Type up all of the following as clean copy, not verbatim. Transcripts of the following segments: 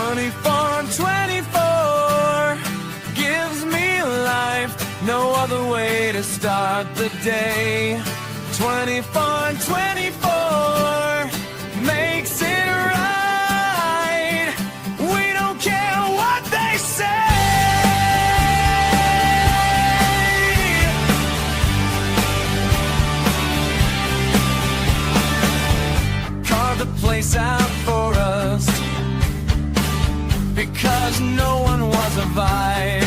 24 on 24 gives me life, no other way to start the day. 24 on 24 makes it right. We don't care what they say. Carve the place out for us, because no one was a vibe.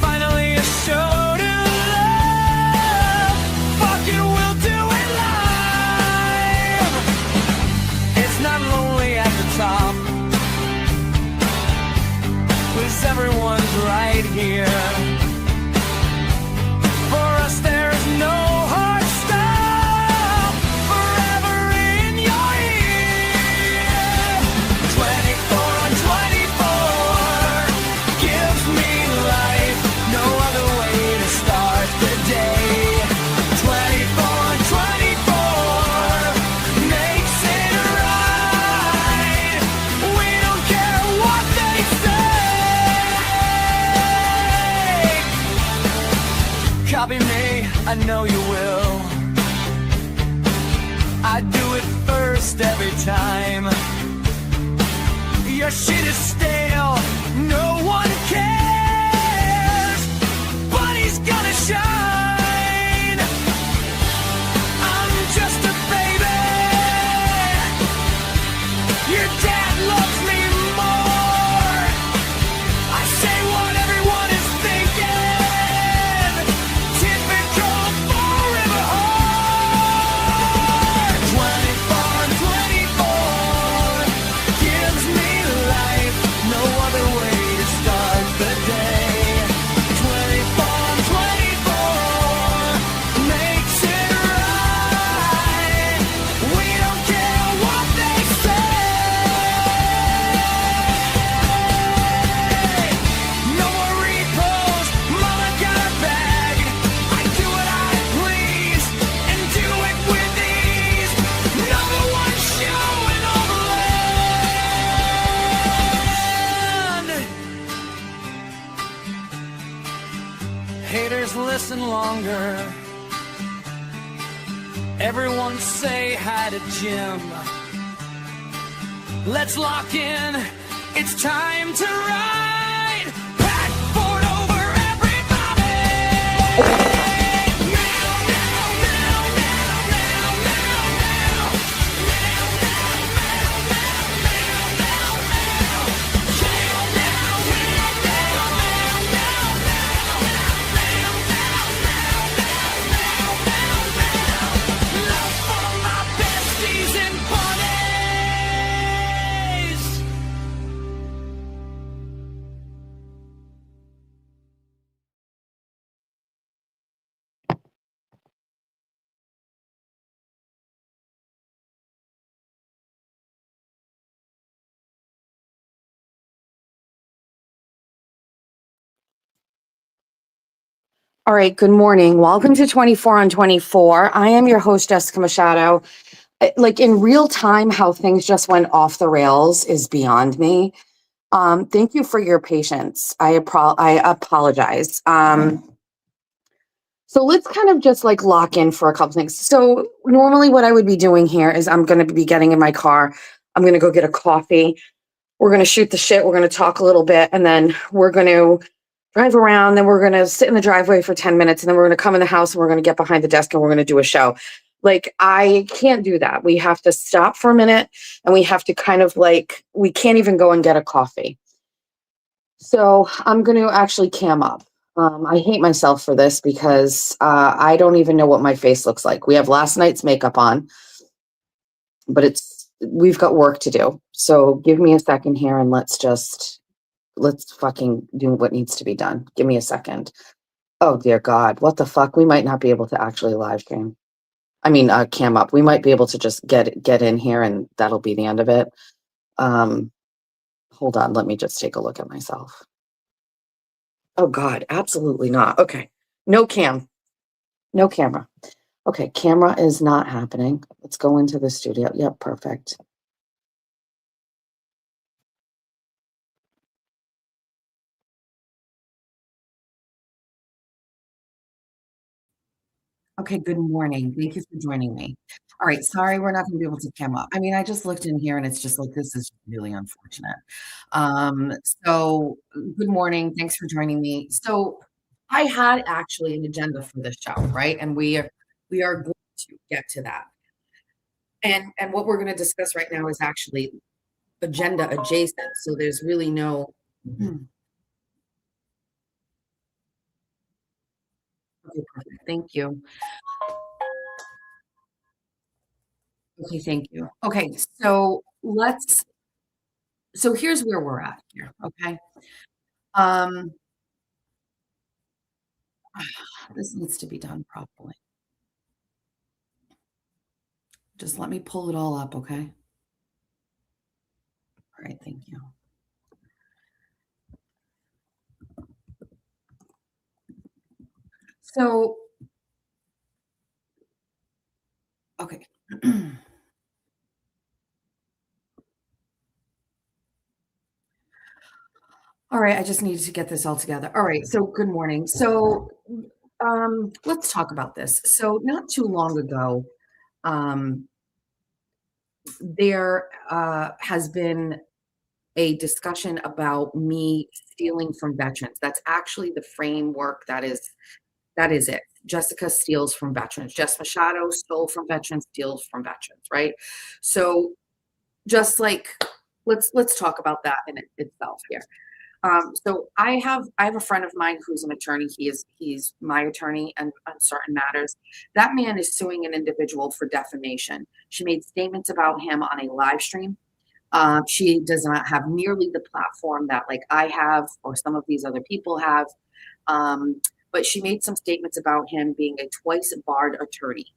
Finally a show to love. Fuck it, we'll do it live. It's not lonely at the top, 'cause everyone's right here. For us there's no hard stop, forever in your ear. 24 on 24 gives me life, no other way to start the day. 24 on 24 makes it right. We don't care what they say. Copy me, I know you will. I do it first every time. Your shit is stale, no one cares, but he's gonna shine. I'm just a baby. Your dad loves me more. I say what everyone is thinking. Typical forever hard. 24 on 24 gives me life, no other way to start the day. 24 on 24 makes it right. We don't care what they say. No more repos, mama got a bag. I do what I please and do it with ease. Number one show in all the land. Haters listen longer. Everyone say hi to Jim. Let's lock in. It's time to ride. Pack Ford over everybody. Now, now, now, now, now, now, now. Love for my besties and buddies. All right, good morning. Welcome to 24 on 24. I am your host, Jessica Machado. Like in real time, how things just went off the rails is beyond me. Thank you for your patience. I apologize. So let's kind of just like lock in for a couple things. So normally what I would be doing here is I'm going to be getting in my car. I'm going to go get a coffee. We're going to shoot the shit. We're going to talk a little bit, and then we're going to drive around. Then we're going to sit in the driveway for 10 minutes, and then we're going to come in the house and we're going to get behind the desk and we're going to do a show. Like, I can't do that. We have to stop for a minute, and we have to kind of like, we can't even go and get a coffee. So I'm going to actually cam up. I hate myself for this because I don't even know what my face looks like. We have last night's makeup on, but we've got work to do. So give me a second here and let's fucking do what needs to be done. Give me a second. Oh dear God, what the fuck? We might not be able to actually live stream. I mean, cam up. We might be able to just get in here and that'll be the end of it. Hold on, let me just take a look at myself. Oh God, absolutely not. Okay, no camera. Okay, camera is not happening. Let's go into the studio. Yep, perfect. Okay, good morning. Thank you for joining me. All right, sorry we're not gonna be able to come up. I mean, I just looked in here and it's just like, this is really unfortunate. So good morning. Thanks for joining me. So I had actually an agenda for this show, right? And we are going to get to that. And what we're gonna discuss right now is actually agenda adjacent. So there's really no okay, perfect. Thank you. Okay, thank you. Okay, so here's where we're at here, okay? Um, this needs to be done properly. Just let me pull it all up, okay? All right, thank you. So, okay. All right, I just needed to get this all together. All right, so good morning. So, let's talk about this. So, not too long ago, um, there has been a discussion about me stealing from veterans. That's actually the framework that is it. Jessica steals from veterans. Jess Machado stole from veterans, steals from veterans, right? So just like let's talk about that in itself here. So I have a friend of mine who's an attorney. He's my attorney and on certain matters. That man is suing an individual for defamation. She made statements about him on a live stream. She does not have nearly the platform that like I have or some of these other people have. Um, but she made some statements about him being a twice barred attorney.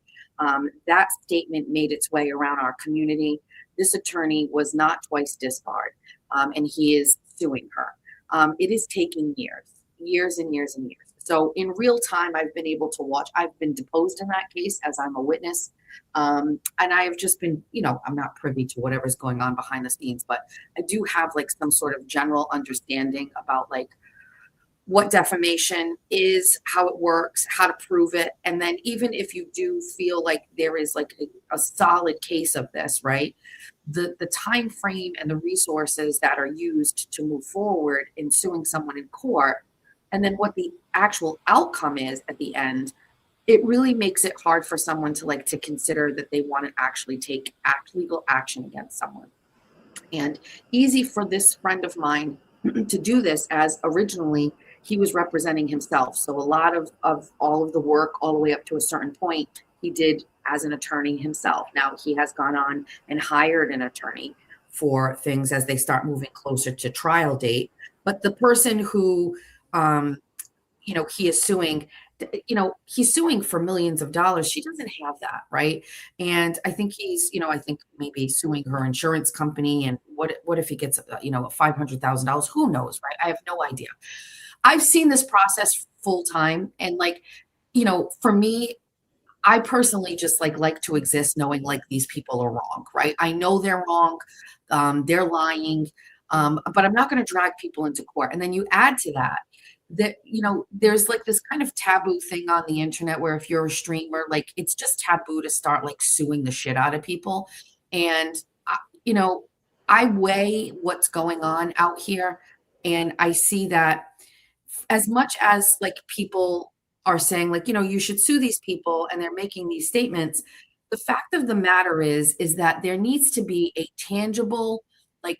That statement made its way around our community. This attorney was not twice disbarred, and he is suing her. It is taking years, years and years and years. So in real time, I've been able to watch. I've been deposed in that case as I'm a witness, and I have just been, I'm not privy to whatever's going on behind the scenes, but I do have like some sort of general understanding about like what defamation is, how it works, how to prove it. And then even if you do feel like there is like a solid case of this, right? The time frame and the resources that are used to move forward in suing someone in court, and then what the actual outcome is at the end, it really makes it hard for someone to like to consider that they want to actually take legal action against someone. And easy for this friend of mine to do this as originally he was representing himself. So a lot of all of the work all the way up to a certain point he did as an attorney himself. Now he has gone on and hired an attorney for things as they start moving closer to trial date. But the person who he is suing, he's suing for millions of dollars. She doesn't have that, right? And I think I think maybe suing her insurance company. And what if he gets, $500,000? Who knows, right? I have no idea. I've seen this process full time, and like, for me, I personally just like to exist knowing like these people are wrong, right? I know they're wrong, they're lying, but I'm not going to drag people into court. And then you add to that there's like this kind of taboo thing on the internet where if you're a streamer, like it's just taboo to start like suing the shit out of people. And I- you know, I weigh what's going on out here, and I see that as much as like people are saying like you should sue these people and they're making these statements, the fact of the matter is that there needs to be a tangible like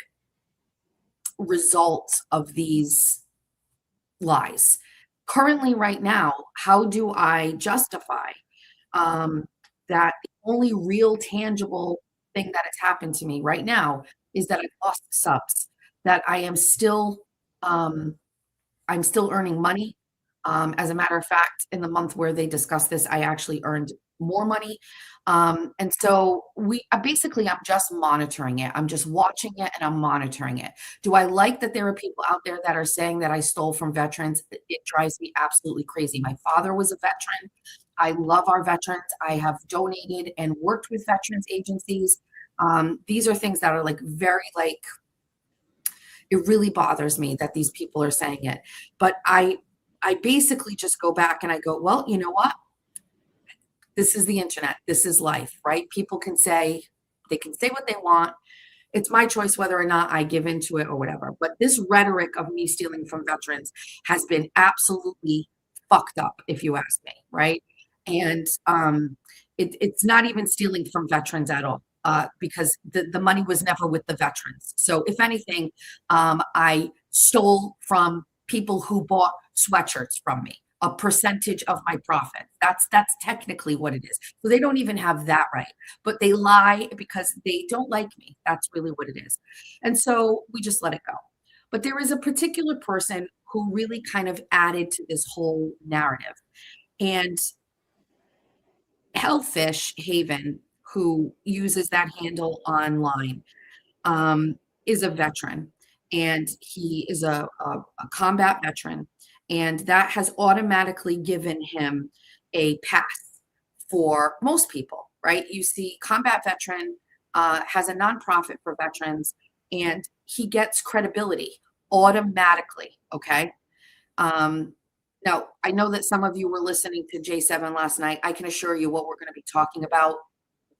result of these lies. Currently, right now, how do I justify um, that the only real tangible thing that has happened to me right now is that I've lost subs, that um, I'm still earning money. As a matter of fact, in the month where they discussed this, I actually earned more money. And so basically I'm just monitoring it. I'm just watching it and I'm monitoring it. Do I like that there are people out there that are saying that I stole from veterans? It drives me absolutely crazy. My father was a veteran. I love our veterans. I have donated and worked with veterans agencies. These are things that are like very like it really bothers me that these people are saying it. But I basically just go back and I go, well, you know what? this is the internet. This is life, right? People can say, they can say what they want. It's my choice whether or not I give into it or whatever. But this rhetoric of me stealing from veterans has been absolutely fucked up, if you ask me, right? And it's not even stealing from veterans at all, because the money was never with the veterans. So if anything, I stole from people who bought sweatshirts from me, a percentage of my profit. That's technically what it is. So they don't even have that right, but they lie because they don't like me. That's really what it is. And so we just let it go. But there is a particular person who really kind of added to this whole narrative. And Hellfish Haven, who uses that handle online, is a veteran, and he is a combat veteran, and that has automatically given him a pass for most people, right? You see, combat veteran has a nonprofit for veterans, and he gets credibility automatically. Okay. Um, Now, I know that some of you were listening to J7 last night. I can assure you what we're going to be talking about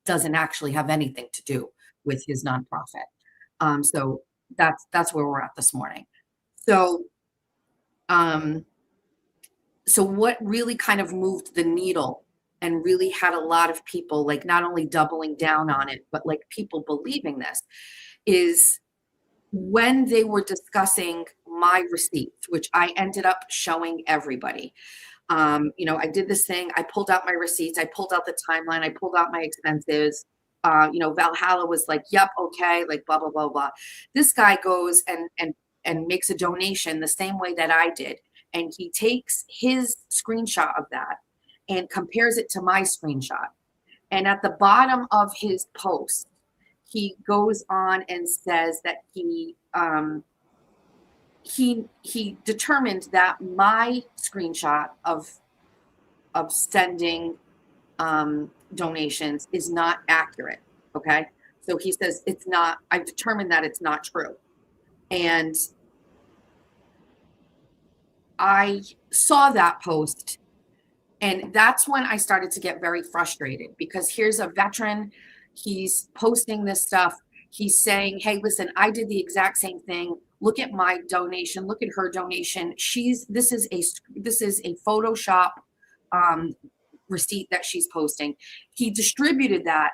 doesn't actually have anything to do with his nonprofit. So that's where we're at this morning. So, um, so what really kind of moved the needle and really had a lot of people like not only doubling down on it, but like people believing this is when they were discussing my receipts, which I ended up showing everybody. I did this thing. I pulled out my receipts. I pulled out the timeline. I pulled out my expenses. Valhalla was like, "Yep, okay," like blah blah blah blah. This guy goes and makes a donation the same way that I did, and he takes his screenshot of that and compares it to my screenshot. And at the bottom of his post, he goes on and says that he determined that my screenshot of sending donations is not accurate. Okay. So he says it's not, I've determined that it's not true. And I saw that post, and that's when I started to get very frustrated because here's a veteran, he's posting this stuff. He's saying, "Hey, listen, I did the exact same thing. Look at my donation. Look at her donation. This is a Photoshop receipt that she's posting." He distributed that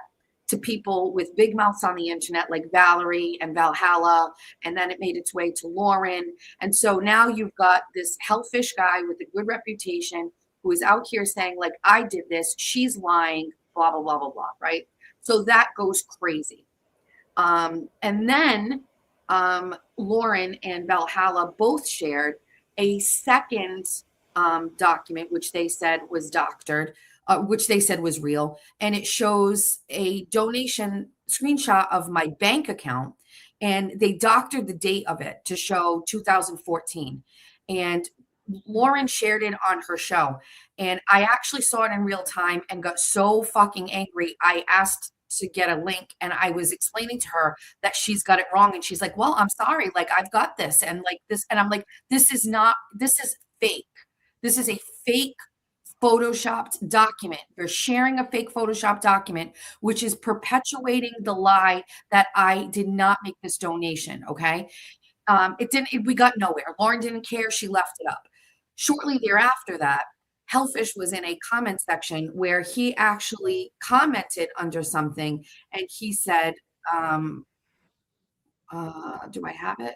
to people with big mouths on the internet like Valerie and Valhalla, and then it made its way to Lauren. And so now you've got this hellfish guy with a good reputation who is out here saying, like, "I did this, she's lying, blah, blah, blah, blah, blah," right? So that goes crazy. And then Lauren and Valhalla both shared a second document, which they said was doctored, which they said was real. And it shows a donation screenshot of my bank account. And they doctored the date of it to show 2014. And Lauren shared it on her show. And I actually saw it in real time and got so fucking angry. I asked to get a link, and I was explaining to her that she's got it wrong. And she's like, "Well, I'm sorry. Like, I've got this." And like this, and I'm like, this is fake. This is a fake photoshopped document. You're sharing a fake photoshopped document, which is perpetuating the lie that I did not make this donation. Okay. We got nowhere. Lauren didn't care. She left it up. Shortly thereafter that, Hellfish was in a comment section where he actually commented under something, and he said, do I have it?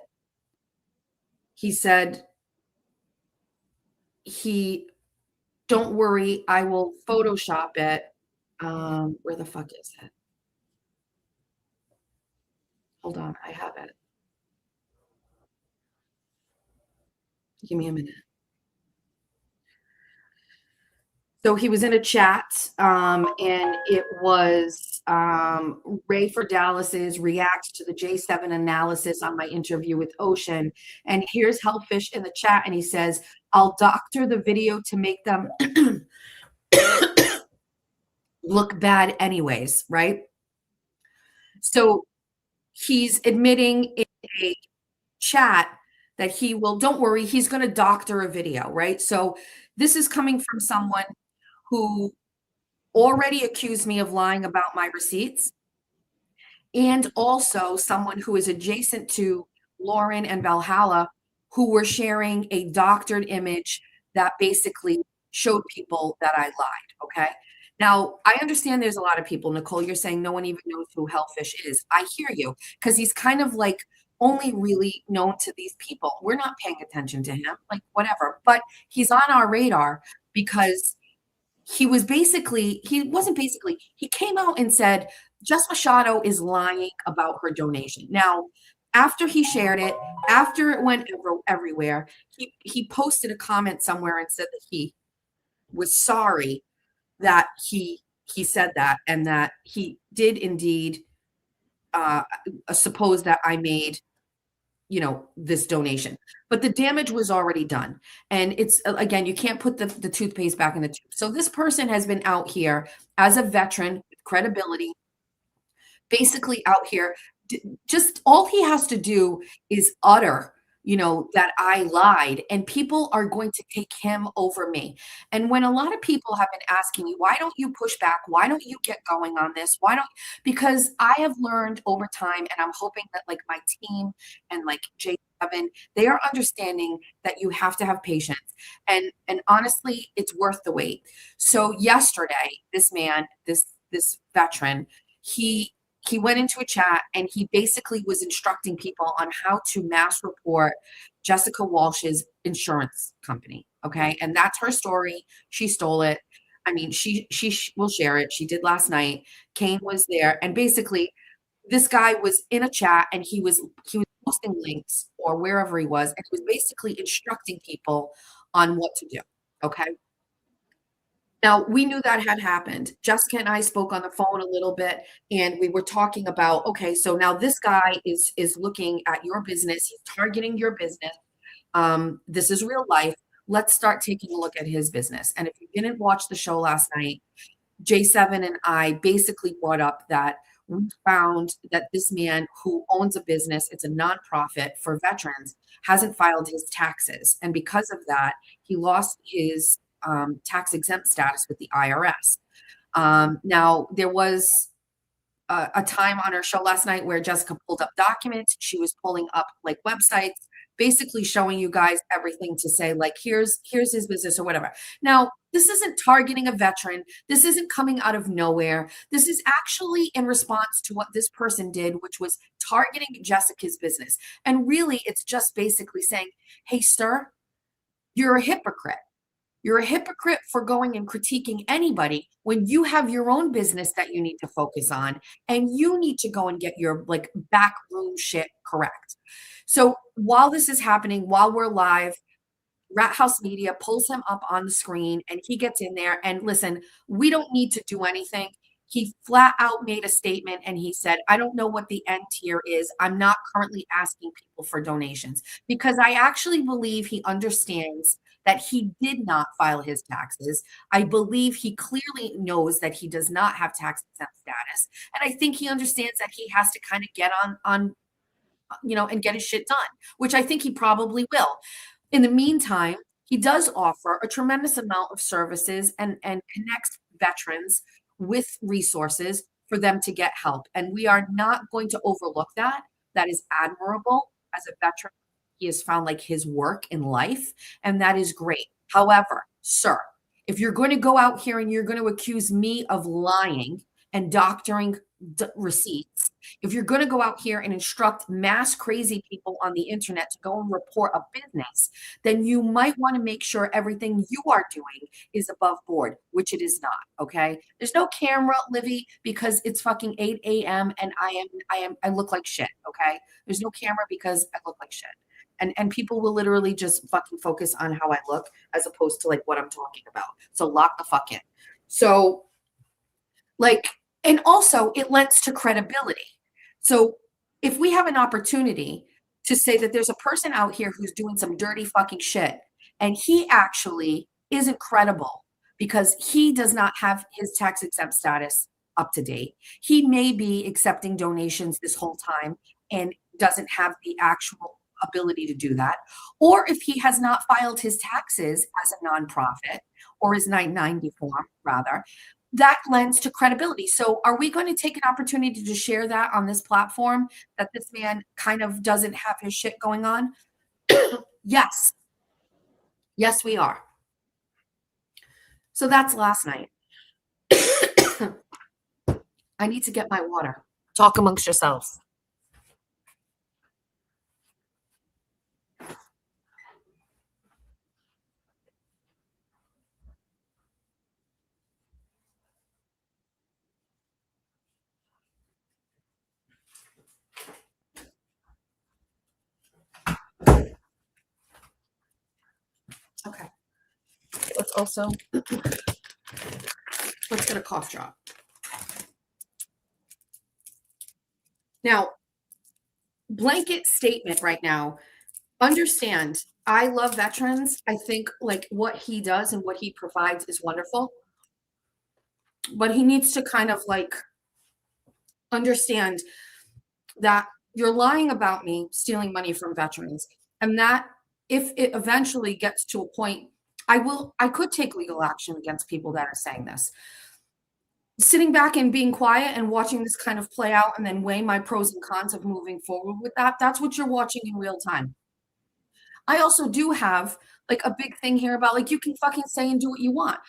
He said, don't worry, I will Photoshop it. Where the fuck is it? Hold on, I have it. Give me a minute. So he was in a chat, and it was Ray for Dallas's reacts to the J7 analysis on my interview with Ocean. And here's Hellfish in the chat, and he says, "I'll doctor the video to make them look bad anyways," right? So he's admitting in a chat that don't worry, he's going to doctor a video, right? So this is coming from someone who already accused me of lying about my receipts, and also someone who is adjacent to Lauren and Valhalla, who were sharing a doctored image that basically showed people that I lied. Okay. Now, I understand there's a lot of people, Nicole, you're saying no one even knows who Hellfish is. I hear you, because he's kind of like only really known to these people. We're not paying attention to him, like whatever, but he's on our radar because he came out and said Jess Machado is lying about her donation. Now, after he shared it, after it went everywhere, he posted a comment somewhere and said that he was sorry that he said that, and that he did indeed uh, suppose that I made this donation, but the damage was already done. And it's again, you can't put the toothpaste back in the tube. So this person has been out here as a veteran with credibility, basically out here. Just all he has to do is utter, that I lied, and people are going to take him over me. And when a lot of people have been asking me, why don't you push back? Why don't you get going on this? Because I have learned over time, and I'm hoping that like my team and like Jay Kevin, they are understanding that you have to have patience. And honestly, it's worth the wait. So yesterday, this veteran, he he went into a chat and he basically was instructing people on how to mass report Jessica Walsh's insurance company. Okay. And that's her story. She stole it. I mean, she will share it. She did last night. Kane was there. And basically, this guy was in a chat and he was posting links or wherever he was, and he was basically instructing people on what to do. Okay. Now, we knew that had happened. Jessica and I spoke on the phone a little bit, and we were talking about, okay, so now this guy is looking at your business. He's targeting your business. This is real life. Let's start taking a look at his business. And if you didn't watch the show last night, J7 and I basically brought up that we found that this man who owns a business, it's a nonprofit for veterans, hasn't filed his taxes. And because of that, he lost his tax exempt status with the IRS. Now, there was a time on her show last night where Jessica pulled up documents. She was pulling up like websites, basically showing you guys everything to say, like, here's his business or whatever. Now, this isn't targeting a veteran. This isn't coming out of nowhere. This is actually in response to what this person did, which was targeting Jessica's business. And really, it's just basically saying, hey, sir, you're a hypocrite. You're a hypocrite for going and critiquing anybody when you have your own business that you need to focus on, and you need to go and get your like backroom shit correct. So while this is happening, while we're live, Rat House Media pulls him up on the screen and he gets in there. And listen, we don't need to do anything. He flat out made a statement and he said, I don't know what the end tier is. I'm not currently asking people for donations, because I actually believe he understands that he did not file his taxes. I believe he clearly knows that he does not have tax exempt status. And I think he understands that he has to kind of get on and get his shit done, which I think he probably will. In the meantime, he does offer a tremendous amount of services and connects veterans with resources for them to get help. And we are not going to overlook that. That is admirable. As a veteran, he has found like his work in life, and that is great. However, sir, if you're going to go out here and you're going to accuse me of lying and doctoring receipts, if you're going to go out here and instruct mass crazy people on the internet to go and report a business, then you might want to make sure everything you are doing is above board, which it is not. Okay. There's no camera, Livy, because it's fucking 8 a.m. and I look like shit. Okay. There's no camera because I look like shit. And people will literally just fucking focus on how I look as opposed to like what I'm talking about. So lock the fuck in. So like, and also it lends to credibility. So if we have an opportunity to say that there's a person out here who's doing some dirty fucking shit, and he actually isn't credible because he does not have his tax exempt status up to date. He may be accepting donations this whole time and doesn't have the actual ability to do that. Or if he has not filed his taxes as a nonprofit or his 990 form, rather, that lends to credibility. So are we going to take an opportunity to share that on this platform, that this man kind of doesn't have his shit going on? Yes. Yes, we are. So that's last night. I need to get my water. Talk amongst yourselves. Okay. Let's also, let's get a cough drop. Now, blanket statement right now. Understand, I love veterans. I think like what he does and what he provides is wonderful. But he needs to kind of like understand that you're lying about me stealing money from veterans. And that if it eventually gets to a point, I could take legal action against people that are saying this. Sitting back and being quiet and watching this kind of play out and then weigh my pros and cons of moving forward with that, that's what you're watching in real time. I also do have like a big thing here about like you can fucking say and do what you want.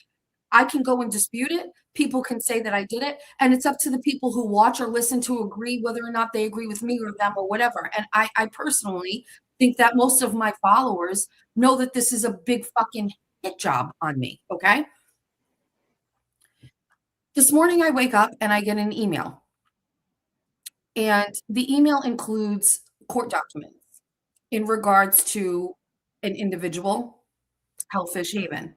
I can go and dispute it. People can say that I did it. And it's up to the people who watch or listen to agree whether or not they agree with me or them or whatever. And I personally think that most of my followers know that this is a big fucking hit job on me. Okay. This morning I wake up and I get an email. And the email includes court documents in regards to an individual, Hellfish Haven.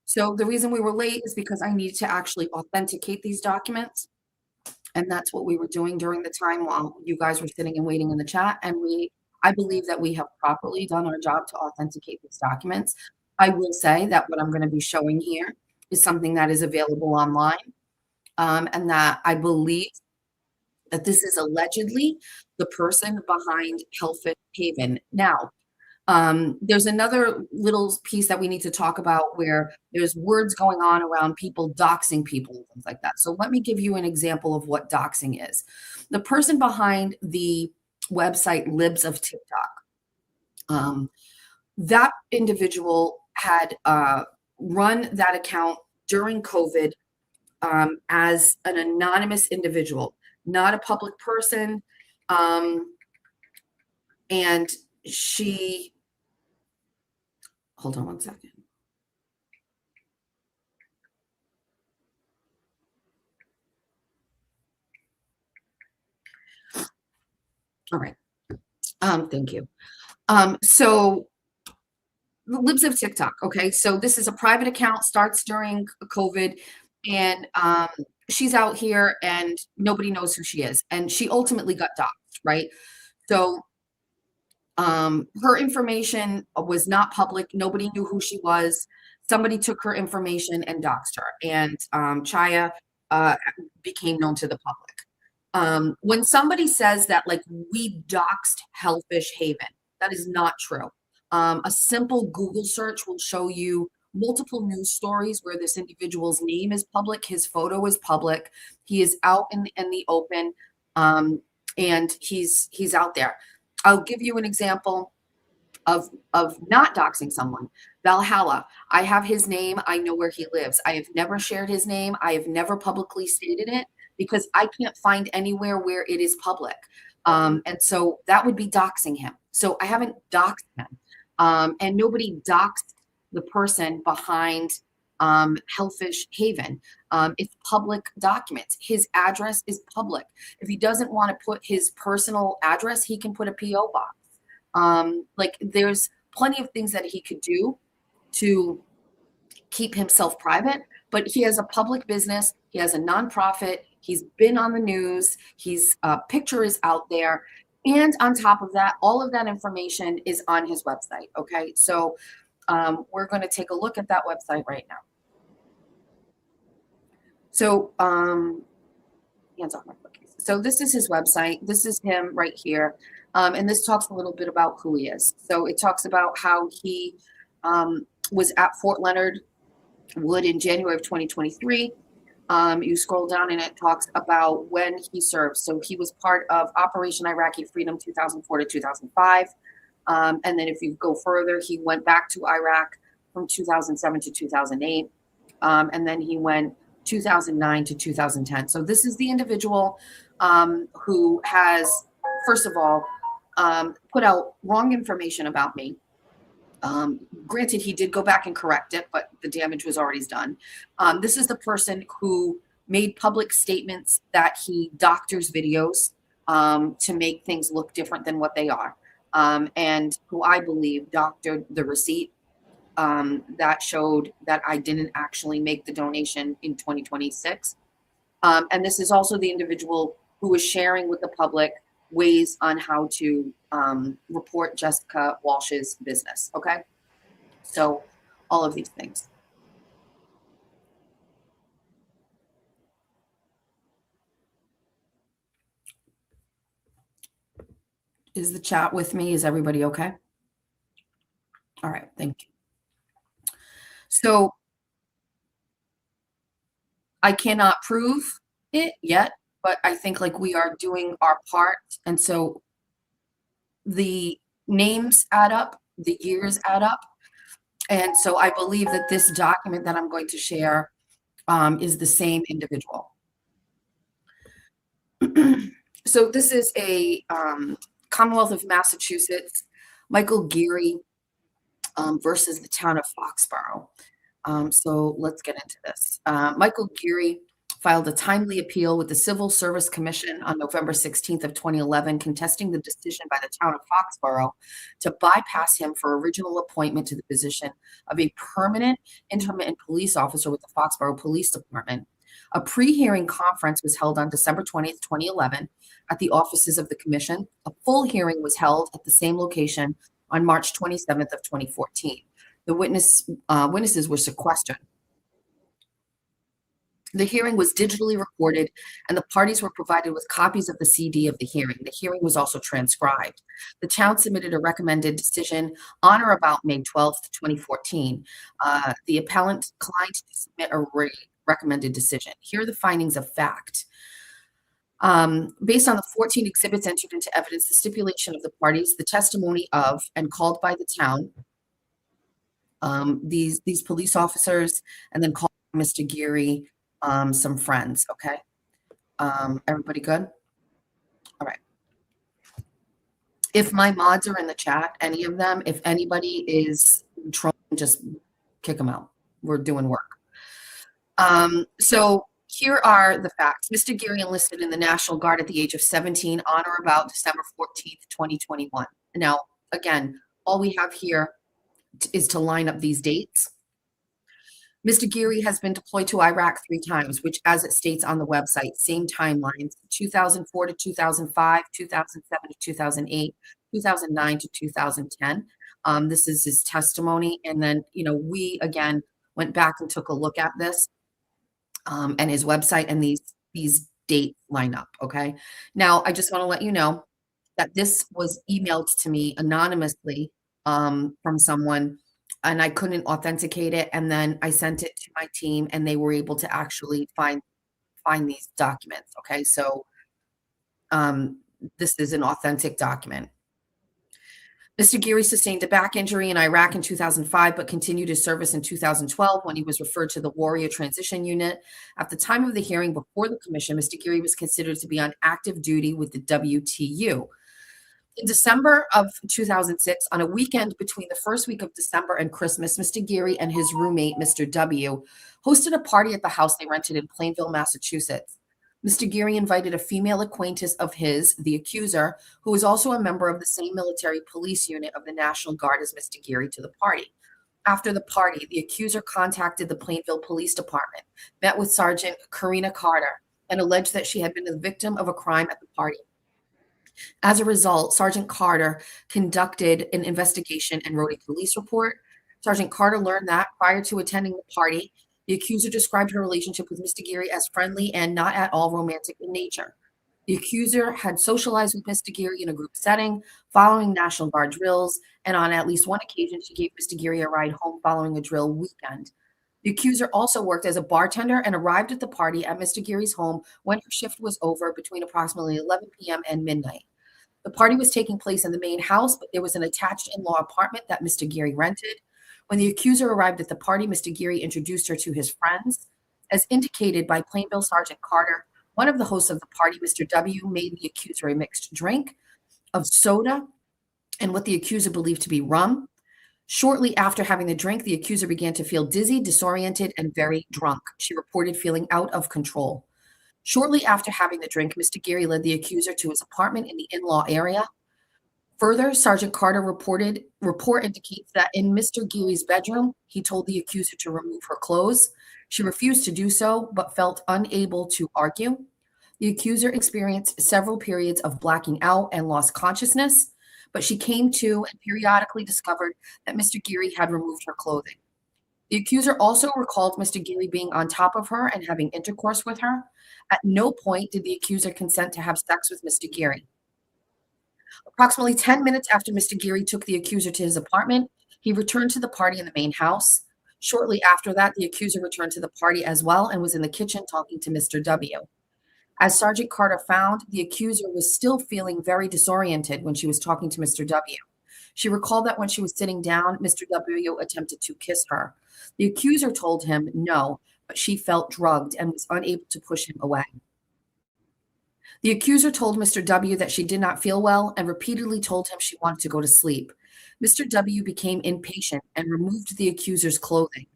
So the reason we were late is because I needed to actually authenticate these documents. And that's what we were doing during the time while you guys were sitting and waiting in the chat. And I believe that we have properly done our job to authenticate these documents. I will say that what I'm going to be showing here is something that is available online. And that I believe that this is allegedly the person behind Hellfish Haven. Now, there's another little piece that we need to talk about where there's words going on around people doxing people and things like that. So let me give you an example of what doxing is. The person behind the website Libs of TikTok, that individual had run that account during COVID as an anonymous individual, not a public person. And she, hold on one second. All right. Thank you. So Libs of TikTok. Okay. So this is a private account, starts during COVID, and she's out here and nobody knows who she is. And she ultimately got doxxed, right? So her information was not public. Nobody knew who she was. Somebody took her information and doxed her. And Chaya became known to the public. When somebody says that, like, we doxed Hellfish Haven, that is not true. A simple Google search will show you multiple news stories where this individual's name is public, his photo is public, he is out in the open, and he's out there. I'll give you an example of not doxing someone. Valhalla, I have his name, I know where he lives. I have never shared his name, I have never publicly stated it because I can't find anywhere where it is public. And so that would be doxing him. So I haven't doxed him. And nobody doxed the person behind Hellfish Haven. It's public documents. His address is public. If he doesn't want to put his personal address, he can put a PO box. Like, there's plenty of things that he could do to keep himself private, but he has a public business. He has a nonprofit. He's been on the news. His picture is out there. And on top of that, all of that information is on his website. Okay. So we're going to take a look at that website right now. So, hands off my cookies. So this is his website. This is him right here. And this talks a little bit about who he is. So it talks about how he was at Fort Leonard Wood in January of 2023. You scroll down and it talks about when he served. So he was part of Operation Iraqi Freedom 2004 to 2005. And then if you go further, he went back to Iraq from 2007 to 2008. And then he went 2009 to 2010. So this is the individual who has, first of all, put out wrong information about me. Granted, he did go back and correct it, but the damage was already done. This is the person who made public statements that he doctors videos to make things look different than what they are, and who I believe doctored the receipt that showed that I didn't actually make the donation in 2026. And this is also the individual who is sharing with the public ways on how to report Jessica Walsh's business. Okay. So all of these things. Is the chat with me? Is everybody okay? All right. Thank you. So I cannot prove it yet, but I think like we are doing our part. And so the names add up, the years add up. And so I believe that this document that I'm going to share is the same individual. So this is a Commonwealth of Massachusetts, Michael Geary versus the town of Foxborough. So let's get into this. Michael Geary filed a timely appeal with the Civil Service Commission on November 16th of 2011, contesting the decision by the town of Foxborough to bypass him for original appointment to the position of a permanent intermittent police officer with the Foxborough Police Department. A pre-hearing conference was held on December 20th, 2011 at the offices of the commission. A full hearing was held at the same location on March 27th of 2014. The witnesses were sequestered. The hearing was digitally recorded, and the parties were provided with copies of the CD of the hearing. The hearing was also transcribed. The town submitted a recommended decision on or about May 12th, 2014. The appellant declined to submit a recommended decision. Here are the findings of fact. Based on the 14 exhibits entered into evidence, the stipulation of the parties, the testimony of and called by the town, these police officers, and then called Mr. Geary, some friends. Okay. Everybody good? All right. If my mods are in the chat, any of them, if anybody is trolling, just kick them out. We're doing work. So here are the facts. Mr. Geary enlisted in the National Guard at the age of 17 on or about December 14th, 2021. Now, again, all we have here is to line up these dates. Mr. Geary has been deployed to Iraq 3 times, which, as it states on the website, same timelines: 2004 to 2005, 2007 to 2008, 2009 to 2010. This is his testimony. And then, we again went back and took a look at this and his website, and these dates line up. Okay. Now, I just want to let you know that this was emailed to me anonymously from someone, and I couldn't authenticate it. And then I sent it to my team, and they were able to actually find these documents. Okay. So this is an authentic document. Mr. Geary sustained a back injury in Iraq in 2005, but continued his service in 2012 when he was referred to the Warrior Transition Unit. At the time of the hearing before the commission, Mr. Geary was considered to be on active duty with the WTU. In December of 2006, on a weekend between the first week of December and Christmas, Mr. Geary and his roommate, Mr. W., hosted a party at the house they rented in Plainville, Massachusetts. Mr. Geary invited a female acquaintance of his, the accuser, who was also a member of the same military police unit of the National Guard as Mr. Geary, to the party. After the party, the accuser contacted the Plainville Police Department, met with Sergeant Karina Carter, and alleged that she had been the victim of a crime at the party. As a result, Sergeant Carter conducted an investigation and wrote a police report. Sergeant Carter learned that prior to attending the party, the accuser described her relationship with Mr. Geary as friendly and not at all romantic in nature. The accuser had socialized with Mr. Geary in a group setting, following National Guard drills, and on at least one occasion, she gave Mr. Geary a ride home following a drill weekend. The accuser also worked as a bartender and arrived at the party at Mr. Geary's home when her shift was over between approximately 11 p.m. and midnight. The party was taking place in the main house, but there was an attached in law apartment that Mr. Geary rented. When the accuser arrived at the party, Mr. Geary introduced her to his friends. As indicated by Plainville Sergeant Carter, one of the hosts of the party, Mr. W., made the accuser a mixed drink of soda and what the accuser believed to be rum. Shortly after having the drink, the accuser began to feel dizzy, disoriented, and very drunk. She reported feeling out of control. Shortly after having the drink, Mr. Geary led the accuser to his apartment in the in-law area. Further, Sergeant Carter report indicates that in Mr. Geary's bedroom, he told the accuser to remove her clothes. She refused to do so, but felt unable to argue. The accuser experienced several periods of blacking out and lost consciousness, but she came to and periodically discovered that Mr. Geary had removed her clothing. The accuser also recalled Mr. Geary being on top of her and having intercourse with her. At no point did the accuser consent to have sex with Mr. Geary. Approximately 10 minutes after Mr. Geary took the accuser to his apartment, he returned to the party in the main house. Shortly after that, the accuser returned to the party as well and was in the kitchen talking to Mr. W. As Sergeant Carter found, the accuser was still feeling very disoriented when she was talking to Mr. W. She recalled that when she was sitting down, Mr. W. attempted to kiss her. The accuser told him no, but she felt drugged and was unable to push him away. The accuser told Mr. W. that she did not feel well and repeatedly told him she wanted to go to sleep. Mr. W. became impatient and removed the accuser's clothing.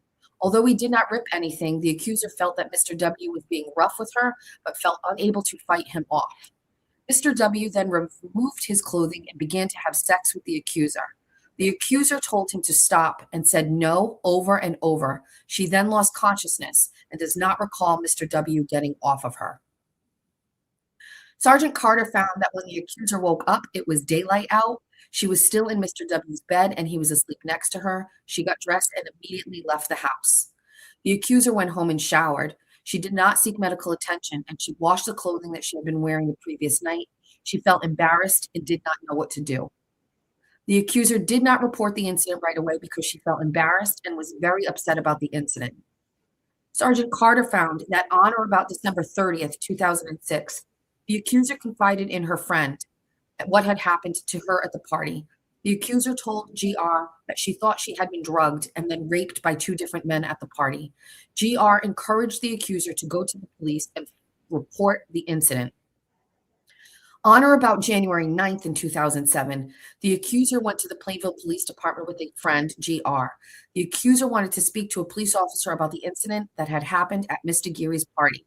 Although he did not rip anything, the accuser felt that Mr. W. was being rough with her, but felt unable to fight him off. Mr. W. then removed his clothing and began to have sex with the accuser. The accuser told him to stop and said no over and over. She then lost consciousness and does not recall Mr. W. getting off of her. Sergeant Carter found that when the accuser woke up, it was daylight out. She was still in Mr. W.'s bed and he was asleep next to her. She got dressed and immediately left the house. The accuser went home and showered. She did not seek medical attention and she washed the clothing that she had been wearing the previous night. She felt embarrassed and did not know what to do. The accuser did not report the incident right away because she felt embarrassed and was very upset about the incident. Sergeant Carter found that on or about December 30th, 2006, the accuser confided in her friend what had happened to her at the party. The accuser told GR that she thought she had been drugged and then raped by two different men at the party. GR encouraged the accuser to go to the police and report the incident. On or about January 9th in 2007, the accuser went to the Plainville Police Department with a friend, GR. The accuser wanted to speak to a police officer about the incident that had happened at Mr. Geary's party.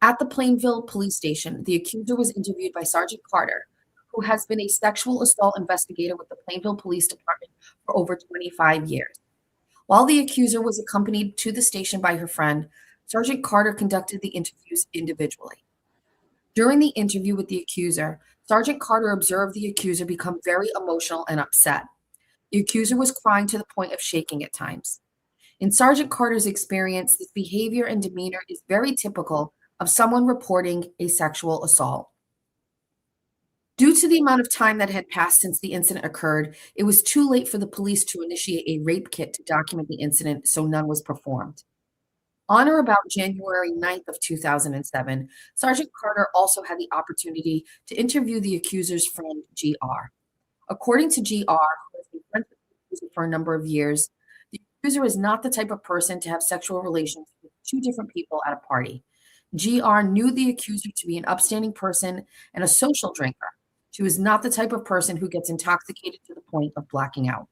At the Plainville Police Station, the accuser was interviewed by Sergeant Carter, who has been a sexual assault investigator with the Plainville Police Department for over 25 years. While the accuser was accompanied to the station by her friend, Sergeant Carter conducted the interviews individually. During the interview with the accuser, Sergeant Carter observed the accuser become very emotional and upset. The accuser was crying to the point of shaking at times. In Sergeant Carter's experience, this behavior and demeanor is very typical of someone reporting a sexual assault. Due to the amount of time that had passed since the incident occurred, it was too late for the police to initiate a rape kit to document the incident, so none was performed. On or about January 9th of 2007, Sergeant Carter also had the opportunity to interview the accuser's friend, GR. According to GR, who has been friends with the accuser for a number of years, the accuser is not the type of person to have sexual relations with two different people at a party. GR knew the accuser to be an upstanding person and a social drinker. She was not the type of person who gets intoxicated to the point of blacking out.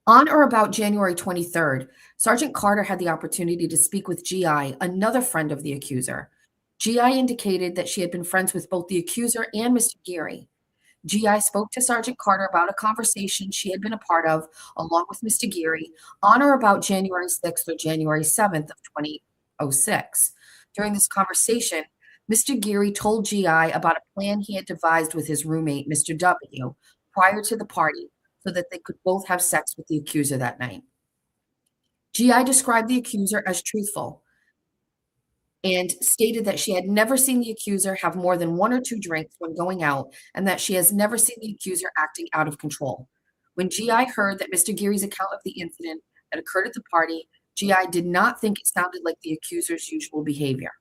On or about January 23rd, Sergeant Carter had the opportunity to speak with GI, another friend of the accuser. GI indicated that she had been friends with both the accuser and Mr. Geary. GI spoke to Sergeant Carter about a conversation she had been a part of, along with Mr. Geary, on or about January 6th or January 7th of 2006. During this conversation, Mr. Geary told GI about a plan he had devised with his roommate, Mr. W, prior to the party, so that they could both have sex with the accuser that night. GI described the accuser as truthful and stated that she had never seen the accuser have more than one or two drinks when going out, and that she has never seen the accuser acting out of control. When GI heard that Mr. Geary's account of the incident that occurred at the party GI did not think it sounded like the accuser's usual behavior.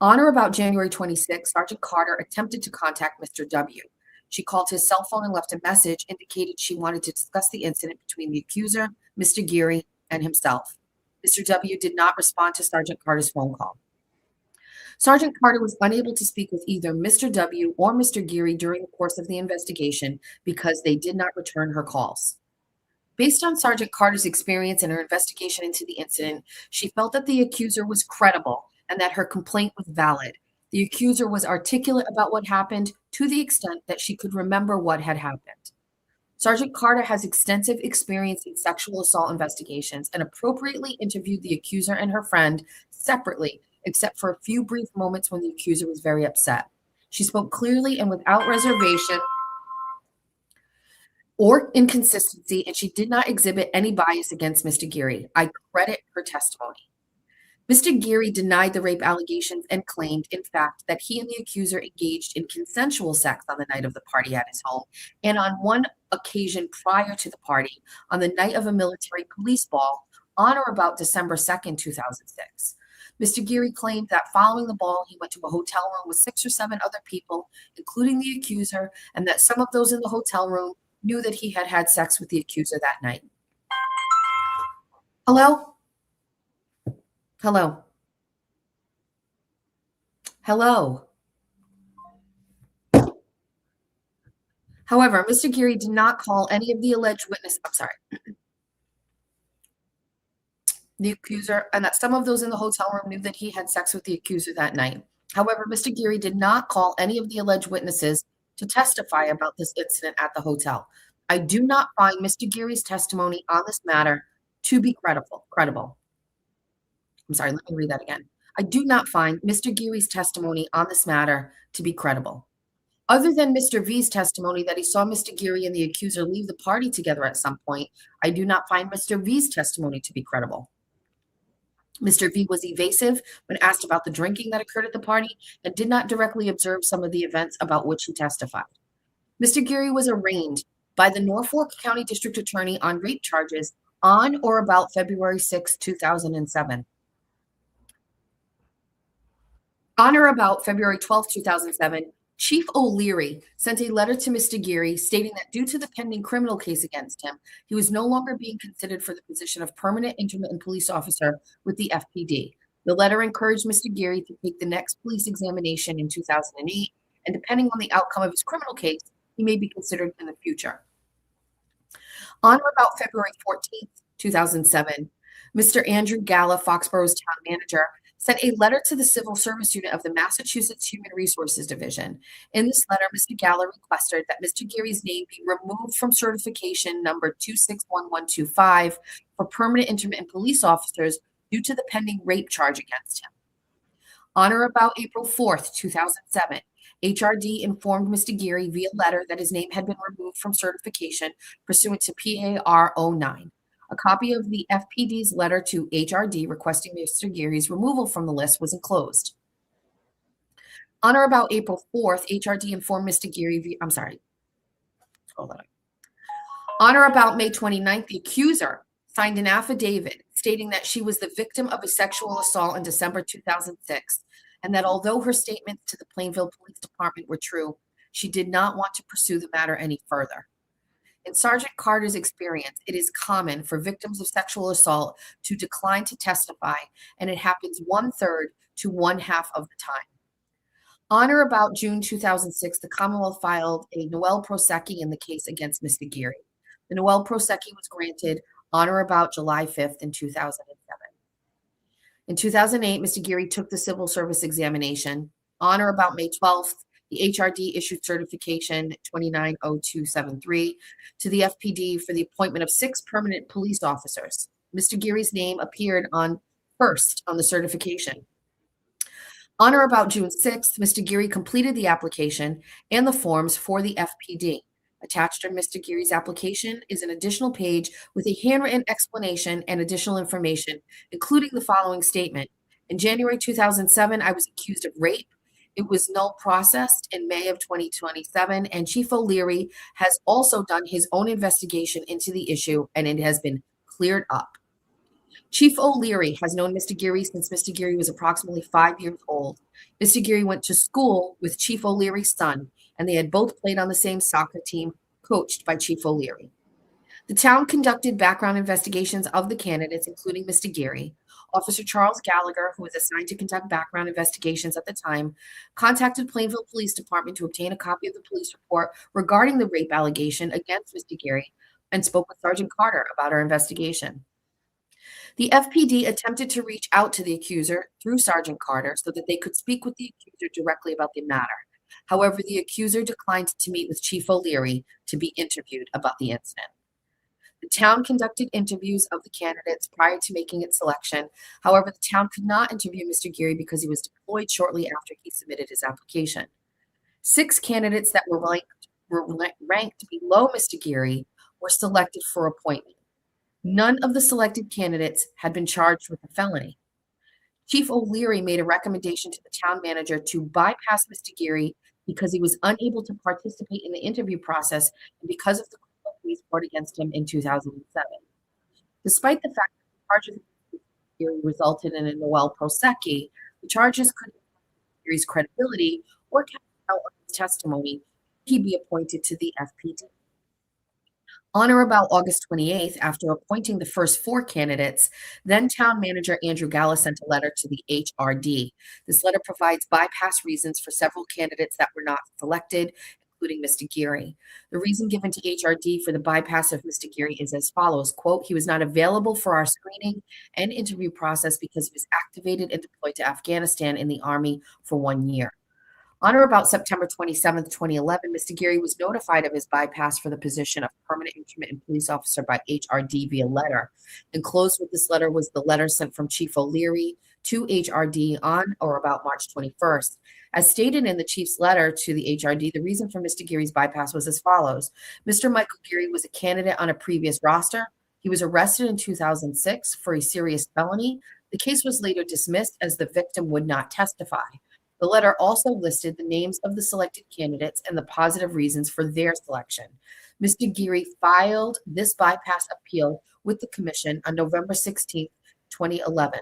On or about January 26, Sergeant Carter attempted to contact Mr. W. She called his cell phone and left a message indicating she wanted to discuss the incident between the accuser, Mr. Geary, and himself. Mr. W. did not respond to Sergeant Carter's phone call. Sergeant Carter was unable to speak with either Mr. W. or Mr. Geary during the course of the investigation because they did not return her calls. Based on Sergeant Carter's experience and her investigation into the incident, she felt that the accuser was credible and that her complaint was valid. The accuser was articulate about what happened to the extent that she could remember what had happened. Sergeant Carter has extensive experience in sexual assault investigations and appropriately interviewed the accuser and her friend separately, except for a few brief moments when the accuser was very upset. She spoke clearly and without reservation or inconsistency, and she did not exhibit any bias against Mr. Geary. I credit her testimony. Mr. Geary denied the rape allegations and claimed, in fact, that he and the accuser engaged in consensual sex on the night of the party at his home, and on one occasion prior to the party, on the night of a military police ball, on or about December 2nd, 2006. Mr. Geary claimed that following the ball, he went to a hotel room with 6 or 7 other people, including the accuser, and that some of those in the hotel room knew that he had had sex with the accuser that night. Hello? Hello? Hello? However, Mr. Geary did not call any of the alleged witnesses, the accuser, and that some of those in the hotel room knew that he had sex with the accuser that night. However, Mr. Geary did not call any of the alleged witnesses to testify about this incident at the hotel. I do not find Mr. Geary's testimony on this matter to be credible. I'm sorry, let me read that again. I do not find Mr. Geary's testimony on this matter to be credible. Other than Mr. V's testimony that he saw Mr. Geary and the accuser leave the party together at some point, I do not find Mr. V's testimony to be credible. Mr. V was evasive when asked about the drinking that occurred at the party and did not directly observe some of the events about which he testified. Mr. Geary was arraigned by the Norfolk County District Attorney on rape charges on or about February 6, 2007. On or about February 12, 2007, Chief O'Leary sent a letter to Mr. Geary stating that due to the pending criminal case against him, he was no longer being considered for the position of permanent intermittent police officer with the FPD. The letter encouraged Mr. Geary to take the next police examination in 2008, and depending on the outcome of his criminal case, he may be considered in the future. On or about February 14, 2007, Mr. Andrew Galla, Foxborough's town manager, sent a letter to the Civil Service Unit of the Massachusetts Human Resources Division. In this letter, Mr. Galla requested that Mr. Geary's name be removed from certification number 261125 for permanent intermittent police officers due to the pending rape charge against him. On or about April 4th, 2007, HRD informed Mr. Geary via letter that his name had been removed from certification pursuant to PAR 09. A copy of the FPD's letter to HRD requesting Mr. Geary's removal from the list was enclosed. On or about April 4th, HRD informed Mr. Geary Hold on. On or about May 29th, the accuser signed an affidavit stating that she was the victim of a sexual assault in December 2006, and that although her statements to the Plainville Police Department were true, she did not want to pursue the matter any further. In Sergeant Carter's experience, it is common for victims of sexual assault to decline to testify, and it happens 1/3 to 1/2 of the time. On or about June 2006, the Commonwealth filed a Noel Prosecchi in the case against Mr. Geary. The Noel Prosecchi was granted on or about July 5th in 2007. In 2008, Mr. Geary took the civil service examination. On or about May 12th, the HRD issued certification 290273 to the FPD for the appointment of 6 permanent police officers. Mr. Geary's name appeared first on the certification. On or about June 6th, Mr. Geary completed the application and the forms for the FPD. Attached to Mr. Geary's application is an additional page with a handwritten explanation and additional information, including the following statement. In January 2007, I was accused of rape. It was null processed in May of 2027, and Chief O'Leary has also done his own investigation into the issue, and it has been cleared up. Chief O'Leary has known Mr. Geary since Mr. Geary was approximately 5 years old. Mr. Geary went to school with Chief O'Leary's son, and they had both played on the same soccer team, coached by Chief O'Leary. The town conducted background investigations of the candidates, including Mr. Geary. Officer Charles Gallagher, who was assigned to conduct background investigations at the time, contacted Plainville Police Department to obtain a copy of the police report regarding the rape allegation against Mr. Geary and spoke with Sergeant Carter about our investigation. The FPD attempted to reach out to the accuser through Sergeant Carter so that they could speak with the accuser directly about the matter. However, the accuser declined to meet with Chief O'Leary to be interviewed about the incident. The town conducted interviews of the candidates prior to making its selection. However, the town could not interview Mr. Geary because he was deployed shortly after he submitted his application. 6 candidates that were ranked below Mr. Geary were selected for appointment. None of the selected candidates had been charged with a felony. Chief O'Leary made a recommendation to the town manager to bypass Mr. Geary because he was unable to participate in the interview process and because of the criminal case brought against him in 2007. Despite the fact that the charges against Mr. Geary resulted in a Noel Prosecchi, the charges could affect Geary's credibility or cast doubt on his testimony. He be appointed to the FPD. On or about August 28th, after appointing the first 4 candidates, then town manager Andrew Galla sent a letter to the HRD. This letter provides bypass reasons for several candidates that were not selected, including Mr. Geary. The reason given to HRD for the bypass of Mr. Geary is as follows, quote, "He was not available for our screening and interview process because he was activated and deployed to Afghanistan in the Army for 1 year." On or about September 27th, 2011, Mr. Geary was notified of his bypass for the position of permanent intermittent police officer by HRD via letter. Enclosed with this letter was the letter sent from Chief O'Leary to HRD on or about March 21st. As stated in the chief's letter to the HRD, the reason for Mr. Geary's bypass was as follows. Mr. Michael Geary was a candidate on a previous roster. He was arrested in 2006 for a serious felony. The case was later dismissed as the victim would not testify. The letter also listed the names of the selected candidates and the positive reasons for their selection. Mr. Geary filed this bypass appeal with the commission on November 16th, 2011.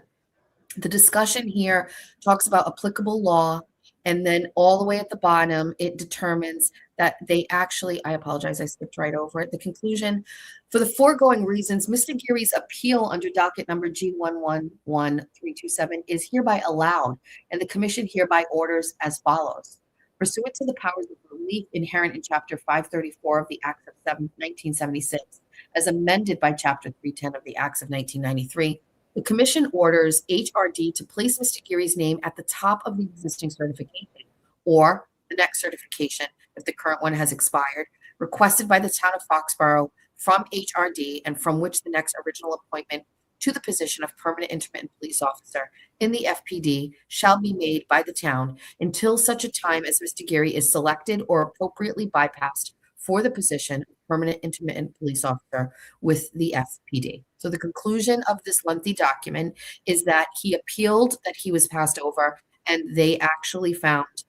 The discussion here talks about applicable law, and then all the way at the bottom, it determines that they actually, I apologize, I skipped right over it. The conclusion, for the foregoing reasons, Mr. Geary's appeal under docket number G111327 is hereby allowed, and the commission hereby orders as follows. Pursuant to the powers of relief inherent in Chapter 534 of the Acts of 1976, as amended by Chapter 310 of the Acts of 1993, the commission orders HRD to place Mr. Geary's name at the top of the existing certification or the next certification, if the current one has expired, requested by the town of Foxborough from HRD and from which the next original appointment to the position of permanent intermittent police officer in the FPD shall be made by the town until such a time as Mr. Geary is selected or appropriately bypassed for the position of permanent intermittent police officer with the FPD. So the conclusion of this lengthy document is that he appealed that he was passed over, and they actually found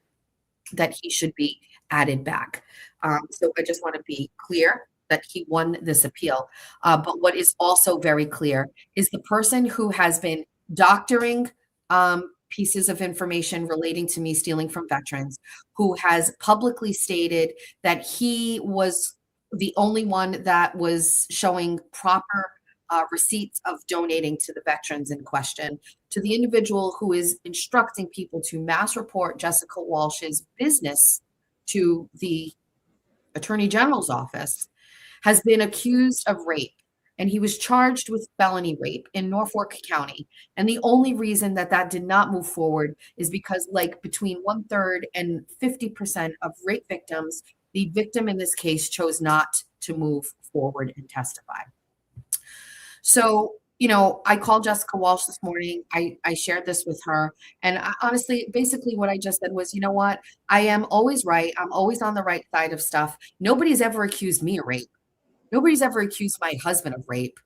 that he should be added back. So I just want to be clear that he won this appeal. But what is also very clear is the person who has been doctoring pieces of information relating to me stealing from veterans, who has publicly stated that he was the only one that was showing proper receipts of donating to the veterans in question, to the individual who is instructing people to mass report Jessica Walsh's business to the Attorney General's office, has been accused of rape. And he was charged with felony rape in Norfolk County. And the only reason that that did not move forward is because, like, between 1/3 and 50% of rape victims, the victim in this case chose not to move forward and testify. So, you know, I called Jessica Walsh this morning. I shared this with her. And honestly, basically what I just said was, you know what? I am always right. I'm always on the right side of stuff. Nobody's ever accused me of rape. Nobody's ever accused my husband of rape.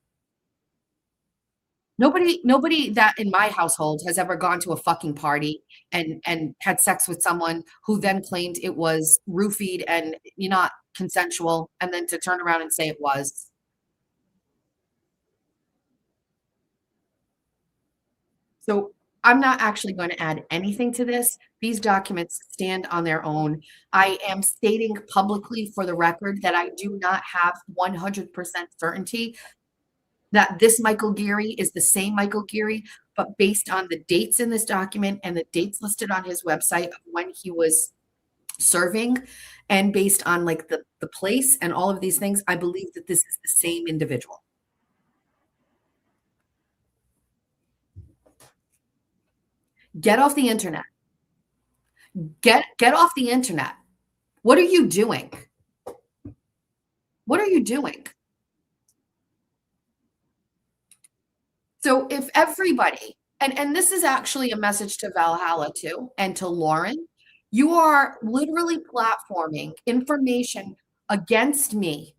Nobody that in my household has ever gone to a fucking party and had sex with someone who then claimed it was roofied and you're not consensual, and then to turn around and say it was. So I'm not actually going to add anything to this. These documents stand on their own. I am stating publicly for the record that I do not have 100% certainty that this Michael Geary is the same Michael Geary, but based on the dates in this document and the dates listed on his website of when he was serving, and based on like the place and all of these things, I believe that this is the same individual. Get off the internet. Get off the internet. What are you doing? What are you doing? So if everybody, and this is actually a message to Valhalla too, and to Lauren, you are literally platforming information against me,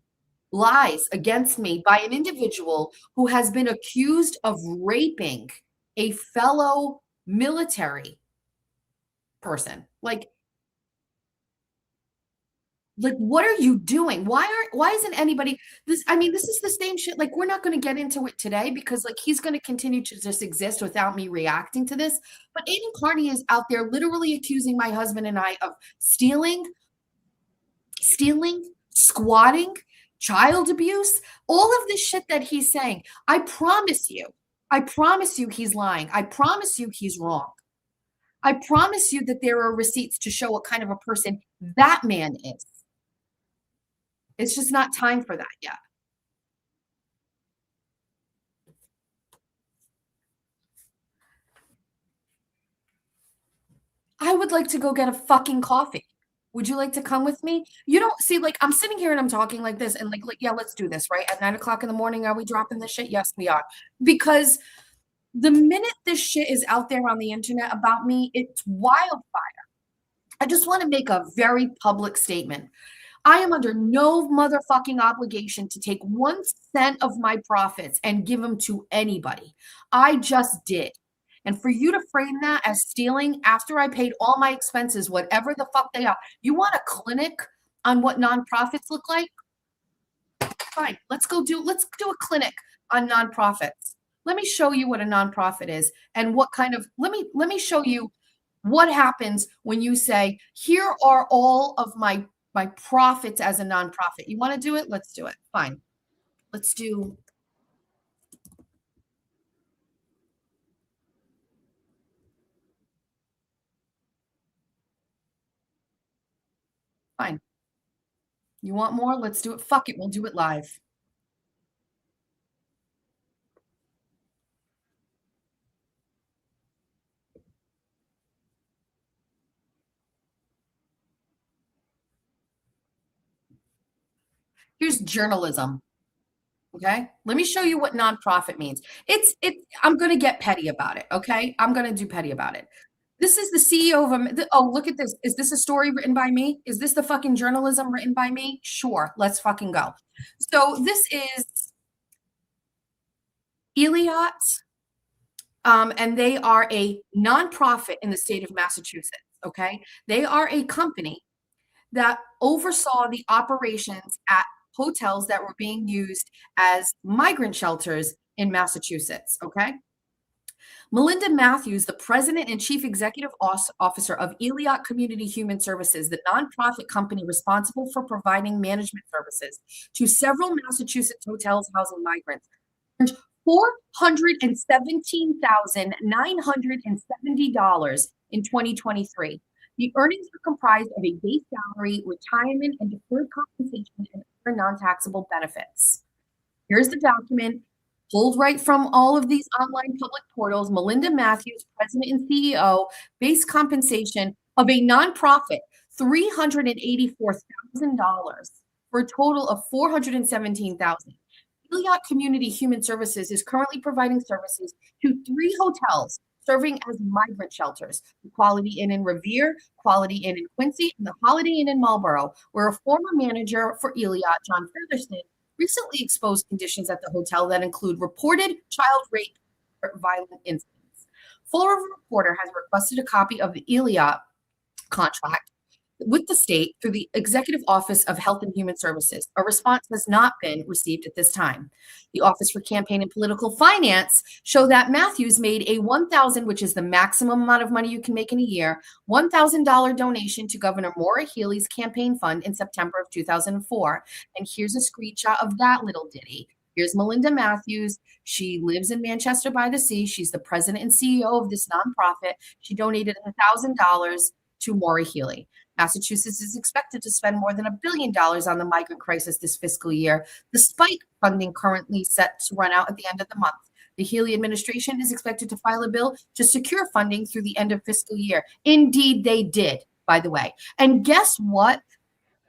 lies against me by an individual who has been accused of raping a fellow military person. Like what are you doing? Why isn't anybody this? I mean, this is the same shit. Like, we're not going to get into it today because like he's going to continue to just exist without me reacting to this. But Aiden Carney is out there literally accusing my husband and I of stealing, squatting, child abuse, all of this shit that he's saying. I promise you he's lying. I promise you he's wrong. I promise you that there are receipts to show what kind of a person that man is. It's just not time for that yet. I would like to go get a fucking coffee. Would you like to come with me? You don't see, like, I'm sitting here and I'm talking like this, and like, yeah, let's do this, right? At 9 o'clock in the morning, are we dropping this shit? Yes, we are. Because the minute this shit is out there on the internet about me, it's wildfire. I just want to make a very public statement. I am under no motherfucking obligation to take 1 cent of my profits and give them to anybody. I just did. And for you to frame that as stealing after I paid all my expenses, whatever the fuck they are, you want a clinic on what nonprofits look like? Fine, let's do a clinic on nonprofits. Let me show you what a nonprofit is and what kind of, let me show you what happens when you say, here are all of my profits as a nonprofit. You want to do it? Let's do it. Fine. Let's do. Fine. You want more? Let's do it. Fuck it. We'll do it live. Here's journalism. Okay. Let me show you what nonprofit means. I'm going to get petty about it. Okay. I'm going to do petty about it. This is the CEO of a, oh, look at this. Is this a story written by me? Is this the fucking journalism written by me? Sure. Let's fucking go. So this is Eliot, and they are a nonprofit in the state of Massachusetts. Okay. They are a company that oversaw the operations at hotels that were being used as migrant shelters in Massachusetts. Okay. Melinda Matthews, the president and chief executive officer of Eliot Community Human Services, the nonprofit company responsible for providing management services to several Massachusetts hotels housing migrants, earned $417,970 in 2023. The earnings are comprised of a base salary, retirement, and deferred compensation and other non-taxable benefits. Here's the document pulled right from all of these online public portals. Melinda Matthews, president and CEO, base compensation of a nonprofit, $384,000 for a total of $417,000. Eliot Community Human Services is currently providing services to 3 hotels serving as migrant shelters: the Quality Inn in Revere, Quality Inn in Quincy, and the Holiday Inn in Marlborough, where a former manager for Eliot, John Featherston, recently exposed conditions at the hotel that include reported child rape or violent incidents. Full River Reporter has requested a copy of the Eliot contract. with the state through the Executive Office of Health and Human Services. A response has not been received at this time. The Office for Campaign and Political Finance show that Matthews made a $1,000, which is the maximum amount of money you can make in a year, $1,000 donation to Governor Maura Healey's campaign fund in September of 2004. And here's a screenshot of that little ditty. Here's Melinda Matthews. She lives in Manchester by the Sea. She's the president and CEO of this nonprofit. She donated $1,000 to Maura Healey. Massachusetts is expected to spend more than $1 billion on the migrant crisis this fiscal year, despite funding currently set to run out at the end of the month. The Healey administration is expected to file a bill to secure funding through the end of fiscal year. Indeed, they did, by the way. And guess what?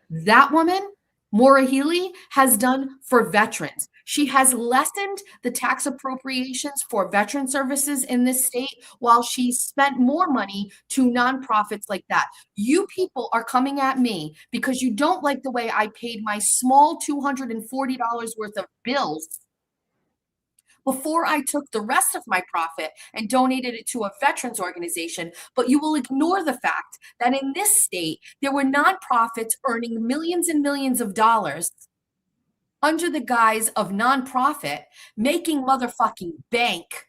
That woman, Maura Healey, has done for veterans. She has lessened the tax appropriations for veteran services in this state while she spent more money to nonprofits like that. You people are coming at me because you don't like the way I paid my small $240 worth of bills before I took the rest of my profit and donated it to a veterans organization. But you will ignore the fact that in this state, there were nonprofits earning millions and millions of dollars under the guise of nonprofit, making motherfucking bank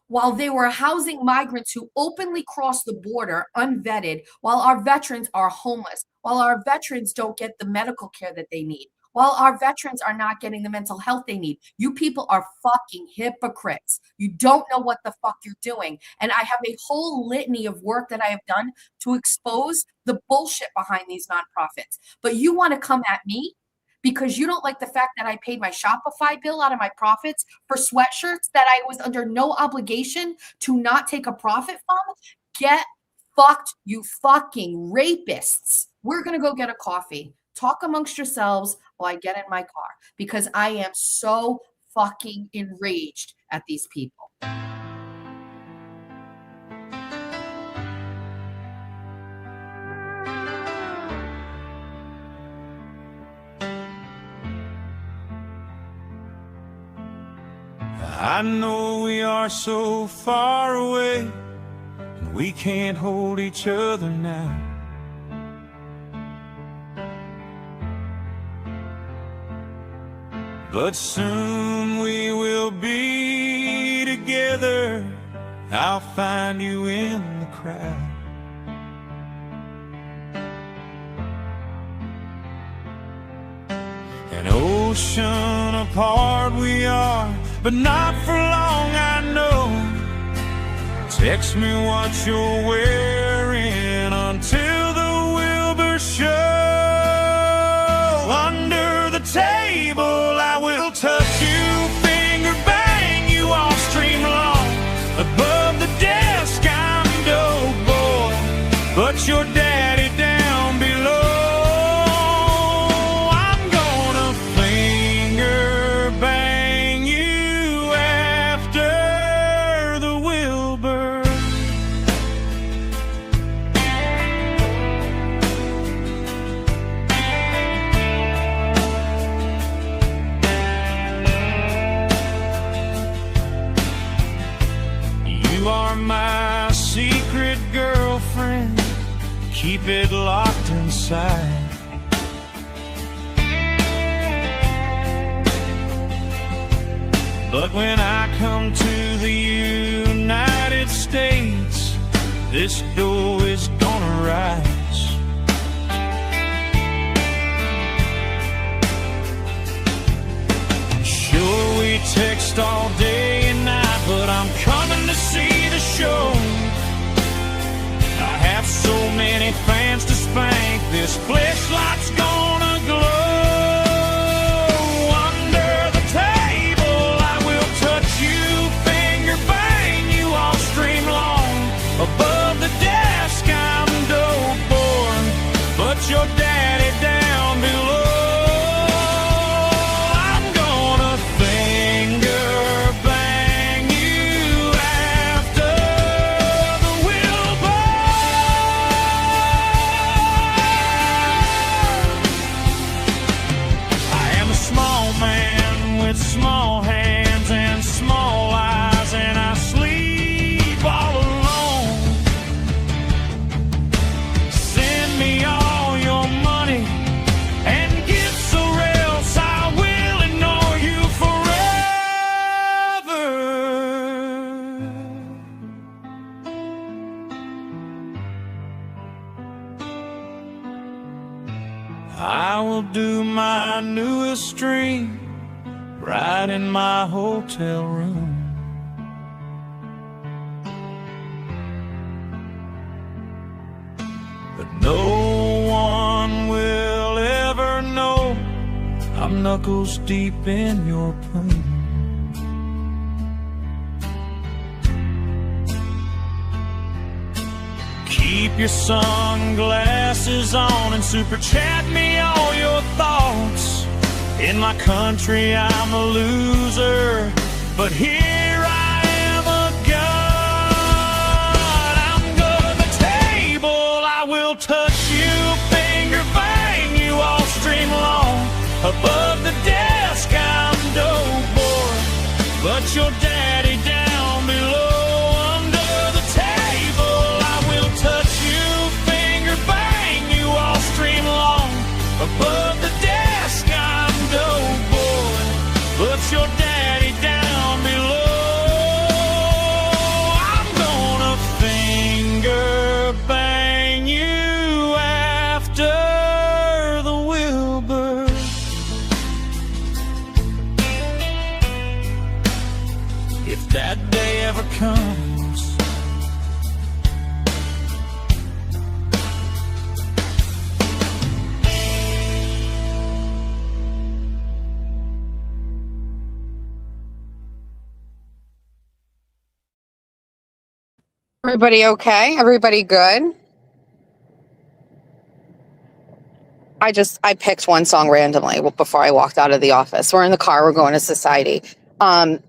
while they were housing migrants who openly cross the border unvetted, while our veterans are homeless, while our veterans don't get the medical care that they need, while our veterans are not getting the mental health they need. You people are fucking hypocrites. You don't know what the fuck you're doing. And I have a whole litany of work that I have done to expose the bullshit behind these nonprofits. But you want to come at me because you don't like the fact that I paid my Shopify bill out of my profits for sweatshirts that I was under no obligation to not take a profit from? Get fucked, you fucking rapists. We're going to go get a coffee. Talk amongst yourselves while I get in my car because I am so fucking enraged at these people. I know we are so far away, and we can't hold each other now. But soon we will be together. I'll find you in the crowd. An ocean apart we are, but not for long, I know. Text me what you're wearing until the Wilbur show. Under the table I will touch you, finger bang you all stream long. Above the desk I'm dope boy, but your daddy down below. My secret girlfriend, keep it locked inside. But when I come to the United States, this door is gonna rise. Sure, we text all day and night, but I'm coming to see the show. I have so many fans to spank, this fleshlight's gonna glow. Under the table I will touch you, finger bang you all stream long. Above the desk I'm dope I will do my newest dream right in my hotel room. But no one will ever know I'm knuckles deep in your pain. Keep your sunglasses on and super chat me all your thoughts. In my country I'm a loser, but here I am a god. I'm good at the table, I will touch you, finger bang you all stream long. Above the desk I'm dope boy, but your daddy down below. Under the table I will touch you, finger bang you all stream long. Above the desk I'm dope boy, but your daddy down below. I'm gonna finger bang you after the Wilbur. If that day ever comes. Everybody okay? Everybody good? I picked one song randomly before I walked out of the office. We're in the car, we're going to Society. I'm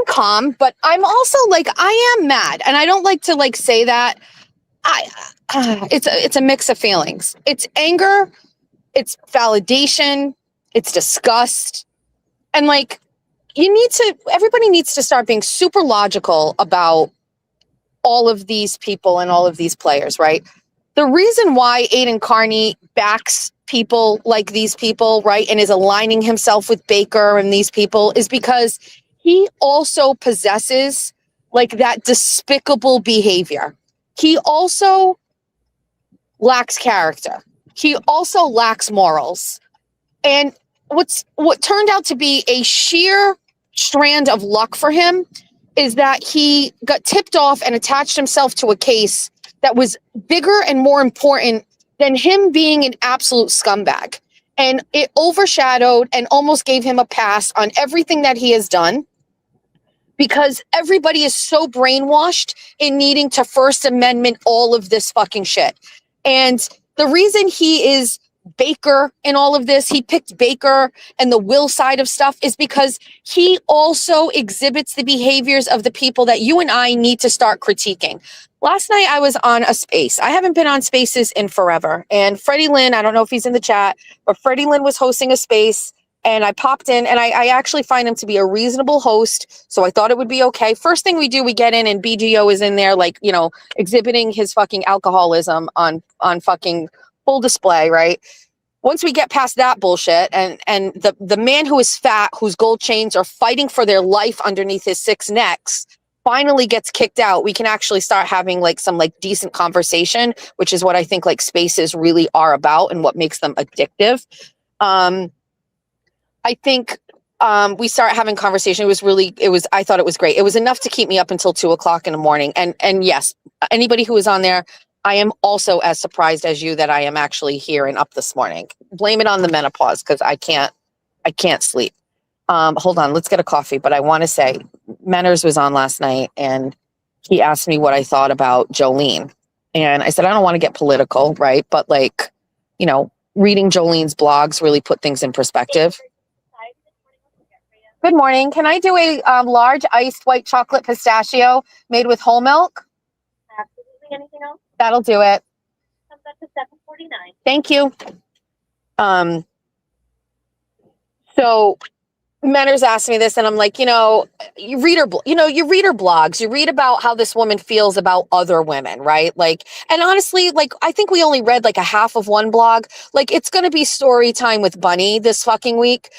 calm, but I'm also like, I am mad. And I don't like to like say that. It's a mix of feelings. It's anger, it's validation, it's disgust. And like, everybody needs to start being super logical about all of these people and all of these players, right? The reason why Aiden Carney backs people like these people, right, and is aligning himself with Baker and these people is because he also possesses like that despicable behavior. He also lacks character. He also lacks morals. And what turned out to be a sheer strand of luck for him is that he got tipped off and attached himself to a case that was bigger and more important than him being an absolute scumbag. And it overshadowed and almost gave him a pass on everything that he has done because everybody is so brainwashed in needing to First Amendment all of this fucking shit. And the reason he is Baker in all of this, he picked Baker and the will side of stuff is because he also exhibits the behaviors of the people that you and I need to start critiquing. Last night I was on a space. I haven't been on spaces in forever. And Freddie Lynn, I don't know if he's in the chat, but Freddie Lynn was hosting a space and I popped in and I actually find him to be a reasonable host. So I thought it would be okay. First thing we do, we get in and BGO is in there, like, you know, exhibiting his fucking alcoholism on fucking full display, right? Once we get past that bullshit and the man who is fat, whose gold chains are fighting for their life underneath his 6 necks, finally gets kicked out, we can actually start having like some like decent conversation, which is what I think like spaces really are about and what makes them addictive. I think we start having conversation. I thought it was great. It was enough to keep me up until 2:00 in the morning. And yes, anybody who is on there, I am also as surprised as you that I am actually here and up this morning. Blame it on the menopause because I can't sleep. Hold on, let's get a coffee. But I want to say, Menners was on last night and he asked me what I thought about Jolene. And I said, I don't want to get political, right? But like, you know, reading Jolene's blogs really put things in perspective. Good morning. Can I do a large iced white chocolate pistachio made with whole milk? Absolutely. Anything else? That'll do it. Comes up to $7.49. Thank you. So Menners asked me this and I'm like, you read her blogs, you read about how this woman feels about other women, right? Like, and honestly, like, I think we only read like a half of one blog. Like, it's going to be story time with Bunny this fucking week.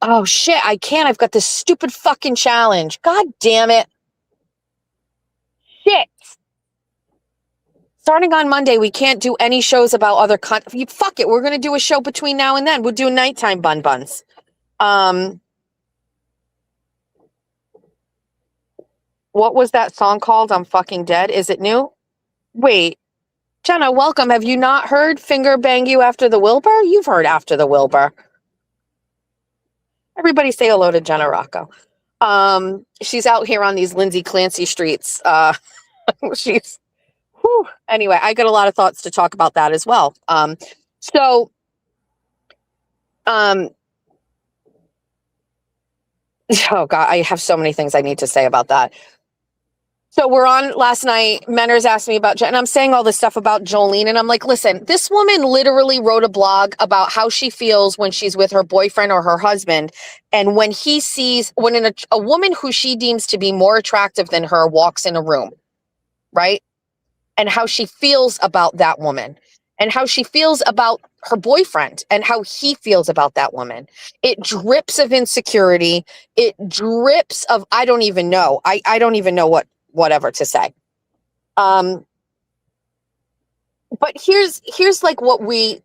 Oh shit, I can't. I've got this stupid fucking challenge. God damn it. Shit. starting on Monday, we can't do any shows about other fuck it. We're going to do a show between now and then. We'll do nighttime bun buns. What was that song called? I'm fucking dead. Is it new? Wait, Jenna, welcome. Have you not heard Finger Bang You After the Wilbur? You've heard After the Wilbur. Everybody say hello to Jenna Rocco. She's out here on these Lindsay Clancy streets. She's, whew. Anyway, I got a lot of thoughts to talk about that as well. Oh God, I have so many things I need to say about that. So we're on last night. Menners asked me about, and I'm saying all this stuff about Jolene. And I'm like, listen, this woman literally wrote a blog about how she feels when she's with her boyfriend or her husband. And when he sees, when a woman who she deems to be more attractive than her walks in a room, right? And how she feels about that woman and how she feels about her boyfriend and how he feels about that woman. It drips of insecurity. It drips of, I don't even know. I don't even know whatever to say. But here's like what we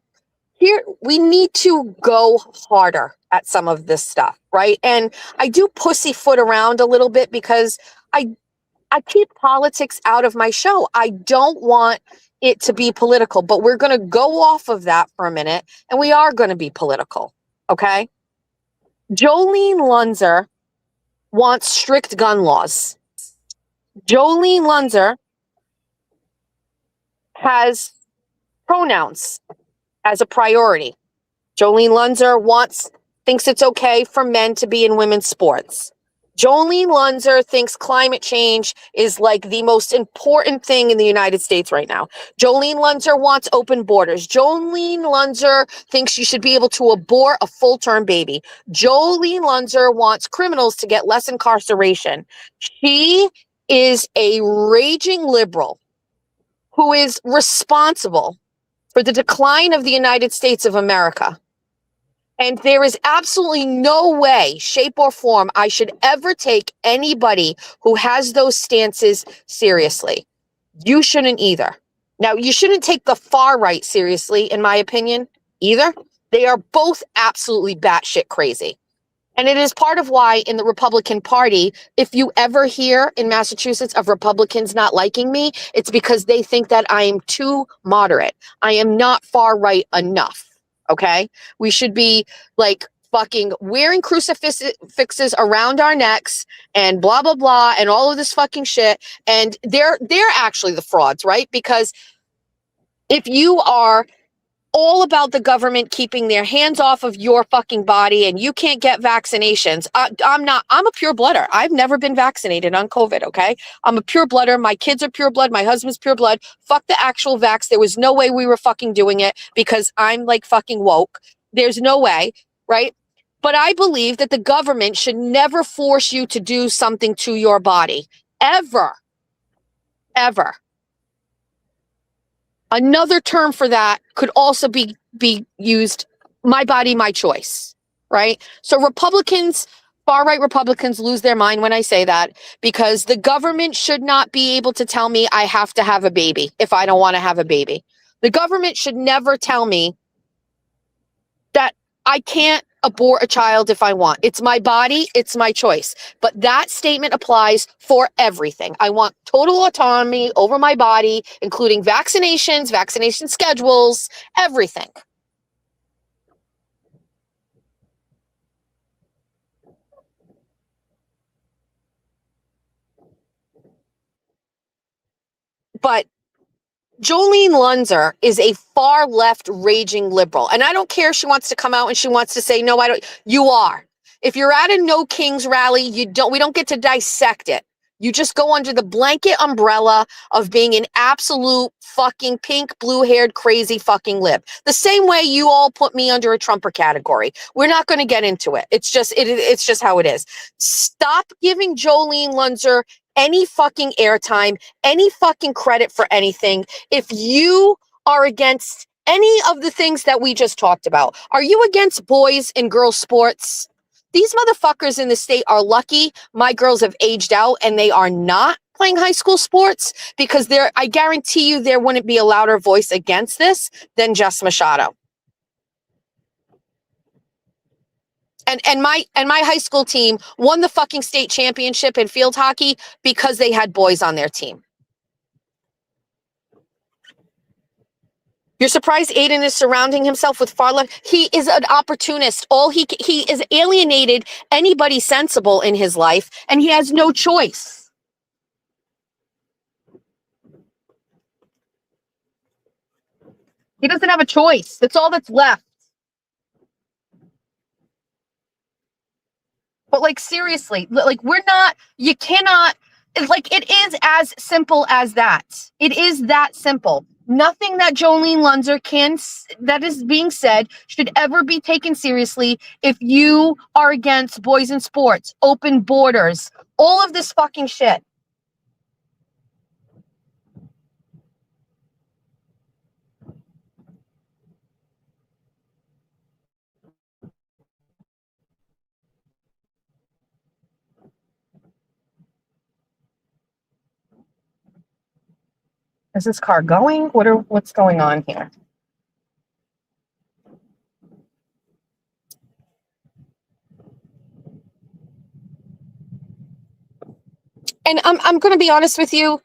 need to go harder at some of this stuff, right? And I do pussyfoot around a little bit because I keep politics out of my show. I don't want it to be political, but we're going to go off of that for a minute, and we are going to be political, okay? Jolene Lunzer wants strict gun laws. Jolene Lunzer has pronouns as a priority. Jolene Lunzer thinks it's okay for men to be in women's sports. Jolene Lunzer thinks climate change is like the most important thing in the United States right now. Jolene Lunzer wants open borders. Jolene Lunzer thinks you should be able to abort a full-term baby. Jolene Lunzer wants criminals to get less incarceration. She is a raging liberal who is responsible for the decline of the United States of America. And there is absolutely no way, shape, or form I should ever take anybody who has those stances seriously. You shouldn't either. Now, you shouldn't take the far right seriously, in my opinion, either. They are both absolutely batshit crazy. And it is part of why in the Republican Party, if you ever hear in Massachusetts of Republicans not liking me, it's because they think that I am too moderate. I am not far right enough. Okay? We should be like fucking wearing crucifixes around our necks and blah, blah, blah, and all of this fucking shit. And they're actually the frauds, right? Because if you are all about the government keeping their hands off of your fucking body and you can't get vaccinations. I'm a pure blooder. I've never been vaccinated on COVID, okay? I'm a pure blooder. My kids are pure blood. My husband's pure blood. Fuck the actual vax. There was no way we were fucking doing it because I'm like fucking woke. There's no way, right? But I believe that the government should never force you to do something to your body. Ever. Ever. Another term for that could also be used, my body, my choice, right? So Republicans, far-right Republicans lose their mind when I say that because the government should not be able to tell me I have to have a baby if I don't want to have a baby. The government should never tell me that I can't abort a child if I want. It's my body, it's my choice. But that statement applies for everything. I want total autonomy over my body, including vaccinations, vaccination schedules, everything. But Jolene Lunzer is a far left raging liberal. And I don't care if she wants to come out and she wants to say, no, I don't. You are. If you're at a No Kings rally, we don't get to dissect it. You just go under the blanket umbrella of being an absolute fucking pink, blue-haired, crazy fucking lib. The same way you all put me under a Trumper category. We're not going to get into it. It's just how it is. Stop giving Jolene Lunzer any fucking airtime, any fucking credit for anything. If you are against any of the things that we just talked about, are you against boys and girls sports? These motherfuckers in the state are lucky my girls have aged out and they are not playing high school sports, because I guarantee you there wouldn't be a louder voice against this than Jess Machado. And my high school team won the fucking state championship in field hockey because they had boys on their team. You're surprised Aiden is surrounding himself with far left? He is an opportunist. He is alienated anybody sensible in his life, and he has no choice. He doesn't have a choice. That's all that's left. But like, seriously, like, you cannot, like, it is as simple as that. It is that simple. Nothing that Jolene Lunzer that is being said should ever be taken seriously if you are against boys in sports, open borders, all of this fucking shit. Is this car going? What's going on here? And I'm going to be honest with you.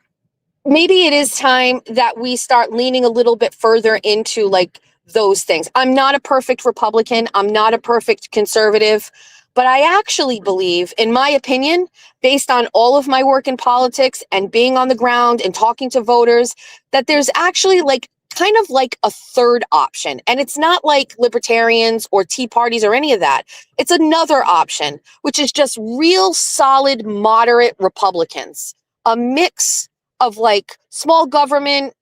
Maybe it is time that we start leaning a little bit further into like those things. I'm not a perfect Republican. I'm not a perfect conservative, but I actually believe, in my opinion, based on all of my work in politics and being on the ground and talking to voters, that there's actually like kind of like a third option. And it's not like libertarians or Tea Parties or any of that. It's another option, which is just real solid, moderate Republicans, a mix of like small government,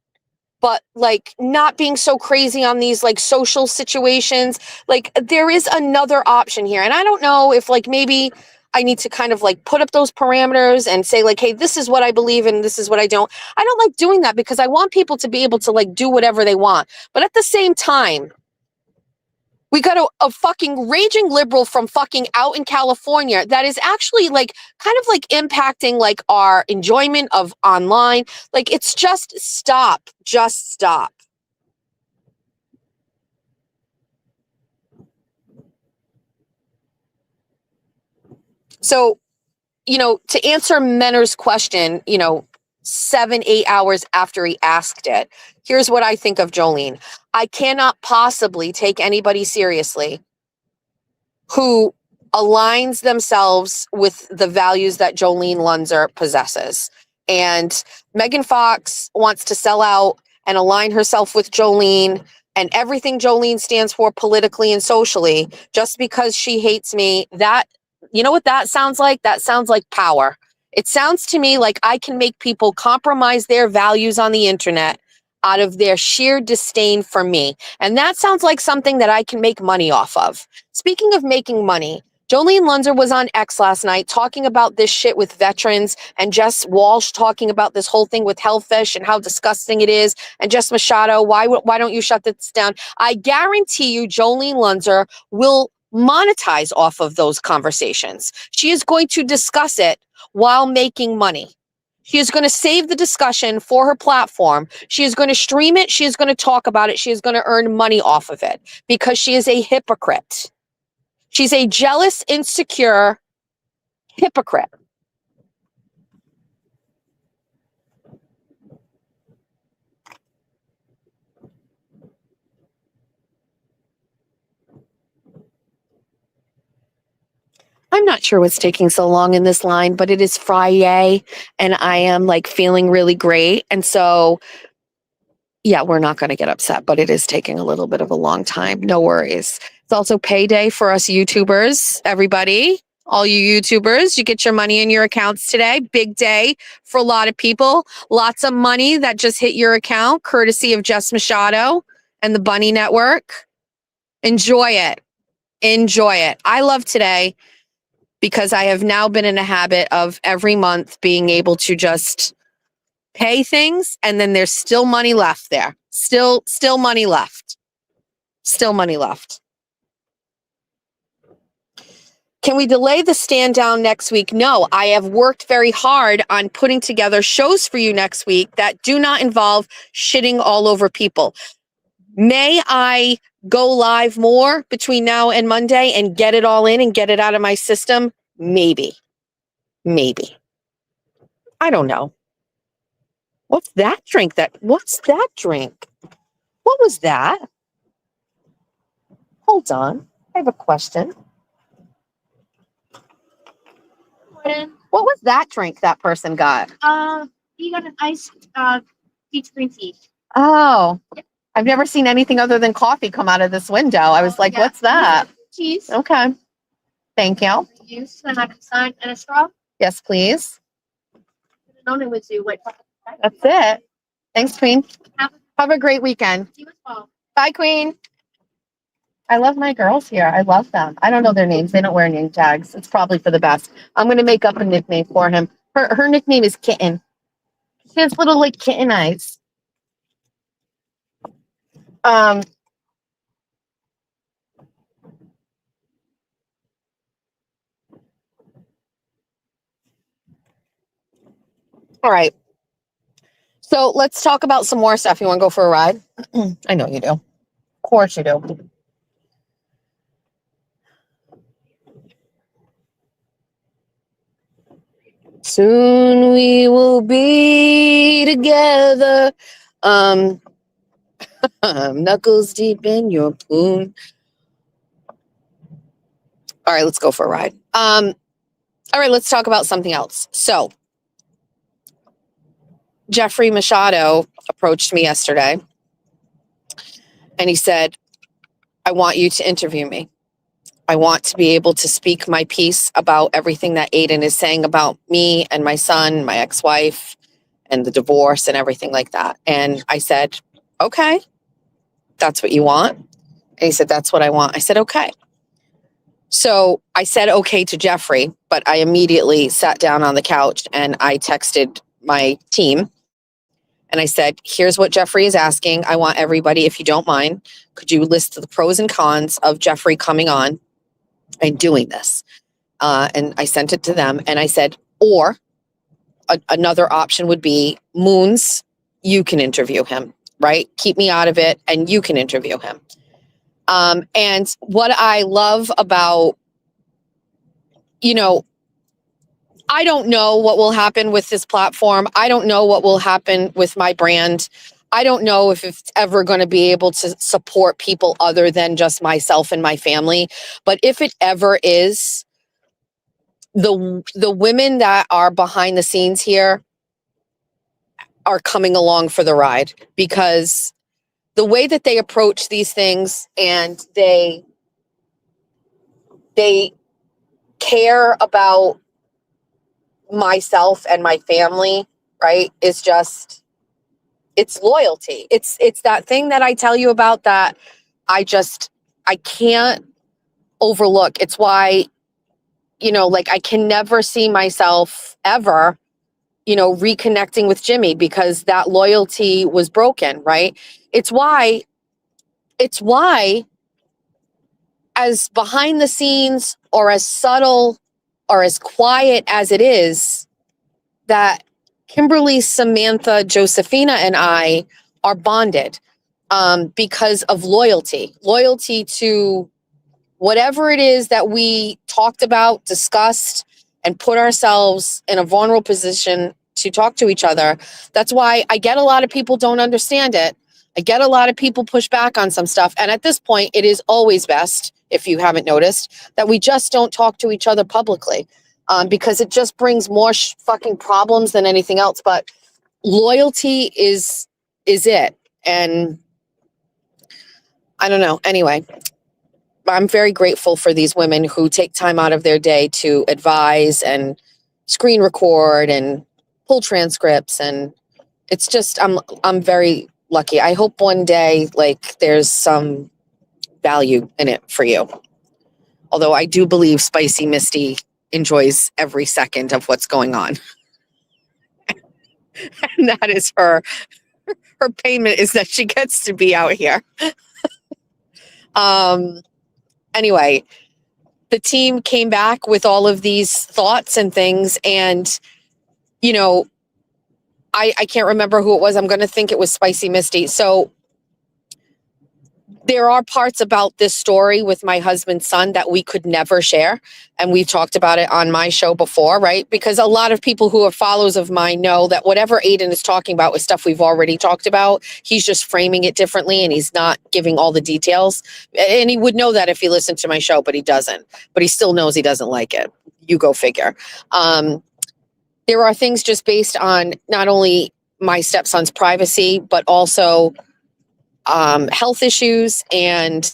but like not being so crazy on these like social situations. Like, there is another option here. And I don't know if like maybe I need to kind of like put up those parameters and say like, hey, this is what I believe in, this is what I don't. I don't like doing that because I want people to be able to like do whatever they want. But at the same time, we got a fucking raging liberal from fucking out in California that is actually like kind of like impacting like our enjoyment of online. Like, it's just stop. So, to answer Menner's question, 7-8 hours after he asked it, here's what I think of Jolene. I cannot possibly take anybody seriously who aligns themselves with the values that Jolene Lunzer possesses. And Megan Fox wants to sell out and align herself with Jolene and everything Jolene stands for politically and socially just because she hates me. That, you know what that sounds like? That sounds like power. It sounds to me like I can make people compromise their values on the internet out of their sheer disdain for me. And that sounds like something that I can make money off of. Speaking of making money, Jolene Lunzer was on X last night talking about this shit with veterans, and Jess Walsh talking about this whole thing with Hellfish and how disgusting it is. And Jess Machado, why don't you shut this down? I guarantee you Jolene Lunzer will monetize off of those conversations. She is going to discuss it while making money. She is going to save the discussion for her platform. She is going to stream it. She is going to talk about it. She is going to earn money off of it because she is a hypocrite. She's a jealous, insecure hypocrite. I'm not sure what's taking so long in this line, but it is Friday and I am like feeling really great. And so, yeah, we're not going to get upset, but it is taking a little bit of a long time. No worries. It's also payday for us YouTubers, everybody. All you YouTubers, you get your money in your accounts today. Big day for a lot of people. Lots of money that just hit your account, courtesy of Jess Machado and the Bunny Network. Enjoy it. Enjoy it. I love today because I have now been in a habit of every month being able to just pay things and then there's still money left there. Still money left. Still money left. Can we delay the stand down next week? No, I have worked very hard on putting together shows for you next week that do not involve shitting all over people. May I go live more between now and Monday and get it all in and get it out of my system? Maybe. Maybe. I don't know. What's that drink? What's that drink? What was that? Hold on. I have a question. What was that drink that person got? You got an iced peach green tea. Oh, I've never seen anything other than coffee come out of this window. I was like, yeah. what's that? Cheese. Okay. Thank you. Use and I can sign and a straw. Yes, please. Only with you. Wait. That's it. Thanks, Queen. Have Have a great weekend. you as well. Bye, Queen. I love my girls here. I love them. I don't know their names. They don't wear name tags. It's probably for the best. I'm going to make up a nickname for him. Her nickname is Kitten. She has little like kitten eyes. All right. So let's talk about some more stuff. You want to go for a ride? I know you do. Of course you do. Soon we will be together. Knuckles deep in your poon. All right, let's go for a ride. All right, let's talk about something else. So, Jeffrey Machado approached me yesterday and he said, I want you to interview me. I want to be able to speak my piece about everything that Aiden is saying about me and my son, my ex-wife, and the divorce and everything like that. And I said, okay, that's what you want? And he said, that's what I want. I said, okay. So I said okay to Jeffrey, but I immediately sat down on the couch and I texted my team and I said, here's what Jeffrey is asking. I want everybody, if you don't mind, could you list the pros and cons of Jeffrey coming on and doing this? And I sent it to them and I said, or another option would be Moons, you can interview him, right? Keep me out of it and you can interview him. And what I love about, I don't know what will happen with this platform. I don't know what will happen with my brand. I don't know if it's ever going to be able to support people other than just myself and my family. But if it ever is, the women that are behind the scenes here are coming along for the ride, because the way that they approach these things and they care about myself and my family, right, is just, it's loyalty. It's that thing that I tell you about that I can't overlook. It's why, I can never see myself ever, reconnecting with Jimmy, because that loyalty was broken, right? It's why as behind the scenes or as subtle or as quiet as it is, that Kimberly, Samantha, Josephina, and I are bonded because of loyalty to whatever it is that we talked about, discussed, and put ourselves in a vulnerable position to talk to each other. That's why I get a lot of people don't understand it. I get a lot of people push back on some stuff. And at this point, it is always best, if you haven't noticed, that we just don't talk to each other publicly, because it just brings more fucking problems than anything else. But loyalty is it. And I don't know. Anyway, I'm very grateful for these women who take time out of their day to advise and screen record and pull transcripts. And it's just, I'm very lucky. I hope one day, there's some value in it for you. Although I do believe Spicy Misty enjoys every second of what's going on. And that is her payment, is that she gets to be out here. Anyway, the team came back with all of these thoughts and things. And, you know, I can't remember who it was. I'm going to think it was Spicy Misty. So there are parts about this story with my husband's son that we could never share. And we've talked about it on my show before, right? Because a lot of people who are followers of mine know that whatever Aiden is talking about is stuff we've already talked about. He's just framing it differently and he's not giving all the details. And he would know that if he listened to my show, but he doesn't. But he still knows he doesn't like it. You go figure. There are things just based on not only my stepson's privacy, but also health issues and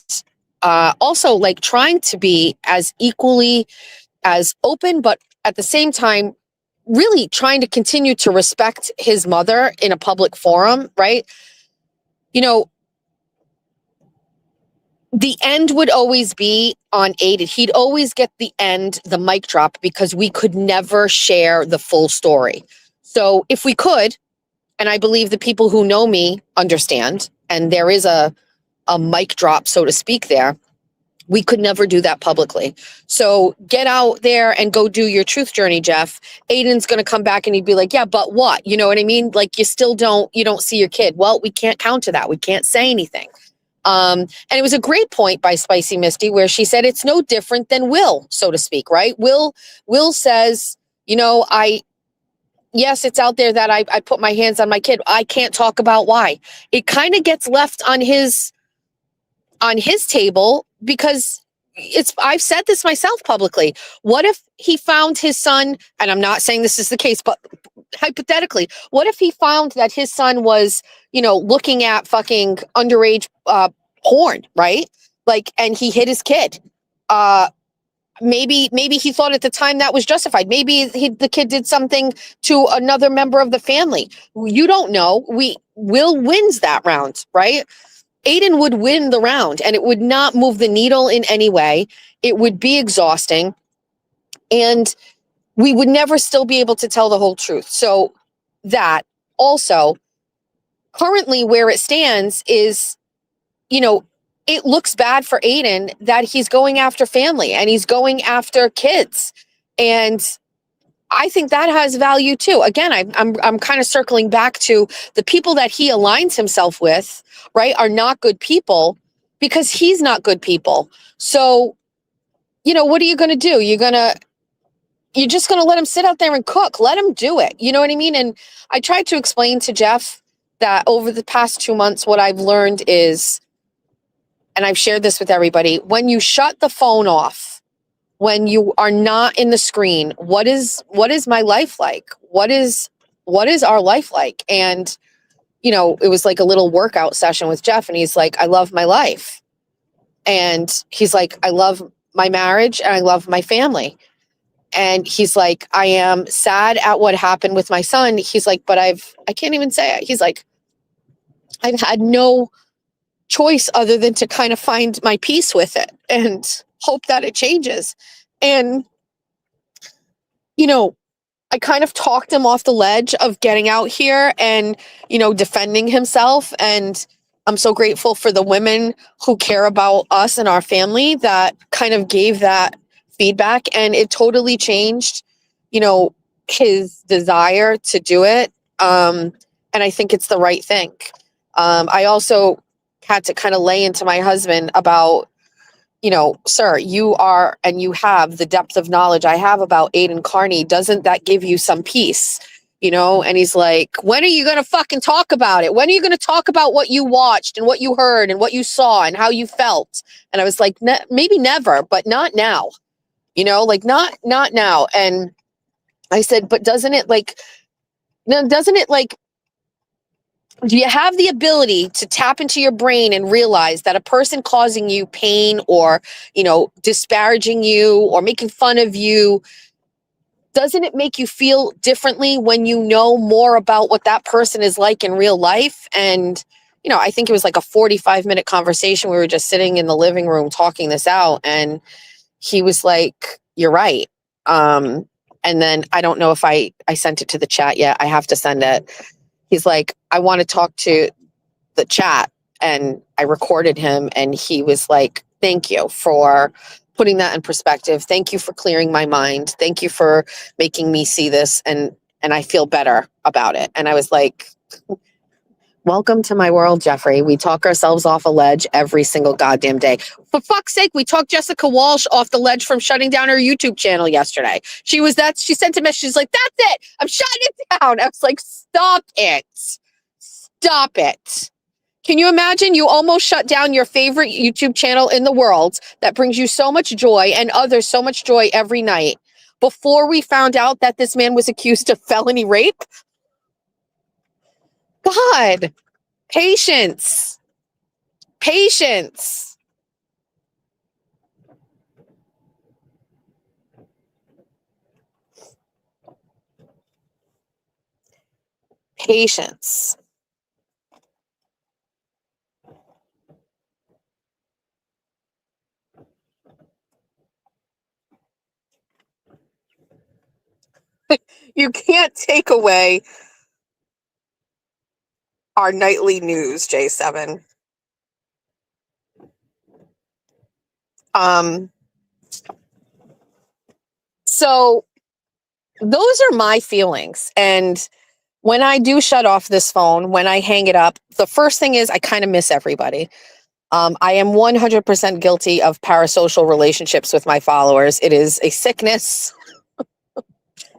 also like trying to be as equally as open, but at the same time, really trying to continue to respect his mother in a public forum, right? You know, the end would always be on Aiden. He'd always get the end, the mic drop, because we could never share the full story. So if we could, and I believe the people who know me understand, and there is a mic drop, so to speak, there, we could never do that publicly. So get out there and go do your truth journey, Jeff. Aiden's going to come back and he'd be like, yeah, but what? You know what I mean? Like you don't see your kid. Well, we can't counter that. We can't say anything. And it was a great point by Spicy Misty where she said it's no different than Will, so to speak, right? Will says, you know, yes, it's out there that I put my hands on my kid. I can't talk about why. It kind of gets left on his table because I've said this myself publicly. What if he found his son, and I'm not saying this is the case, but hypothetically, what if he found that his son was, you know, looking at fucking underage porn, right? Like, and he hit his kid. Maybe he thought at the time that was justified. Maybe the kid did something to another member of the family. You don't know. Will wins that round, right? Aiden would win the round and it would not move the needle in any way. It would be exhausting and we would never still be able to tell the whole truth. So that also currently where it stands is, you know, it looks bad for Aiden that he's going after family and he's going after kids. And I think that has value too. Again, I'm kind of circling back to the people that he aligns himself with, right, are not good people because he's not good people. So, you know, what are you going to do? You're just going to let him sit out there and cook. Let him do it. You know what I mean? And I tried to explain to Jeff that over the past 2 months, what I've learned is, and I've shared this with everybody, when you shut the phone off, when you are not in the screen, what is my life like? What is our life like? And, you know, it was like a little workout session with Jeff and he's like, I love my life. And he's like, I love my marriage and I love my family. And he's like, I am sad at what happened with my son. He's like, but I can't even say it. He's like, I've had no choice other than to kind of find my peace with it and hope that it changes. And, you know, I kind of talked him off the ledge of getting out here and, you know, defending himself. And I'm so grateful for the women who care about us and our family that kind of gave that feedback. And it totally changed, you know, his desire to do it. And I think it's the right thing. I also had to kind of lay into my husband about, you know, sir, you are, and you have the depth of knowledge I have about Aiden Carney. Doesn't that give you some peace? You know? And he's like, when are you going to fucking talk about it? When are you going to talk about what you watched and what you heard and what you saw and how you felt? And I was like, maybe never, but not now, you know, like not now. And I said, but doesn't it like, do you have the ability to tap into your brain and realize that a person causing you pain or, you know, disparaging you or making fun of you, doesn't it make you feel differently when you know more about what that person is like in real life? And, you know, I think it was like a 45-minute conversation. We were just sitting in the living room talking this out and he was like, you're right. And then I don't know if I sent it to the chat yet. I have to send it. He's like, I want to talk to the chat. And I recorded him and he was like, thank you for putting that in perspective. Thank you for clearing my mind. Thank you for making me see this, and I feel better about it. And I was like, welcome to my world, Jeffrey. We talk ourselves off a ledge every single goddamn day. For fuck's sake, we talked Jessica Walsh off the ledge from shutting down her YouTube channel yesterday. She sent a message. She's like, that's it. I'm shutting it down. I was like, stop it. Stop it. Can you imagine you almost shut down your favorite YouTube channel in the world that brings you so much joy and others so much joy every night before we found out that this man was accused of felony rape? God, patience. Patience. Patience. You can't take away our nightly news, J7. So those are my feelings. And when I do shut off this phone, when I hang it up, the first thing is I kind of miss everybody. I am 100% guilty of parasocial relationships with my followers. It is a sickness.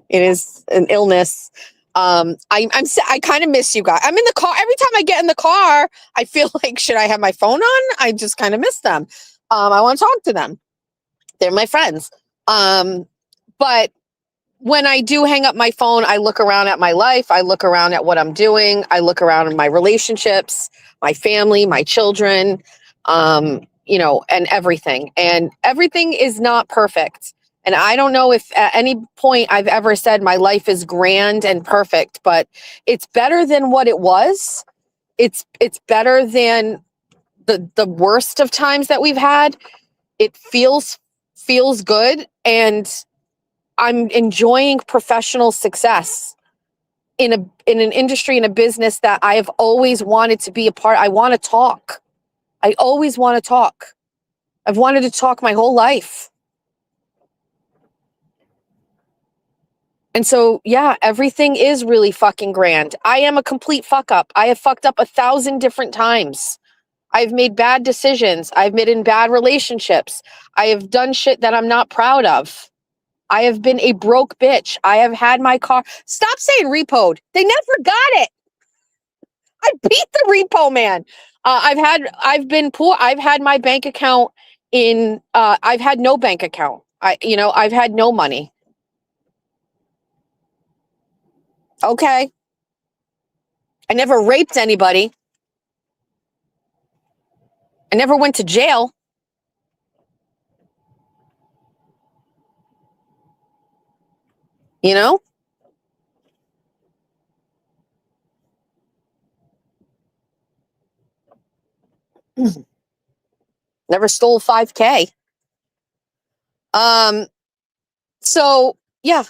It is an illness. I kind of miss you guys. I'm in the car. Every time I get in the car, I feel like, should I have my phone on? I just kind of miss them. I want to talk to them. They're my friends. But when I do hang up my phone, I look around at my life. I look around at what I'm doing. I look around at my relationships, my family, my children, and everything. And everything is not perfect. And I don't know if at any point I've ever said my life is grand and perfect, but it's better than what it was. It's better than the worst of times that we've had. It feels good, and I'm enjoying professional success in an industry, in a business that I have always wanted to be a part. I want to talk. I always want to talk. I've wanted to talk my whole life. And so, yeah, everything is really fucking grand. I am a complete fuck up. I have fucked up 1,000 different times. I've made bad decisions. I've been in bad relationships. I have done shit that I'm not proud of. I have been a broke bitch. I have had my car. Stop saying repoed. They never got it. I beat the repo man. I've been poor. I've had my bank account I've had no bank account. I've had no money. Okay. I never raped anybody. I never went to jail. You know? Never stole 5K. So yeah.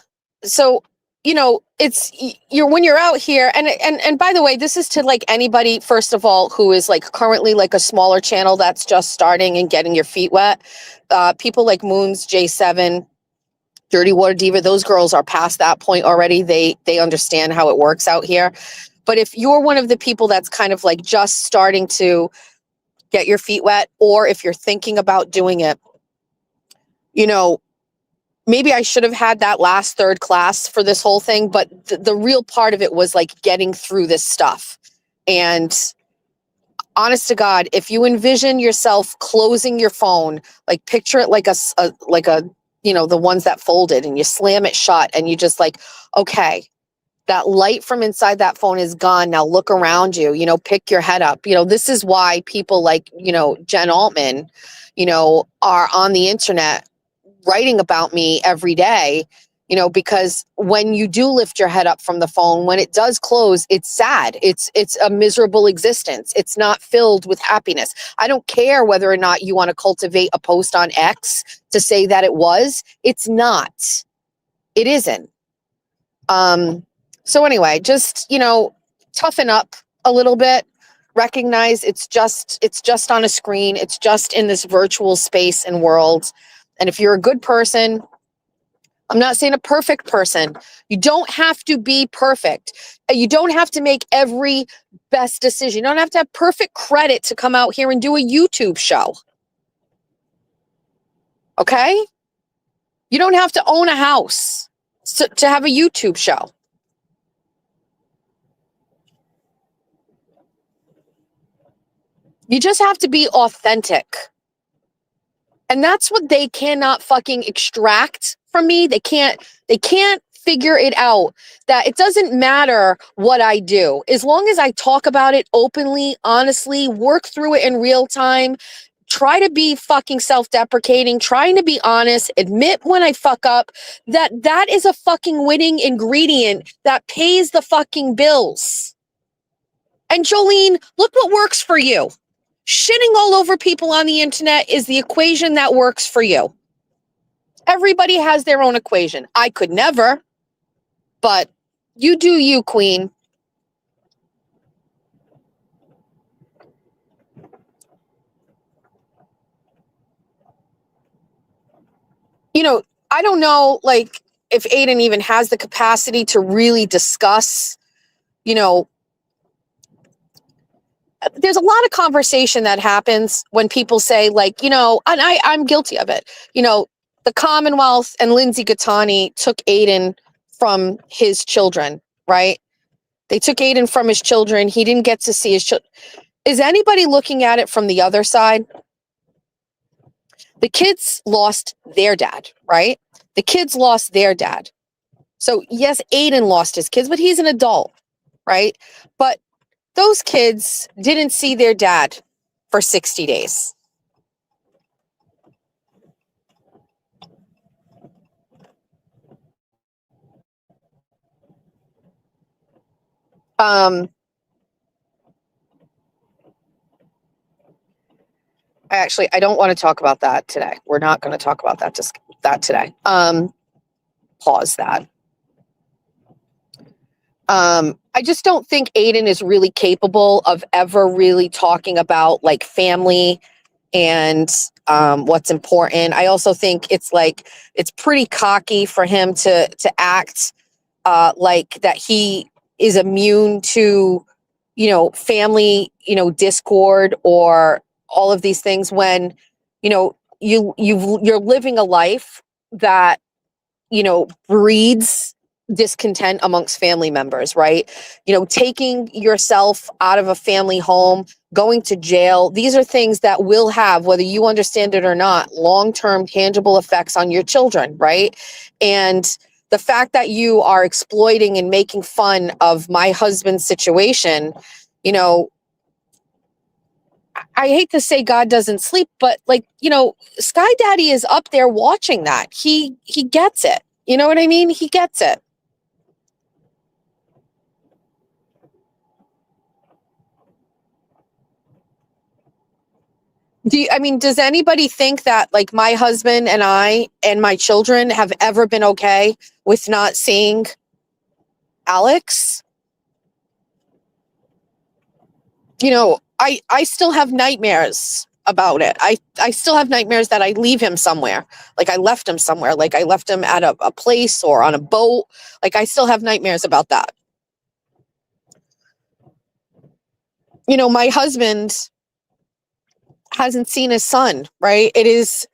So, when you're out here, and by the way, this is to like anybody, first of all, who is like currently like a smaller channel that's just starting and getting your feet wet. People like Moons, J7, Dirty Water Diva, those girls are past that point already. They understand how it works out here. But if you're one of the people that's kind of like just starting to get your feet wet, or if you're thinking about doing it, maybe I should have had that last third class for this whole thing, but the real part of it was like getting through this stuff. And honest to God, if you envision yourself closing your phone, like picture it like the ones that folded, and you slam it shut and you just like, okay, that light from inside that phone is gone. Now look around you, pick your head up. This is why people like, Jen Altman, are on the internet writing about me every day, because when you do lift your head up from the phone, when it does close, it's sad. It's a miserable existence. It's not filled with happiness. I don't care whether or not you want to cultivate a post on X to say that it was. It's not. It isn't. So anyway, just, toughen up a little bit. Recognize it's just on a screen. It's just in this virtual space and world. And if you're a good person, I'm not saying a perfect person. You don't have to be perfect. You don't have to make every best decision. You don't have to have perfect credit to come out here and do a YouTube show. Okay? You don't have to own a house to have a YouTube show. You just have to be authentic. And that's what they cannot fucking extract from me. They can't figure it out, that it doesn't matter what I do. As long as I talk about it openly, honestly, work through it in real time, try to be fucking self-deprecating, trying to be honest, admit when I fuck up, that is a fucking winning ingredient that pays the fucking bills. And Jolene, look what works for you. Shitting all over people on the internet is the equation that works for you. Everybody has their own equation. I could never, but you do you, queen. You know, I don't know, like, if Aiden even has the capacity to really discuss, you know, there's a lot of conversation that happens when people say, like, you know, and I'm guilty of it. You know, the Commonwealth and Lindsay Gattani took Aiden from his children, right? They took Aiden from his children. He didn't get to see his children. Is anybody looking at it from the other side? The kids lost their dad, right? The kids lost their dad. So yes, Aiden lost his kids, but he's an adult, right? But those kids didn't see their dad for 60 days. Actually, I don't want to talk about that today. We're not going to talk about that, just that today. Pause that. I just don't think Aiden is really capable of ever really talking about like family and what's important. I also think it's pretty cocky for him to act like that he is immune to, you know, family, you know, discord or all of these things when, you know, you're living a life that, you know, breeds discontent amongst family members, right? You know, taking yourself out of a family home, going to jail, these are things that will have, whether you understand it or not, long-term tangible effects on your children, right? And the fact that you are exploiting and making fun of my husband's situation, you know, I hate to say God doesn't sleep, but like, you know, Sky Daddy is up there watching that. He gets it. You know what I mean? He gets it. Does anybody think that like my husband and I and my children have ever been okay with not seeing Alex? You know, I still have nightmares about it. I still have nightmares that I leave him somewhere. Like I left him somewhere. Like I left him at a place or on a boat. Like I still have nightmares about that. You know, my husband hasn't seen his son, right? It is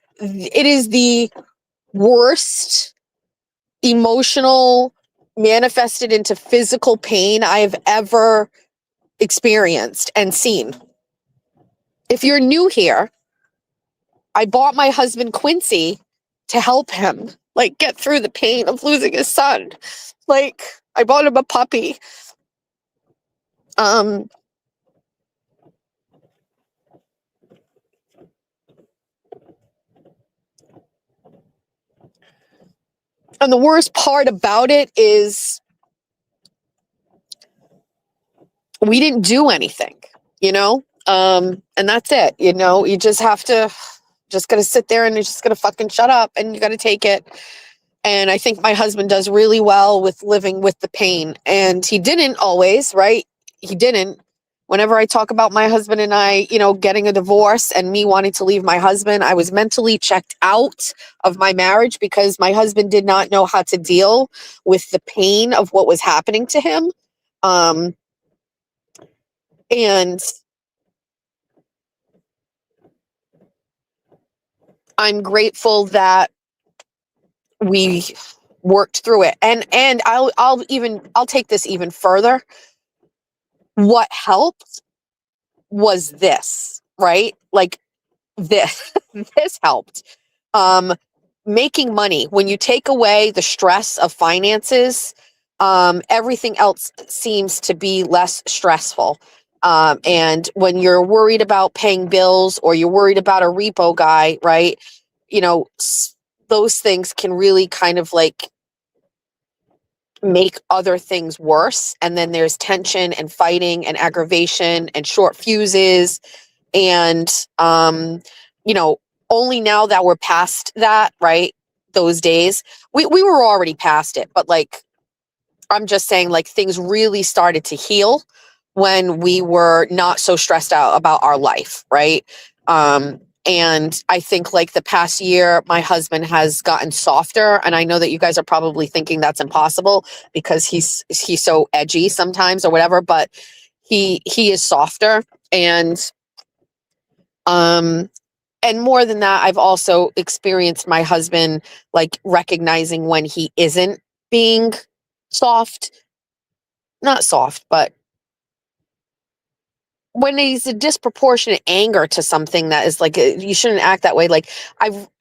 the worst emotional manifested into physical pain I have ever experienced and seen. If you're new here, I bought my husband Quincy to help him like get through the pain of losing his son. Like I bought him a puppy. And the worst part about it is we didn't do anything, you know? And that's it, you know? You just have to, just gotta sit there and you're just gonna fucking shut up and you gotta take it. And I think my husband does really well with living with the pain. And he didn't always, right? He didn't. Whenever I talk about my husband and I, getting a divorce and me wanting to leave my husband, I was mentally checked out of my marriage because my husband did not know how to deal with the pain of what was happening to him. And I'm grateful that we worked through it. And I'll take this even further. What helped was this, right? Like this, this helped. Making money. When you take away the stress of finances, everything else seems to be less stressful. And when you're worried about paying bills or you're worried about a repo guy, right? Those things can really kind of like make other things worse. And then there's tension and fighting and aggravation and short fuses. And, only now that we're past that, right? Those days, we were already past it, but like, I'm just saying, like, things really started to heal when we were not so stressed out about our life, right? And I think like the past year, my husband has gotten softer. And I know that you guys are probably thinking that's impossible because he's so edgy sometimes or whatever, but he is softer. And more than that, I've also experienced my husband like recognizing when he isn't being not soft, but when he's a disproportionate anger to something that is like, you shouldn't act that way. Like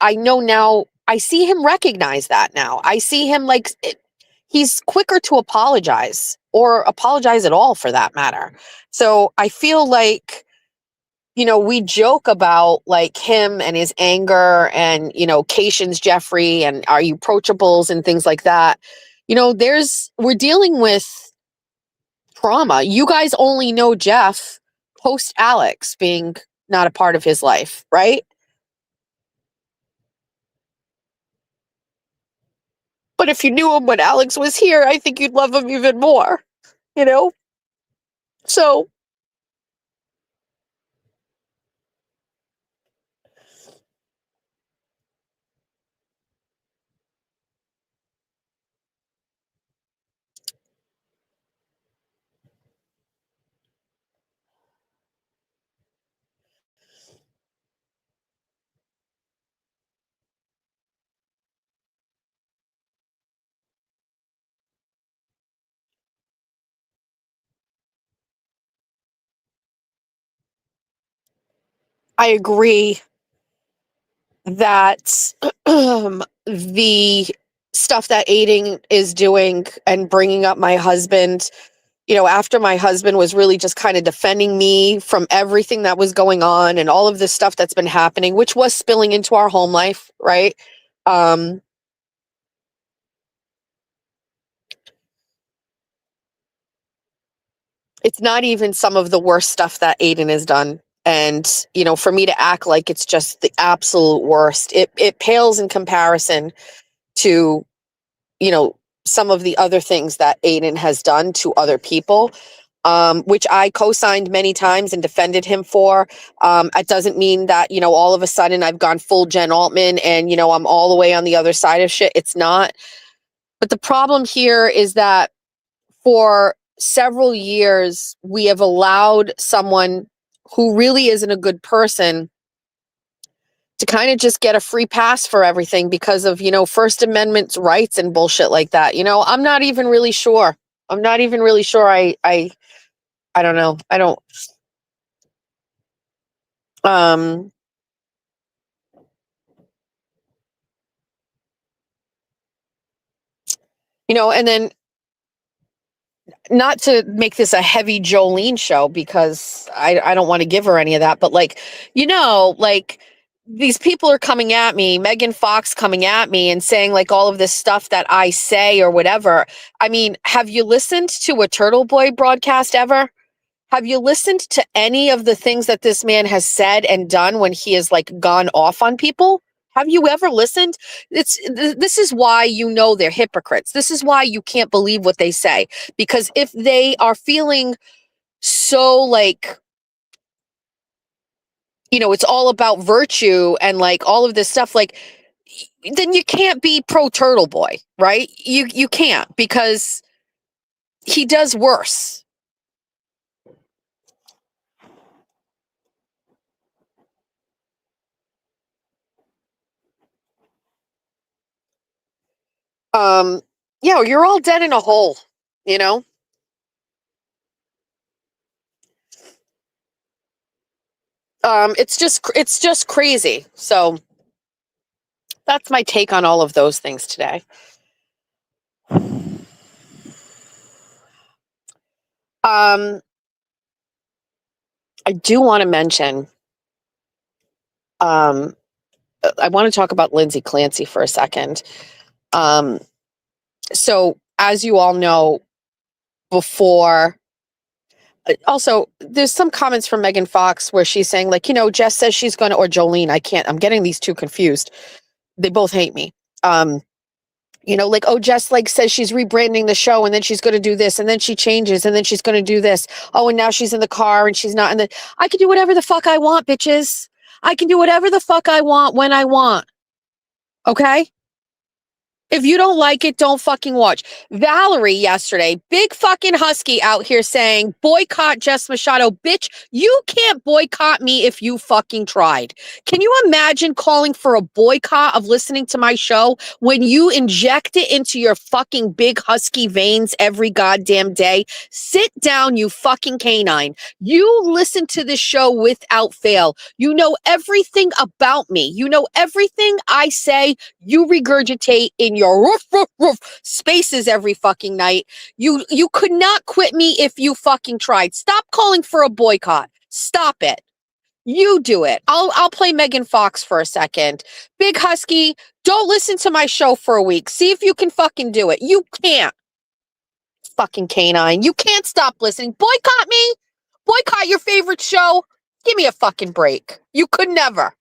I know now, I see him recognize that now. I see him like, he's quicker to apologize or apologize at all for that matter. So I feel like, we joke about like him and his anger and, Cations Jeffrey and are you approachables and things like that. We're dealing with trauma. You guys only know Jeff post Alex being not a part of his life, right? But if you knew him when Alex was here, I think you'd love him even more, So I agree that the stuff that Aiding is doing and bringing up my husband, after my husband was really just kind of defending me from everything that was going on and all of this stuff that's been happening, which was spilling into our home life, right? It's not even some of the worst stuff that Aiden has done. And, for me to act like it's just the absolute worst, it pales in comparison to, some of the other things that Aiden has done to other people, which I co-signed many times and defended him for. It doesn't mean that, all of a sudden I've gone full Jen Altman and, I'm all the way on the other side of shit. It's not. But the problem here is that for several years, we have allowed someone who really isn't a good person to kind of just get a free pass for everything because of, First Amendment rights and bullshit like that. I'm not even really sure. I'm not even really sure. I don't know. I don't, and then not to make this a heavy Jolene show because I don't want to give her any of that, but like, like these people are coming at me, Megan Fox coming at me and saying like all of this stuff that I say or whatever. I mean, have you listened to a Turtle Boy broadcast ever? Have you listened to any of the things that this man has said and done when he has like gone off on people? Have you ever listened? This is why they're hypocrites. This is why you can't believe what they say. Because if they are feeling so like, you know, it's all about virtue and like all of this stuff, like, then you can't be pro Turtle Boy, right? You can't, because he does worse. Yeah, you're all dead in a hole, you know? It's just crazy. So that's my take on all of those things today. I do want to mention, I want to talk about Lindsay Clancy for a second. So as you all know, before, also, there's some comments from Megan Fox where she's saying, like, you know, Jess says she's going to, or Jolene, I'm getting these two confused. They both hate me. You know, like, oh, Jess like says she's rebranding the show and then she's going to do this and then she changes and then she's going to do this. Oh, and now she's in the car and she's not in the, I can do whatever the fuck I want, bitches. I can do whatever the fuck I want when I want. Okay? If you don't like it, don't fucking watch. Valerie yesterday, big fucking husky out here saying, boycott Jess Machado. Bitch, you can't boycott me if you fucking tried. Can you imagine calling for a boycott of listening to my show when you inject it into your fucking big husky veins every goddamn day? Sit down, you fucking canine. You listen to this show without fail. You know everything about me. You know everything I say, you regurgitate in your roof spaces every fucking night. You could not quit me if you fucking tried. Stop calling for a boycott. Stop it. You do it. I'll play Megan Fox for a second. Big Husky, don't listen to my show for a week. See if you can fucking do it. You can't. Fucking canine. You can't stop listening. Boycott me? Boycott your favorite show? Give me a fucking break. You could never.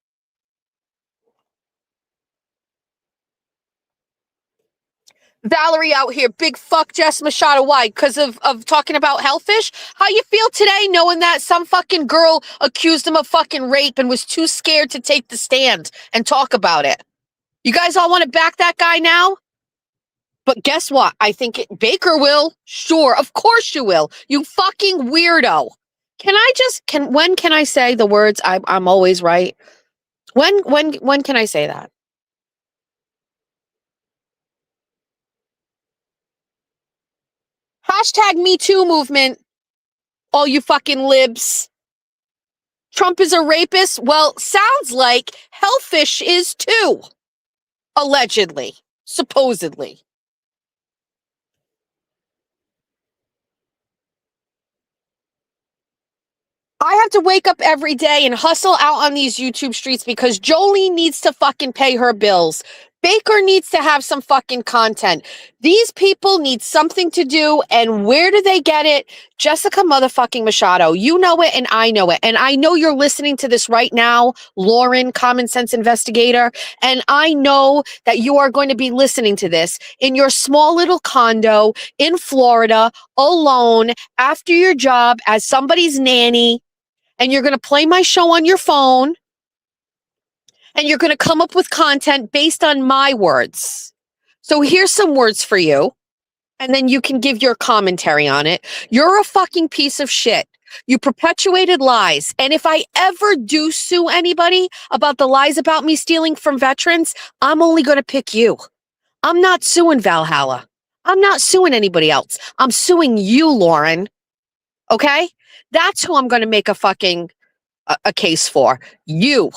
Valerie out here, big fuck Jess Machado. Why? Because of talking about hellfish? How you feel today knowing that some fucking girl accused him of fucking rape and was too scared to take the stand and talk about it? You guys all want to back that guy now? But guess what? I think Baker will. Sure, of course you will. You fucking weirdo. When can I say the words I'm always right? When can I say that? Hashtag Me Too movement. All you fucking libs. Trump is a rapist? Well, sounds like Hellfish is too. Allegedly. Supposedly. I have to wake up every day and hustle out on these YouTube streets because Jolene needs to fucking pay her bills. Baker needs to have some fucking content. These people need something to do, and where do they get it? Jessica motherfucking Machado. You know it, and I know it. And I know you're listening to this right now, Lauren, Common Sense Investigator. And I know that you are going to be listening to this in your small little condo in Florida, alone, after your job as somebody's nanny. And you're going to play my show on your phone. And you're going to come up with content based on my words. So here's some words for you. And then you can give your commentary on it. You're a fucking piece of shit. You perpetuated lies. And if I ever do sue anybody about the lies about me stealing from veterans, I'm only going to pick you. I'm not suing Valhalla. I'm not suing anybody else. I'm suing you, Lauren. Okay? That's who I'm going to make a fucking a case for. You.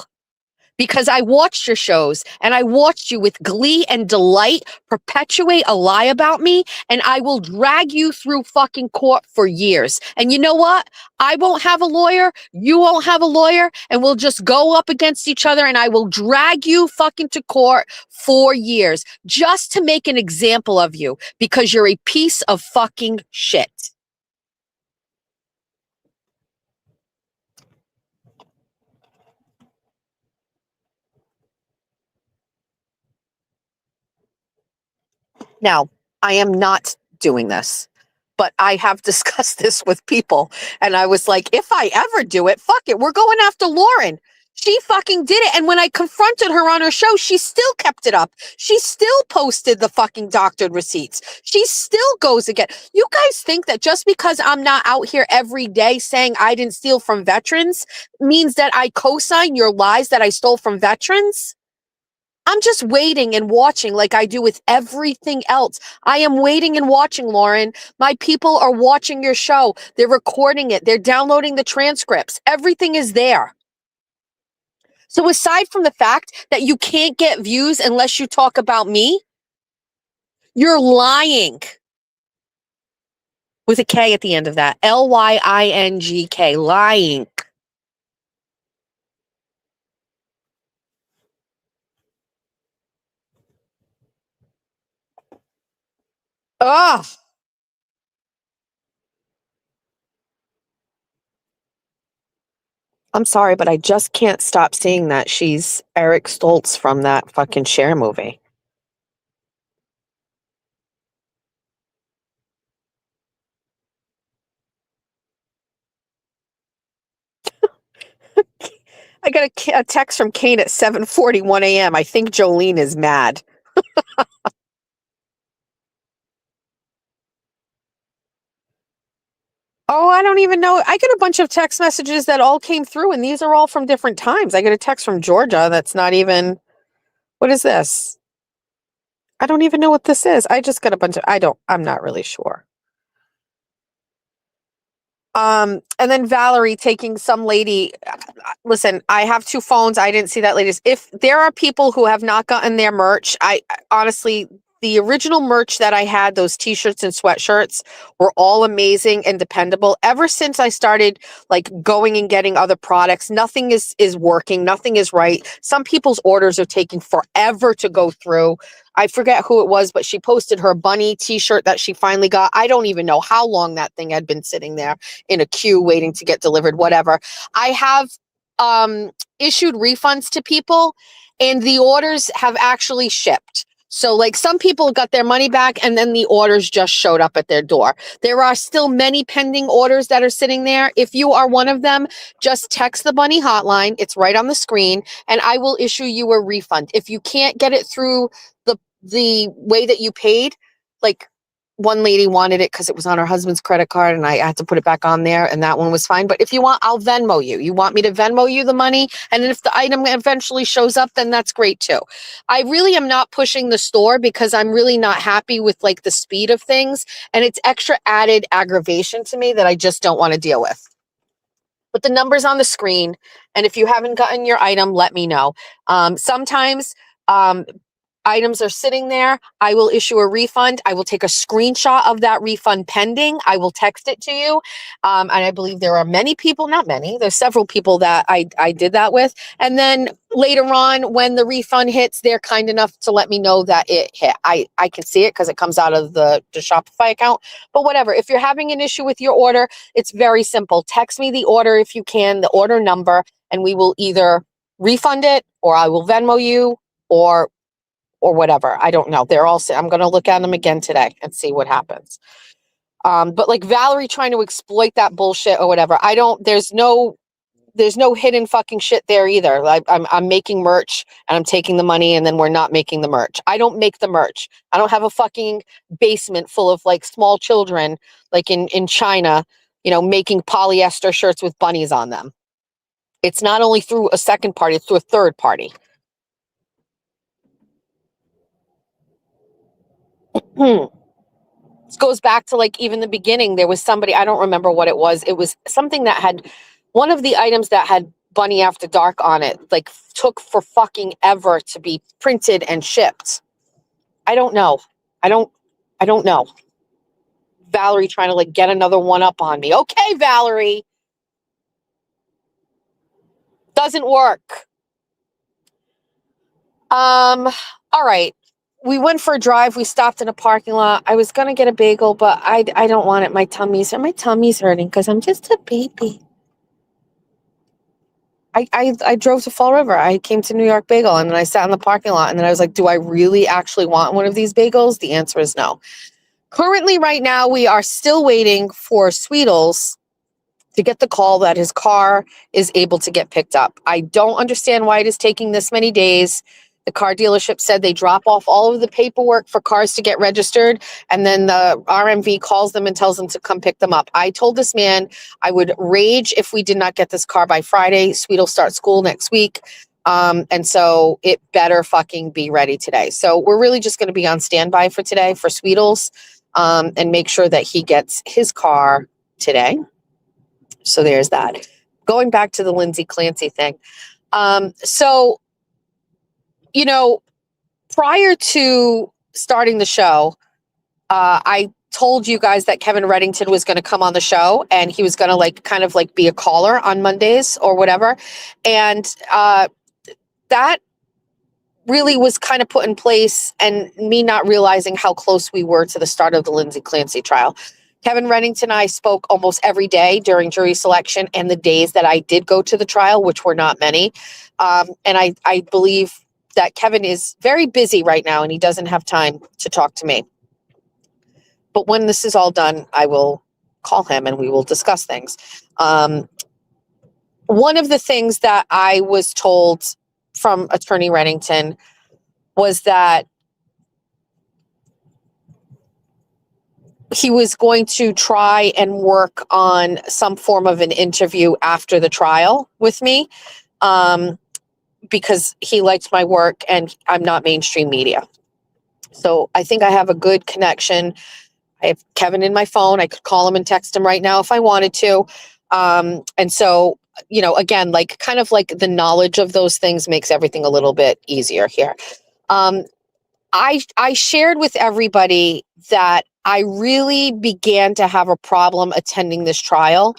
Because I watched your shows and I watched you with glee and delight perpetuate a lie about me, and I will drag you through fucking court for years. And you know what? I won't have a lawyer. You won't have a lawyer, and we'll just go up against each other, and I will drag you fucking to court for years just to make an example of you because you're a piece of fucking shit. Now, I am not doing this, but I have discussed this with people. And I was like, if I ever do it, fuck it. We're going after Lauren. She fucking did it. And when I confronted her on her show, she still kept it up. She still posted the fucking doctored receipts. She still goes again. You guys think that just because I'm not out here every day saying I didn't steal from veterans means that I co-sign your lies that I stole from veterans? I'm just waiting and watching like I do with everything else. I am waiting and watching, Lauren. My people are watching your show. They're recording it. They're downloading the transcripts. Everything is there. So aside from the fact that you can't get views unless you talk about me, you're lying. With a K at the end of that. Lyingk. Lying. Ugh. I'm sorry, but I just can't stop seeing that she's Eric Stoltz from that fucking Cher movie. I got a text from Kane at 7:41 a.m. I think Jolene is mad. Oh, I don't even know. I get a bunch of text messages that all came through, and these are all from different times. I get a text from Georgia that's not even, what is this? I don't even know what this is. I just got a bunch of, I'm not really sure. And then Valerie taking some lady, listen, I have two phones. I didn't see that lady's. If there are people who have not gotten their merch, I honestly, the original merch that I had, those t-shirts and sweatshirts were all amazing and dependable. Ever since I started like going and getting other products, nothing is working. Nothing is right. Some people's orders are taking forever to go through. I forget who it was, but she posted her bunny t-shirt that she finally got. I don't even know how long that thing had been sitting there in a queue waiting to get delivered, whatever. I have issued refunds to people and the orders have actually shipped. So like some people got their money back and then the orders just showed up at their door. There are still many pending orders that are sitting there. If you are one of them, just text the bunny hotline. It's right on the screen and I will issue you a refund. If you can't get it through the way that you paid, like one lady wanted it because it was on her husband's credit card and I had to put it back on there and that one was fine. But if you want, I'll Venmo you. You want me to Venmo you the money? And then if the item eventually shows up, then that's great too. I really am not pushing the store because I'm really not happy with like the speed of things. And it's extra added aggravation to me that I just don't want to deal with. But the number's on the screen. And if you haven't gotten your item, let me know. Sometimes, items are sitting there. I will issue a refund. I will take a screenshot of that refund pending. I will text it to you. And I believe there are many people, not many, there's several people that I did that with. And then later on, when the refund hits, they're kind enough to let me know that it hit. I can see it because it comes out of the Shopify account. But whatever, if you're having an issue with your order, it's very simple. Text me the order if you can, the order number, and we will either refund it or I will Venmo you or whatever. I don't know. They're all, I'm going to look at them again today and see what happens. But like Valerie trying to exploit that bullshit or whatever. There's no hidden fucking shit there either. Like I'm making merch and I'm taking the money and then we're not making the merch. I don't make the merch. I don't have a fucking basement full of like small children, like in China, making polyester shirts with bunnies on them. It's not only through a second party, it's through a third party. This goes back to like even the beginning. There was somebody, I don't remember what it was. It was something that had one of the items that had Bunny After Dark on it, like took for fucking ever to be printed and shipped. I don't know. I don't know. Valerie trying to like get another one up on me. Okay, Valerie. Doesn't work. All right. We went for a drive. We stopped in a parking lot. I was going to get a bagel, but I don't want it. My tummy's hurting because I'm just a baby. I drove to Fall River. I came to New York Bagel and then I sat in the parking lot and then I was like, do I really actually want one of these bagels? The answer is no. Currently, right now, we are still waiting for Sweetles to get the call that his car is able to get picked up. I don't understand why it is taking this many days. The car dealership said they drop off all of the paperwork for cars to get registered, and then the RMV calls them and tells them to come pick them up. I told this man I would rage if we did not get this car by Friday. Sweet will start school next week. And so it better fucking be ready today. So we're really just going to be on standby for today for Sweetles, and make sure that he gets his car today. So there's that. Going back to the Lindsay Clancy thing. So, you know, prior to starting the show, I told you guys that Kevin Reddington was going to come on the show and he was going to like kind of like be a caller on Mondays or whatever. And that really was kind of put in place, and me not realizing how close we were to the start of the Lindsay Clancy trial. Kevin Reddington and I spoke almost every day during jury selection and the days that I did go to the trial, which were not many. And I believe that Kevin is very busy right now and he doesn't have time to talk to me. But when this is all done, I will call him and we will discuss things. One of the things that I was told from Attorney Reddington was that he was going to try and work on some form of an interview after the trial with me, because he liked my work and I'm not mainstream media. So I think I have a good connection. I have Kevin in my phone. I could call him and text him right now if I wanted to. And so, you know, again, like kind of like the knowledge of those things makes everything a little bit easier here. I shared with everybody that I really began to have a problem attending this trial.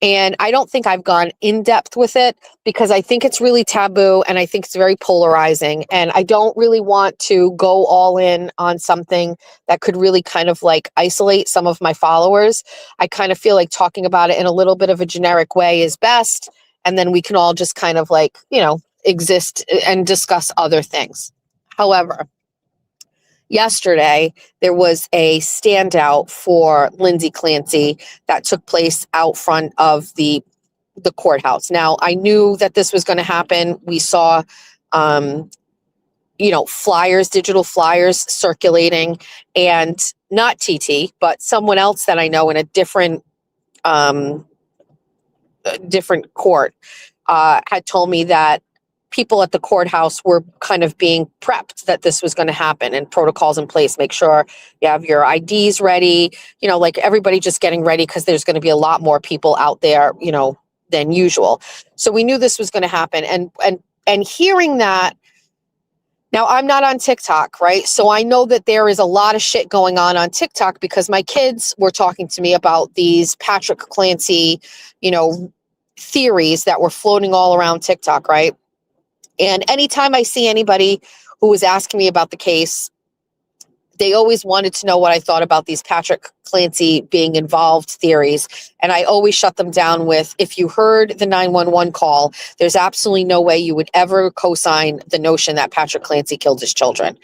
And I don't think I've gone in depth with it because I think it's really taboo and I think it's very polarizing. And I don't really want to go all in on something that could really kind of like isolate some of my followers. I kind of feel like talking about it in a little bit of a generic way is best. And then we can all just kind of like, you know, exist and discuss other things. However, yesterday, there was a standout for Lindsay Clancy that took place out front of the courthouse. Now, I knew that this was going to happen. We saw, you know, flyers, digital flyers circulating, and not TT, but someone else that I know in a different court had told me that people at the courthouse were kind of being prepped that this was going to happen and protocols in place. Make sure you have your IDs ready, you know, like everybody just getting ready because there's going to be a lot more people out there, you know, than usual. So we knew this was going to happen. And hearing that, now I'm not on TikTok, right? So I know that there is a lot of shit going on TikTok because my kids were talking to me about these Patrick Clancy, you know, theories that were floating all around TikTok, right? And anytime I see anybody who was asking me about the case, they always wanted to know what I thought about these Patrick Clancy being involved theories. And I always shut them down with, if you heard the 911 call, there's absolutely no way you would ever co-sign the notion that Patrick Clancy killed his children,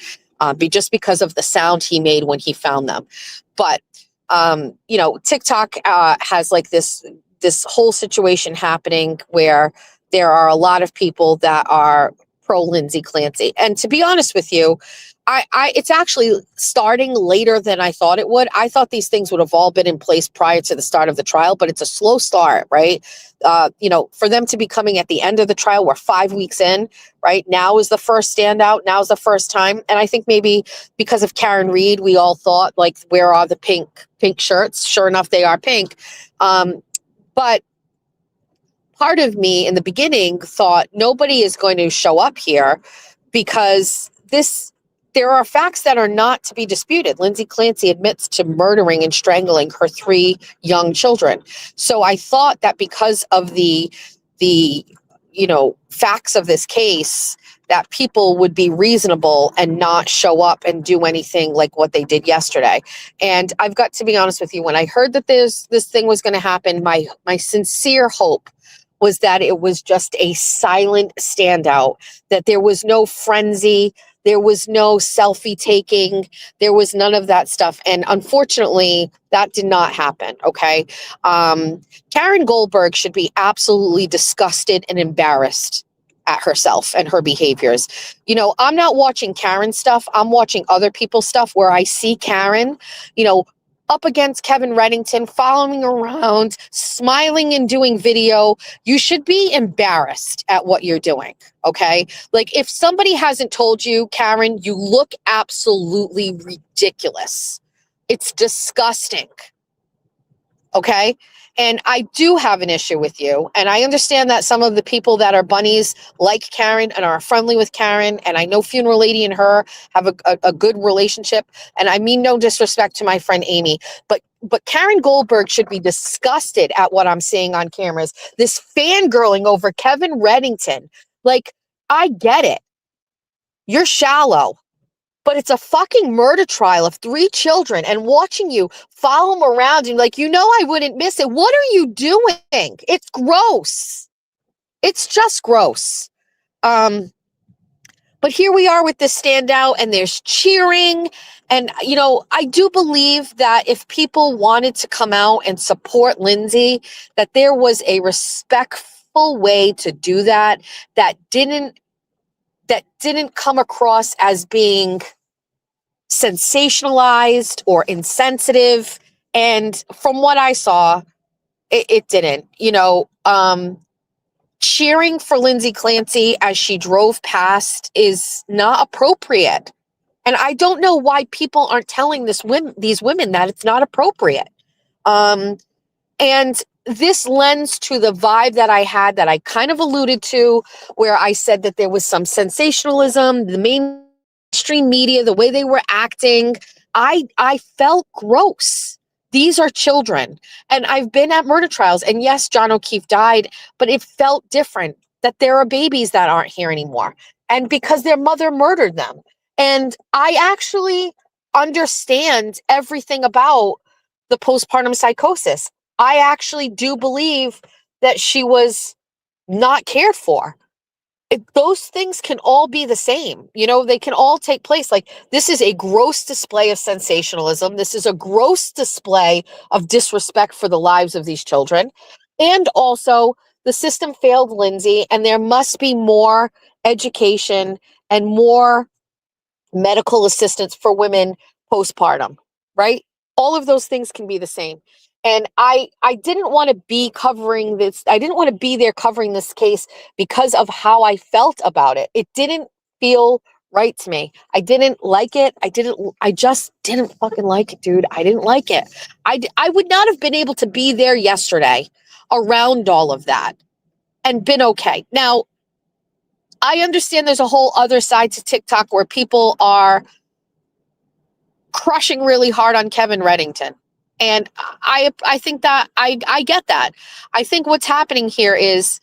just because of the sound he made when he found them. But, you know, TikTok has like this whole situation happening where there are a lot of people that are pro Lindsay Clancy. And to be honest with you, it's actually starting later than I thought it would. I thought these things would have all been in place prior to the start of the trial, but it's a slow start, right? You know, for them to be coming at the end of the trial, we're 5 weeks in, right? Now is the first standout. Now is the first time. And I think maybe because of Karen Reed, we all thought like, where are the pink shirts? Sure enough, they are pink. But part of me in the beginning thought nobody is going to show up here because there are facts that are not to be disputed. Lindsay Clancy admits to murdering and strangling her 3 young children. So I thought that because of the you know, facts of this case, that people would be reasonable and not show up and do anything like what they did yesterday. And I've got to be honest with you, when I heard that this thing was going to happen, my sincere hope was that it was just a silent standout, that there was no frenzy, there was no selfie taking, there was none of that stuff. And unfortunately, that did not happen. Okay. Karen Goldberg should be absolutely disgusted and embarrassed at herself and her behaviors. You know, I'm not watching Karen stuff. I'm watching other people's stuff where I see Karen, you know, up against Kevin Reddington, following around, smiling and doing video. You should be embarrassed at what you're doing. Okay. Like, if somebody hasn't told you, Karen, you look absolutely ridiculous. It's disgusting. Okay. And I do have an issue with you. And I understand that some of the people that are bunnies like Karen and are friendly with Karen. And I know Funeral Lady and her have a good relationship. And I mean no disrespect to my friend Amy. But Karen Goldberg should be disgusted at what I'm seeing on cameras. This fangirling over Kevin Reddington. Like, I get it. You're shallow. But it's a fucking murder trial of 3 children, and watching you follow them around and like, you know, I wouldn't miss it. What are you doing? It's gross. It's just gross. But here we are with this standout, and there's cheering. And, you know, I do believe that if people wanted to come out and support Lindsay, that there was a respectful way to do that, that didn't come across as being sensationalized or insensitive. And from what I saw, it didn't. You know, cheering for Lindsay Clancy as she drove past is not appropriate. And I don't know why people aren't telling these women that it's not appropriate. And this lends to the vibe that I had, that I kind of alluded to, where I said that there was some sensationalism, the mainstream media, the way they were acting. I felt gross. These are children. And I've been at murder trials. And yes, John O'Keefe died, but it felt different, that there are babies that aren't here anymore. And because their mother murdered them. And I actually understand everything about the postpartum psychosis. I actually do believe that she was not cared for. Those things can all be the same. You know, they can all take place. Like, this is a gross display of sensationalism. This is a gross display of disrespect for the lives of these children. And also, the system failed Lindsay, and there must be more education and more medical assistance for women postpartum, right? All of those things can be the same. And I didn't want to be covering this. I didn't want to be there covering this case because of how I felt about it. It didn't feel right to me. I didn't like it. I just didn't fucking like it, dude. I didn't like it. I would not have been able to be there yesterday around all of that and been okay. Now, I understand there's a whole other side to TikTok where people are crushing really hard on Kevin Reddington. And I think that I get that. I think what's happening here is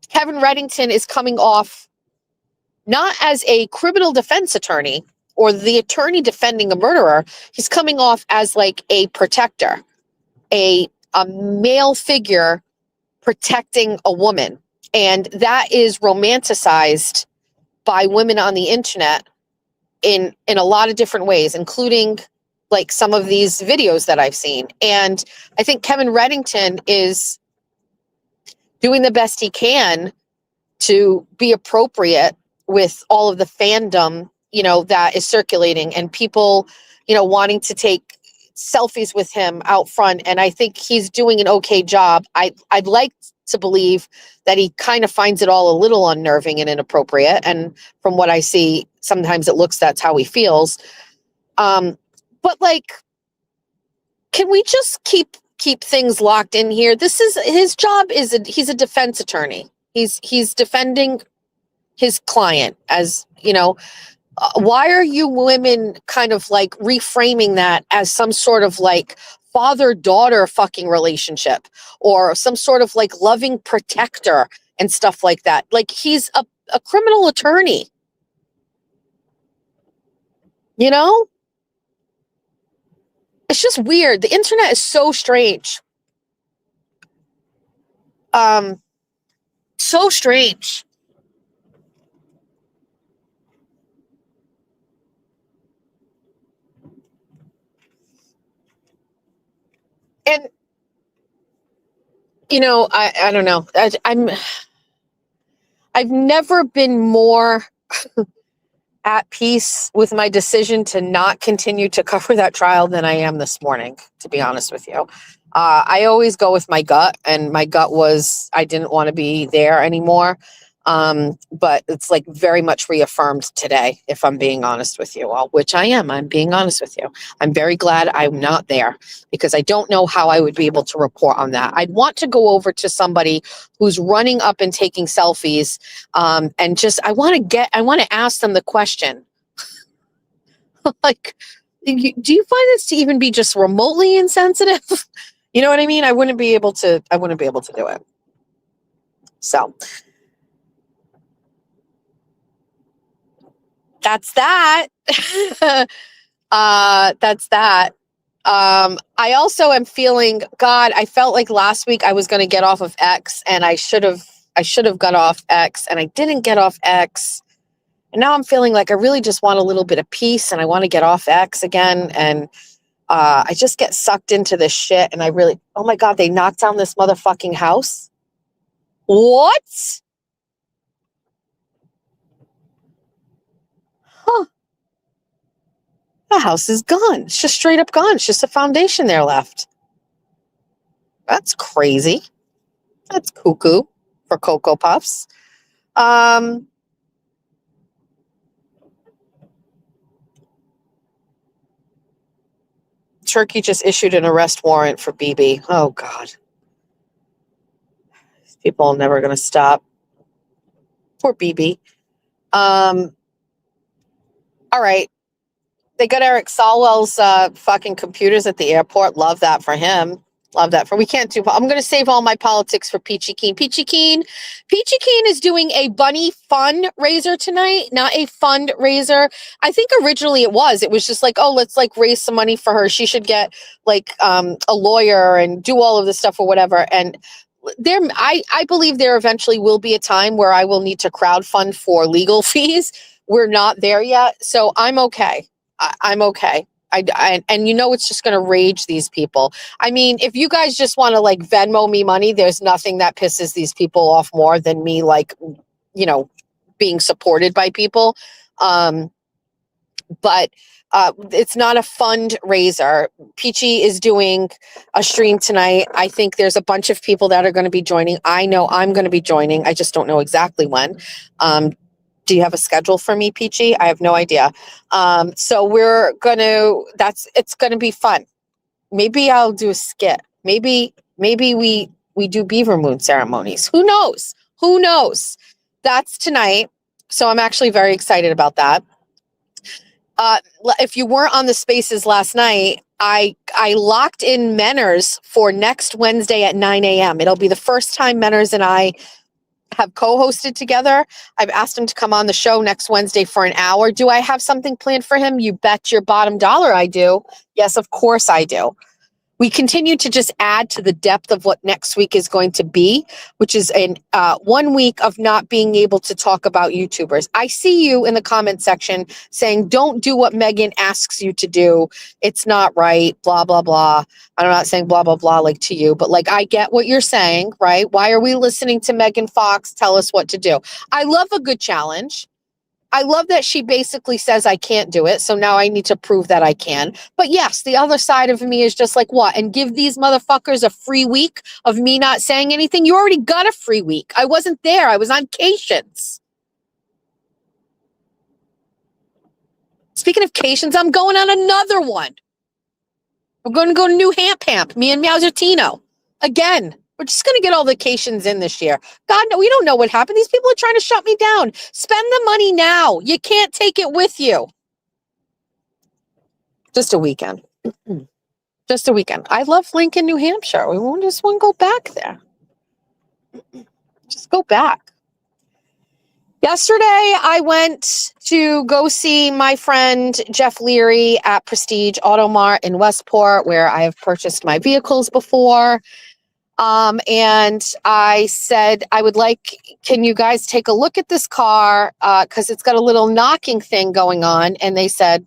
Kevin Reddington is coming off not as a criminal defense attorney or the attorney defending a murderer. He's coming off as like a protector, a male figure protecting a woman. And that is romanticized by women on the internet in a lot of different ways, including like some of these videos that I've seen. And I think Kevin Reddington is doing the best he can to be appropriate with all of the fandom, you know, that is circulating, and people, you know, wanting to take selfies with him out front. And I think he's doing an okay job. I'd like to believe that he kind of finds it all a little unnerving and inappropriate. And from what I see, sometimes it looks that's how he feels. But like, can we just keep things locked in here? This is his job. He's a defense attorney. He's defending his client, as you know. Why are you women kind of like reframing that as some sort of like father-daughter fucking relationship, or some sort of like loving protector and stuff like that? Like, he's a criminal attorney, you know? It's just weird. The internet is so strange. So strange. And, you know, I don't know. I've never been more at peace with my decision to not continue to cover that trial than I am this morning, to be honest with you. I always go with my gut, and my gut was I didn't want to be there anymore. But it's like very much reaffirmed today, if I'm being honest with you all, which I am. I'm being honest with you. I'm very glad I'm not there because I don't know how I would be able to report on that. I'd want to go over to somebody who's running up and taking selfies, and just I want to ask them the question, like, do you find this to even be just remotely insensitive? You know what I mean? I wouldn't be able to do it. So that's that. That's that. I also am feeling, God, I felt like last week I was going to get off of X, and I should have got off X, and I didn't get off X. And now I'm feeling like I really just want a little bit of peace, and I want to get off X again. And I just get sucked into this shit. And I really, oh my God, they knocked down this motherfucking house. What? Huh. The house is gone. It's just straight up gone. It's just a foundation there left. That's crazy. That's cuckoo for Cocoa Puffs. Turkey just issued an arrest warrant for BB. Oh, God. These people are never going to stop. Poor BB. All right. They got Eric Solwell's fucking computers at the airport. Love that for him. Love that for, we can't do, I'm going to save all my politics for Peachy Keen. Peachy Keen is doing a bunny fundraiser tonight, not a fundraiser. I think originally it was just like, oh, let's like raise some money for her. She should get like a lawyer and do all of this stuff or whatever. And I believe there eventually will be a time where I will need to crowdfund for legal fees. We're not there yet. So I'm okay. I'm okay. And you know, it's just going to rage these people. I mean, if you guys just want to like Venmo me money, there's nothing that pisses these people off more than me, like, you know, being supported by people. But it's not a fundraiser. Peachy is doing a stream tonight. I think there's a bunch of people that are going to be joining. I know I'm going to be joining. I just don't know exactly when. Do you have a schedule for me, Peachy? I have no idea. So it's going to be fun. Maybe I'll do a skit. Maybe we do beaver moon ceremonies. Who knows? That's tonight. So I'm actually very excited about that. If you weren't on the spaces last night, I locked in Menners for next Wednesday at 9 a.m. It'll be the first time Menners and I have co-hosted together. I've asked him to come on the show next Wednesday for an hour. Do I have something planned for him? You bet your bottom dollar I do. Yes, of course I do. We continue to just add to the depth of what next week is going to be, which is 1 week of not being able to talk about YouTubers. I see you in the comment section saying, don't do what Megan asks you to do. It's not right, blah, blah, blah. I'm not saying blah, blah, blah like to you, but like I get what you're saying, right? Why are we listening to Megan Fox tell us what to do? I love a good challenge. I love that she basically says I can't do it. So now I need to prove that I can. But yes, the other side of me is just like, what? And give these motherfuckers a free week of me not saying anything? You already got a free week. I wasn't there. I was on Cations. Speaking of Cations, I'm going on another one. We're going to go to New Hampshire, me and Meowsertino. Again. We're just going to get all the Cations in this year. God, no, we don't know what happened. These people are trying to shut me down. Spend the money now. You can't take it with you. Just a weekend. Just a weekend. I love Lincoln, New Hampshire. We just want to go back there. Just go back. Yesterday, I went to go see my friend Jeff Leary at Prestige Auto Mart in Westport, where I have purchased my vehicles before. And I said, can you guys take a look at this car? Cause it's got a little knocking thing going on. And they said,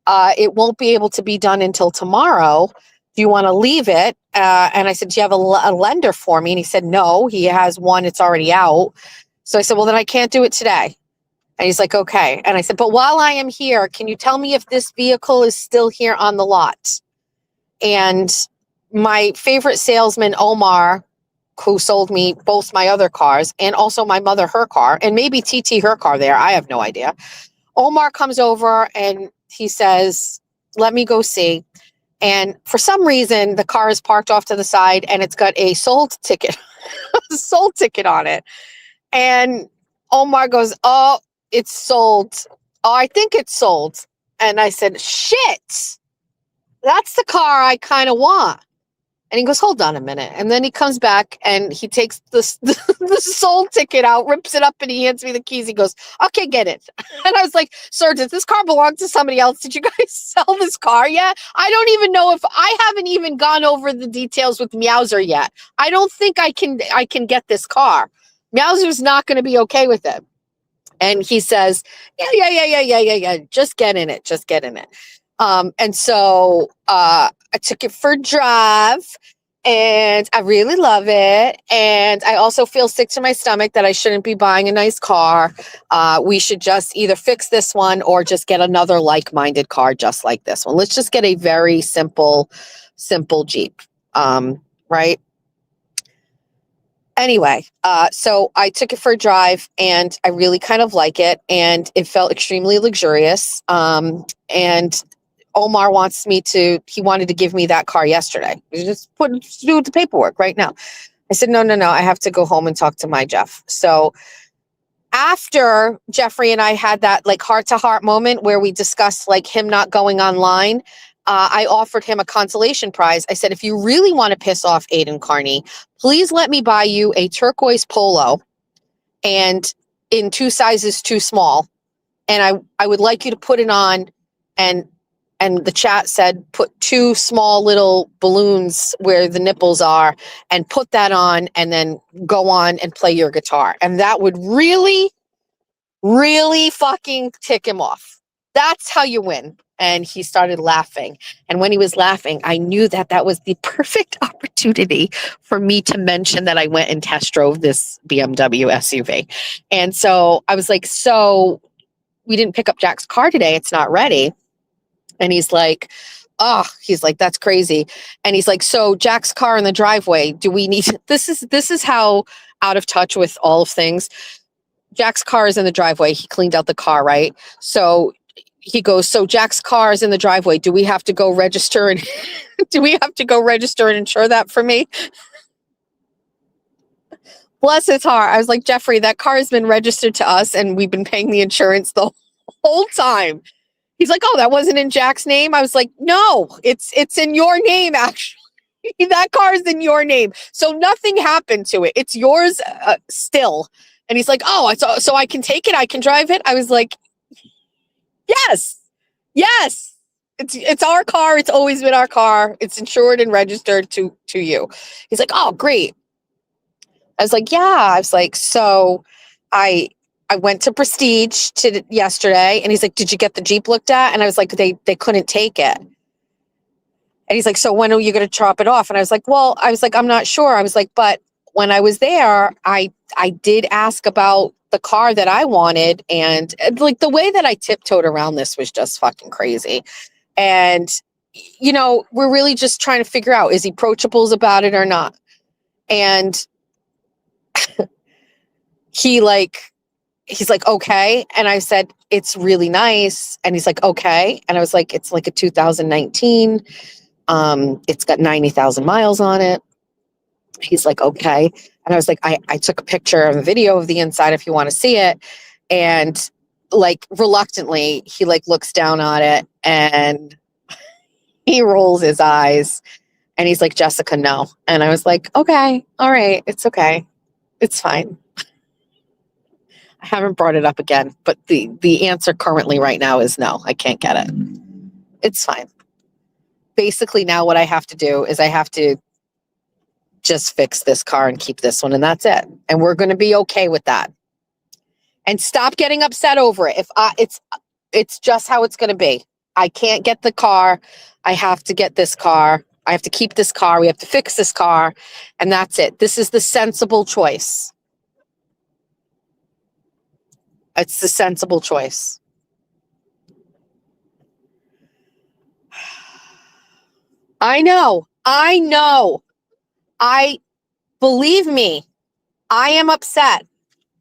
it won't be able to be done until tomorrow. Do you want to leave it? And I said, do you have a lender for me? And he said, no, he has one. It's already out. So I said, well, then I can't do it today. And he's like, okay. And I said, but while I am here, can you tell me if this vehicle is still here on the lot? And my favorite salesman, Omar, who sold me both my other cars and also my mother, her car, and maybe TT, her car there. I have no idea. Omar comes over and he says, let me go see. And for some reason, the car is parked off to the side and it's got a sold ticket, sold ticket on it. And Omar goes, oh, it's sold. Oh, I think it's sold. And I said, shit, that's the car I kind of want. And he goes, hold on a minute. And then he comes back and he takes the sold ticket out, rips it up, and he hands me the keys. He goes, okay, get it. And I was like, sir, does this car belong to somebody else? Did you guys sell this car yet? I don't even know if I haven't even gone over the details with Meowser yet. I don't think I can get this car. Meowser's not going to be okay with it. And he says, yeah. Just get in it. Just get in it. And so I took it for a drive and I really love it. And I also feel sick to my stomach that I shouldn't be buying a nice car. We should just either fix this one or just get another like-minded car just like this one. Let's just get a very simple Jeep. Right? Anyway, so I took it for a drive and I really kind of like it and it felt extremely luxurious. And Omar wanted to give me that car yesterday. Just do the paperwork right now. I said, no. I have to go home and talk to my Jeff. So after Jeffrey and I had that like heart to heart moment where we discussed like him not going online, I offered him a consolation prize. I said, if you really want to piss off Aiden Carney, please let me buy you a turquoise polo and in 2 sizes too small. And I would like you to put it on and the chat said, put 2 small little balloons where the nipples are and put that on and then go on and play your guitar. And that would really, really fucking tick him off. That's how you win. And he started laughing. And when he was laughing, I knew that that was the perfect opportunity for me to mention that I went and test drove this BMW SUV. And so I was like, so we didn't pick up Jack's car today. It's not ready. And he's like, that's crazy. And he's like, so Jack's car in the driveway, do we need, this is how out of touch with all of things. Jack's car is in the driveway. He cleaned out the car, right? So he goes, so Jack's car is in the driveway. Do we have to go register and insure that for me? Bless his heart. I was like, Jeffrey, that car has been registered to us and we've been paying the insurance the whole time. He's like, oh, that wasn't in Jack's name. I was like, no, it's in your name, actually. That car is in your name. So nothing happened to it. It's yours still. And he's like, oh, so I can take it. I can drive it. I was like, yes. It's our car. It's always been our car. It's insured and registered to you. He's like, oh, great. I was like, yeah. I was like, so I went to Prestige yesterday and he's like, did you get the Jeep looked at? And I was like, they couldn't take it. And he's like, so when are you going to chop it off? And I was like, I'm not sure. I was like, but when I was there, I did ask about the car that I wanted. And like the way that I tiptoed around this was just fucking crazy. And, you know, we're really just trying to figure out, is he approachable about it or not? And he's like, okay. And I said, it's really nice. And he's like, okay. And I was like, it's like a 2019. It's got 90,000 miles on it. He's like, okay. And I was like, I took a picture of a video of the inside if you want to see it. And like reluctantly, he like looks down on it and he rolls his eyes and he's like, Jessica, no. And I was like, okay, all right. It's okay. It's fine. I haven't brought it up again, but the answer currently right now is no, I can't get it. It's fine. Basically now what I have to do is I have to just fix this car and keep this one, and that's it. And we're going to be okay with that. And stop getting upset over it. It's just how it's going to be. I can't get the car. I have to get this car. I have to keep this car. We have to fix this car. And that's it. This is the sensible choice. It's the sensible choice. I know. Believe me, I am upset.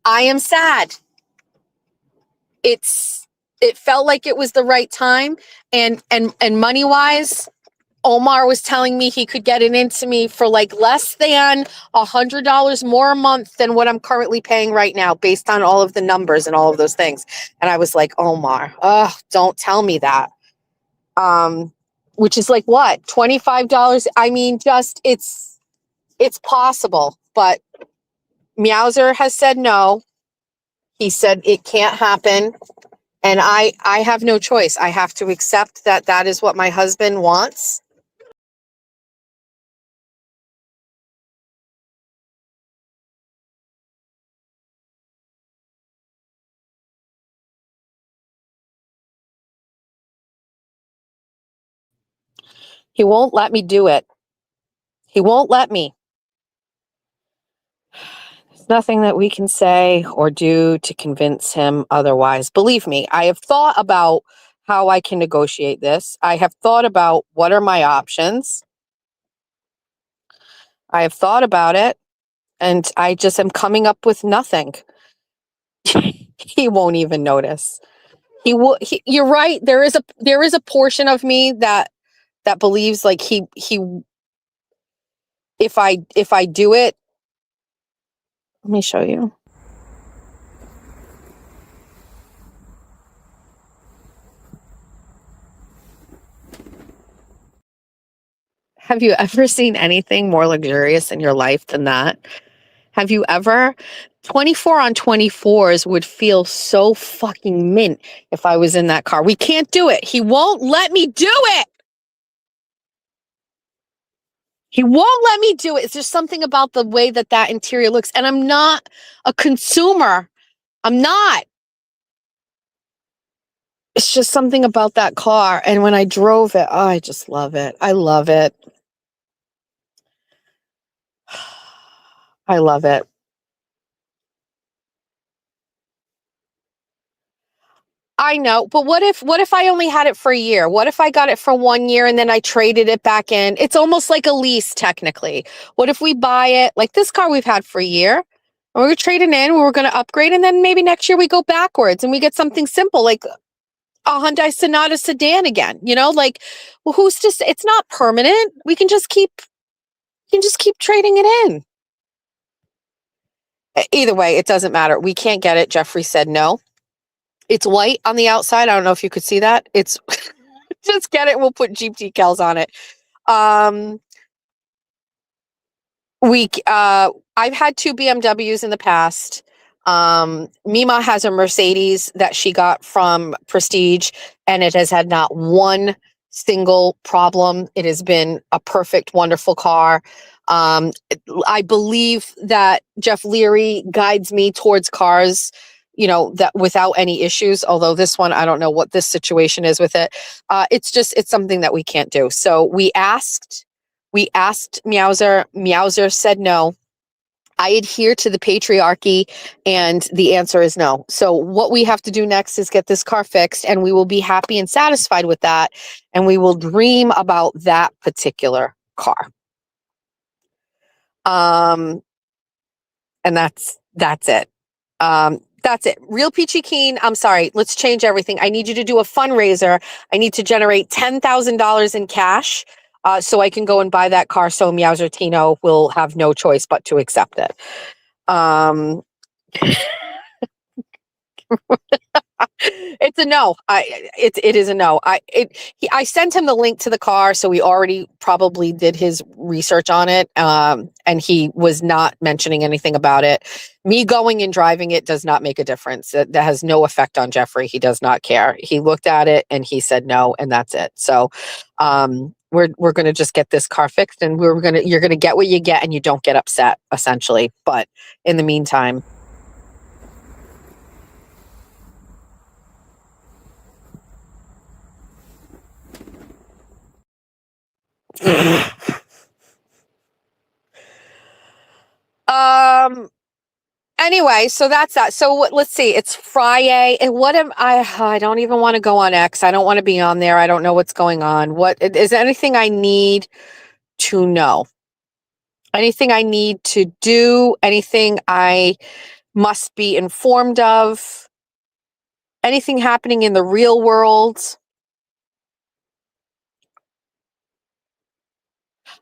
I am sad. It felt like it was the right time. And money wise, Omar was telling me he could get it into me for like less than $100 more a month than what I'm currently paying right now, based on all of the numbers and all of those things. And I was like, Omar, don't tell me that. Which is like what? $25? I mean, just it's possible, but Meowser has said no. He said it can't happen. And I have no choice. I have to accept that that is what my husband wants. He won't let me do it. He won't let me. There's nothing that we can say or do to convince him otherwise. Believe me, I have thought about how I can negotiate this. I have thought about what are my options. I have thought about it, and I just am coming up with nothing. He won't even notice. You're right. There is a portion of me that believes like he if I do it, let me show you. Have you ever seen anything more luxurious in your life than that? Have you ever? 24 on 24s would feel so fucking mint if I was in that car. We can't do it. He won't let me do it. He won't let me do it. It's just something about the way that interior looks. And I'm not a consumer. I'm not. It's just something about that car. And when I drove it, I just love it. I love it. I love it. I know, but what if I only had it for a year? What if I got it for 1 year and then I traded it back in? It's almost like a lease technically. What if we buy it like this car we've had for a year and we're going to trade it in, we're going to upgrade, and then maybe next year we go backwards and we get something simple like a Hyundai Sonata sedan again, like, well, it's not permanent. We can just keep trading it in. Either way, it doesn't matter. We can't get it. Jeffrey said no. It's white on the outside. I don't know if you could see that. It's just get it. We'll put Jeep decals on it. I've had 2 BMWs in the past. Mima has a Mercedes that she got from Prestige, and it has had not one single problem. It has been a perfect, wonderful car. I believe that Jeff Leary guides me towards cars, that without any issues, although this one, I don't know what this situation is with it. It's something that we can't do. So we asked Meowser. Meowser said no. I adhere to the patriarchy, and the answer is no. So what we have to do next is get this car fixed, and we will be happy and satisfied with that. And we will dream about that particular car. And that's it. That's it. Real Peachy Keen. I'm sorry. Let's change everything. I need you to do a fundraiser. I need to generate $10,000 in cash so I can go and buy that car. So Meowser Tino will have no choice but to accept it. It's a no. It is a no. I sent him the link to the car, so he already probably did his research on it. And he was not mentioning anything about it. Me going and driving it does not make a difference. That has no effect on Jeffrey. He does not care. He looked at it and he said no, and that's it. So, we're going to just get this car fixed, and you're going to get what you get, and you don't get upset, essentially. But in the meantime, anyway, so that's that. So let's see. It's Friday, and what am I? I don't even want to go on X. I don't want to be on there. I don't know what's going on. What is there anything I need to know? Anything I need to do? Anything I must be informed of? Anything happening in the real world?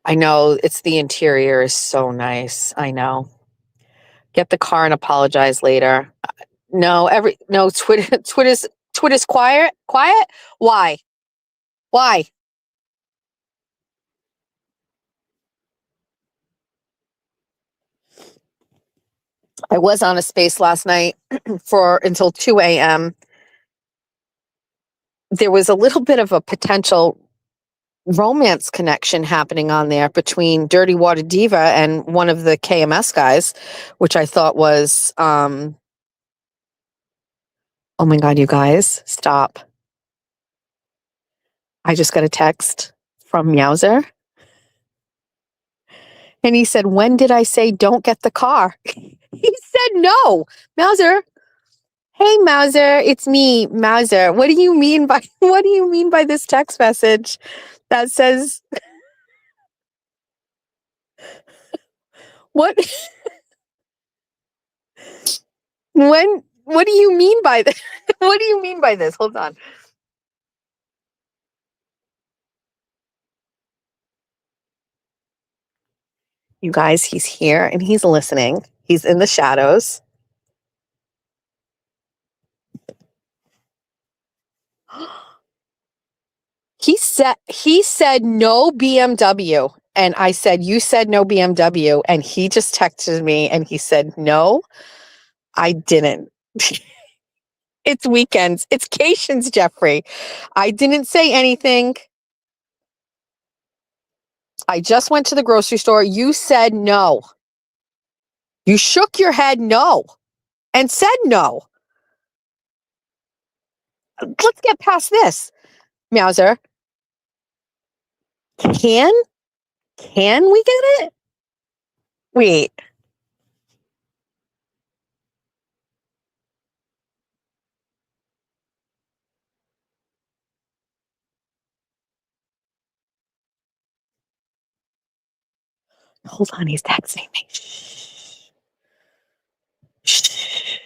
I know it's the interior is so nice. I know. Get the car and apologize later. No, Twitter's quiet. Quiet? Why? Why? I was on a space last night for until 2 a.m. There was a little bit of a potential romance connection happening on there between Dirty Water Diva and one of the KMS guys, which I thought was, oh my God, you guys, stop. I just got a text from Meowser. And he said, when did I say don't get the car? He said no. Mauser. Hey Mauser, it's me, Mauser. What do you mean by this text message that says what what do you mean by this? What do you mean by this? Hold on. You guys, he's here and he's listening. He's in the shadows. He said no BMW. And I said, you said no BMW. And he just texted me and he said, no, I didn't. It's weekends. It's Cations, Jeffrey. I didn't say anything. I just went to the grocery store. You said no. You shook your head no and said no. Let's get past this, Meowser. Can we get it? Wait. Hold on, he's texting me. Shh. Shh.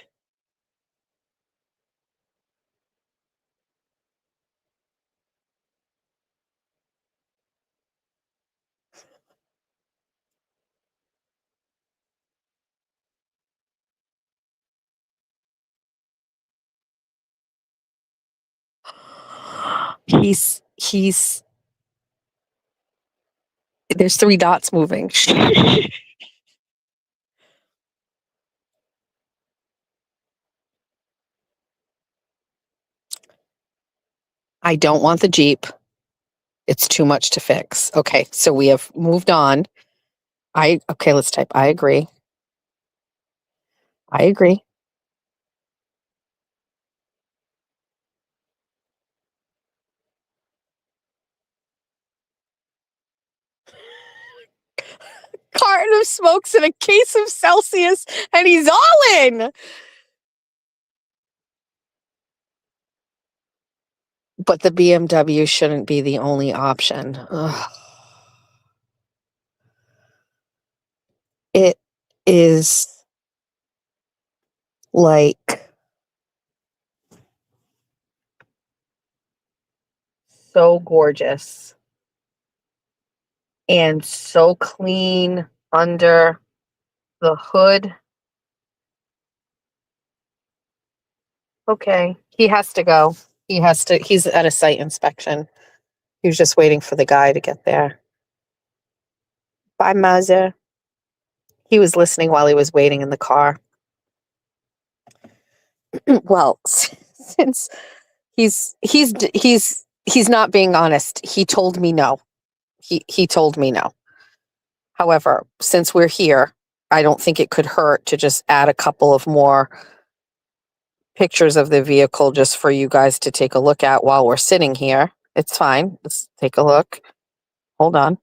He's there's 3 dots moving. I don't want the Jeep. It's too much to fix. Okay, so we have moved on. Okay, let's type. I agree. I agree. Carton of smokes and a case of Celsius, and he's all in. But the BMW shouldn't be the only option. Ugh. It is like so gorgeous and so clean under the hood. Okay, he has to go. He's at a site inspection. He was just waiting for the guy to get there. Bye, Mazda. He was listening while he was waiting in the car. Well, since he's not being honest, he told me no. He told me no. However, since we're here, I don't think it could hurt to just add a couple of more pictures of the vehicle just for you guys to take a look at while we're sitting here. It's fine. Let's take a look. Hold on.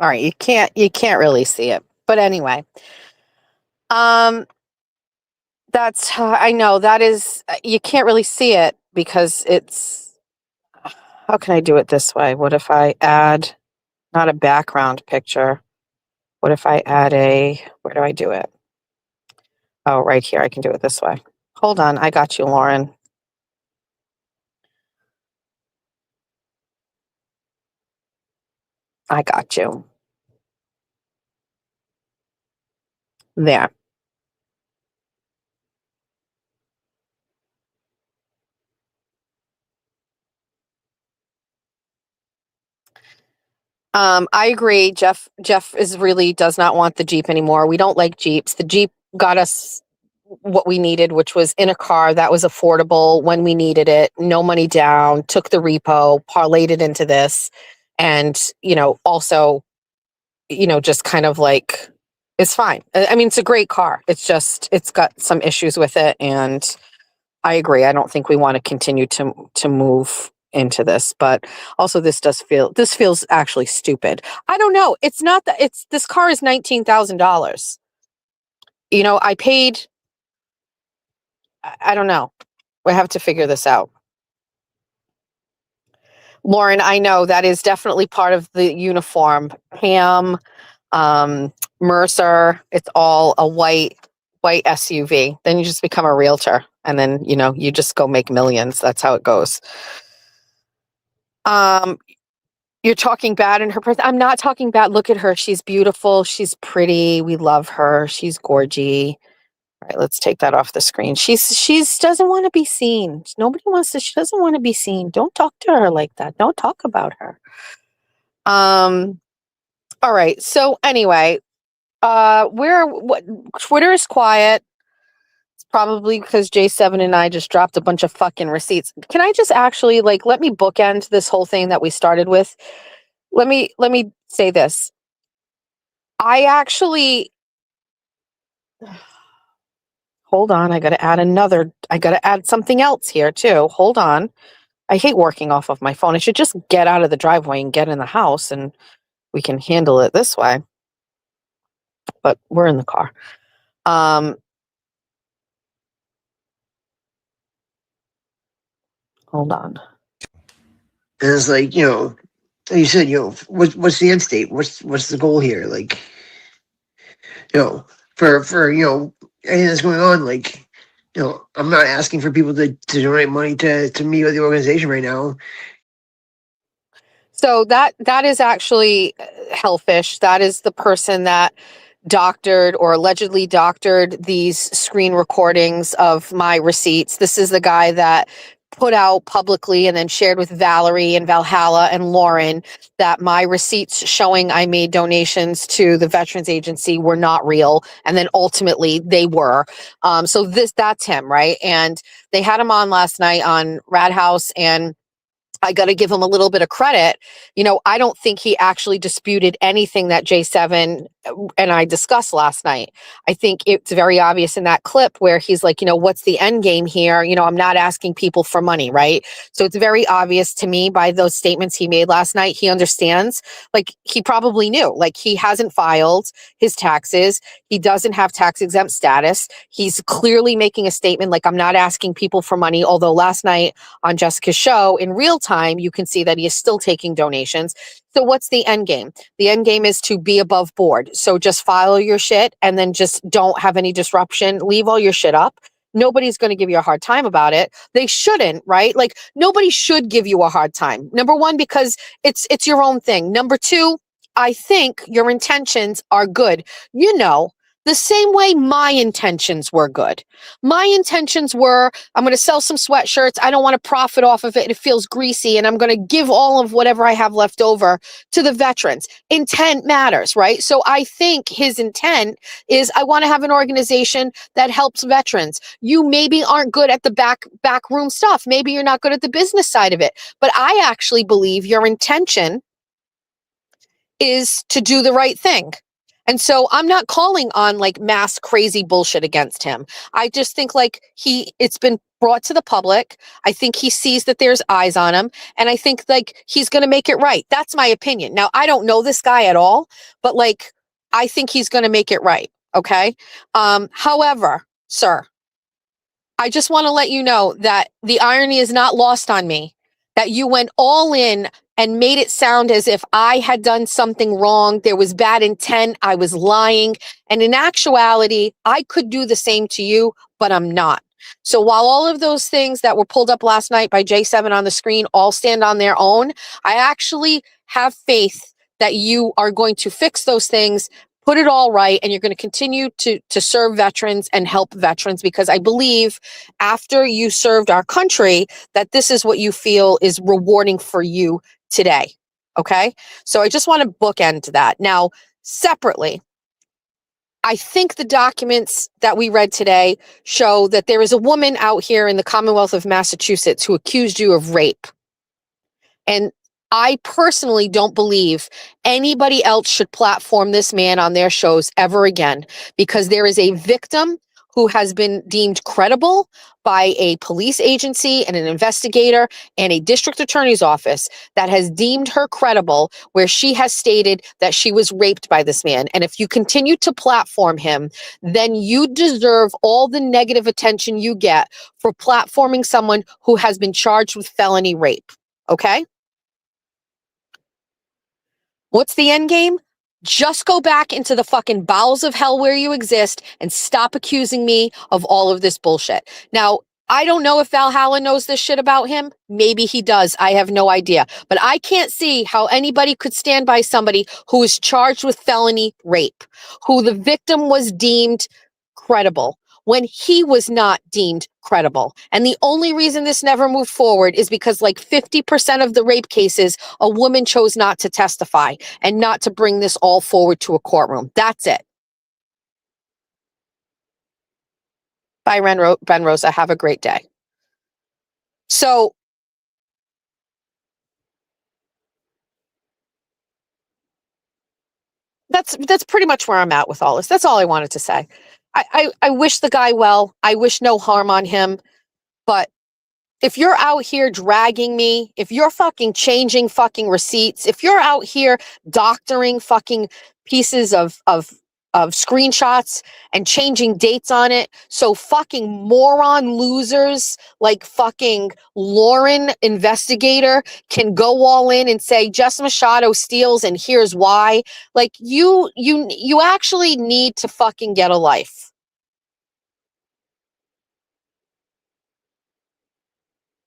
All right, you can't really see it. But anyway, that's I know that is you can't really see it because it's how can I do it this way? What if I add not a background picture? What if I add where do I do it? Oh, right here. I can do it this way. Hold on. I got you, Lauren. I got you. There. I agree. Jeff is really does not want the Jeep anymore. We don't like Jeeps. The Jeep got us what we needed, which was in a car that was affordable when we needed it, no money down, took the repo, parlayed it into this, and also, just kind of like it's fine. I mean, it's a great car. It's just it's got some issues with it, and I agree. I don't think we want to continue to move into this, but also this feels actually stupid. I don't know. It's not that this car is $19,000. I paid. I don't know. We have to figure this out. Lauren, I know that is definitely part of the uniform. Pam, Mercer, it's all a white SUV. Then you just become a realtor and then, you just go make millions. That's how it goes. You're talking bad in her presence. I'm not talking bad. Look at her. She's beautiful. She's pretty. We love her. She's gorgy. All right, let's take that off the screen. She's doesn't want to be seen. Nobody wants to. She doesn't want to be seen. Don't talk to her like that. Don't talk about her. All right. So anyway, Twitter is quiet. It's probably because J7 and I just dropped a bunch of fucking receipts. Can I just actually let me bookend this whole thing that we started with? Let me say this. I actually hold on. I got to add something else here too. Hold on. I hate working off of my phone. I should just get out of the driveway and get in the house and we can handle it this way. But we're in the car. Hold on. And it's like, you said, what's the end state? What's the goal here? Like, for anything that's going on, like, I'm not asking for people to donate money to me or the organization right now. So that is actually Hellfish. That is the person that doctored or allegedly doctored these screen recordings of my receipts. This is the guy that put out publicly and then shared with Valerie and Valhalla and Lauren that my receipts showing I made donations to the Veterans Agency were not real. And then ultimately they were. So that's him, right? And they had him on last night on Rad House, and I got to give him a little bit of credit. I don't think he actually disputed anything that J7 and I discussed last night. I think it's very obvious in that clip where he's like, what's the end game here? I'm not asking people for money, right? So it's very obvious to me by those statements he made last night. He understands, like he probably knew, like he hasn't filed his taxes. He doesn't have tax exempt status. He's clearly making a statement like, I'm not asking people for money. Although last night on Jessica's show in real time, you can see that he is still taking donations. So what's the end game? The end game is to be above board. So just file your shit and then just don't have any disruption. Leave all your shit up. Nobody's going to give you a hard time about it. They shouldn't, right? Like nobody should give you a hard time. Number one, because it's your own thing. Number two, I think your intentions are good. The same way my intentions were good. My intentions were, I'm going to sell some sweatshirts. I don't want to profit off of it. It feels greasy. And I'm going to give all of whatever I have left over to the veterans. Intent matters, right? So I think his intent is, I want to have an organization that helps veterans. You maybe aren't good at the back room stuff. Maybe you're not good at the business side of it. But I actually believe your intention is to do the right thing. And so I'm not calling on like mass crazy bullshit against him. I just think like it's been brought to the public. I think he sees that there's eyes on him. And I think like he's going to make it right. That's my opinion. Now, I don't know this guy at all, but like, I think he's going to make it right. Okay. However, sir, I just want to let you know that the irony is not lost on me, that you went all in and made it sound as if I had done something wrong. There was bad intent. I was lying. And in actuality, I could do the same to you, but I'm not. So while all of those things that were pulled up last night by J7 on the screen all stand on their own, I actually have faith that you are going to fix those things, put it all right, and you're going to continue to serve veterans and help veterans, because I believe after you served our country, that this is what you feel is rewarding for you today. Okay. So I just want to bookend that. Now, separately, I think the documents that we read today show that there is a woman out here in the Commonwealth of Massachusetts who accused you of rape. And I personally don't believe anybody else should platform this man on their shows ever again, because there is a victim who has been deemed credible by a police agency and an investigator and a district attorney's office that has deemed her credible, where she has stated that she was raped by this man. And if you continue to platform him, then you deserve all the negative attention you get for platforming someone who has been charged with felony rape. Okay? What's the end game? Just go back into the fucking bowels of hell where you exist and stop accusing me of all of this bullshit. Now, I don't know if Valhalla knows this shit about him. Maybe he does. I have no idea. But I can't see how anybody could stand by somebody who is charged with felony rape, who the victim was deemed credible, when he was not deemed credible. And the only reason this never moved forward is because like 50% of the rape cases, a woman chose not to testify and not to bring this all forward to a courtroom. That's it. Bye, Ben Rosa. Have a great day. So that's pretty much where I'm at with all this. That's all I wanted to say. I wish the guy well. I wish no harm on him. But if you're out here dragging me, if you're fucking changing fucking receipts, if you're out here doctoring fucking pieces of screenshots and changing dates on it, so fucking moron losers like fucking Lauren investigator can go all in and say Jess Machado steals and here's why. Like you actually need to fucking get a life.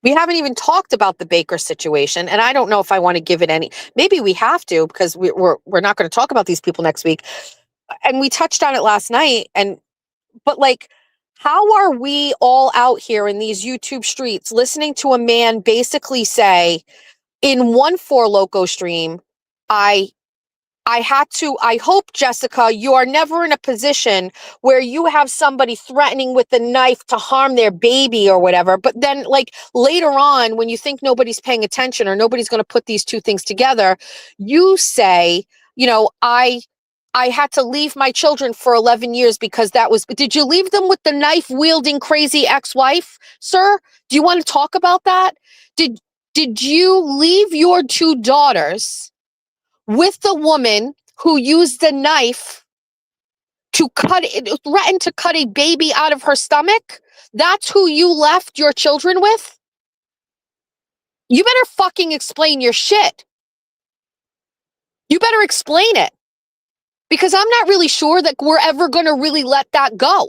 We haven't even talked about the Baker situation, and I don't know if I want to give it any. Maybe we have to, because we're not going to talk about these people next week. And we touched on it last night. But like, how are we all out here in these YouTube streets listening to a man basically say in one Four Loco stream, I hope, Jessica, you are never in a position where you have somebody threatening with a knife to harm their baby or whatever. But then like later on, when you think nobody's paying attention or nobody's going to put these two things together, you say, I I had to leave my children for 11 years because that was, did you leave them with the knife wielding crazy ex-wife, sir? Do you want to talk about that? Did you leave your 2 daughters with the woman who used the knife to threatened to cut a baby out of her stomach? That's who you left your children with? You better fucking explain your shit. You better explain it. Because I'm not really sure that we're ever going to really let that go.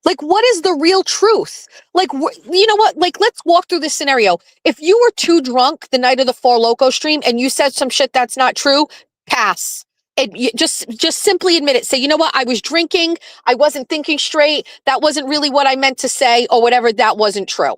Like, what is the real truth? Like, you know what? Like, let's walk through this scenario. If you were too drunk the night of the Four Loco stream and you said some shit that's not true, pass. Just simply admit it. Say, you know what? I was drinking. I wasn't thinking straight. That wasn't really what I meant to say, or whatever. That wasn't true.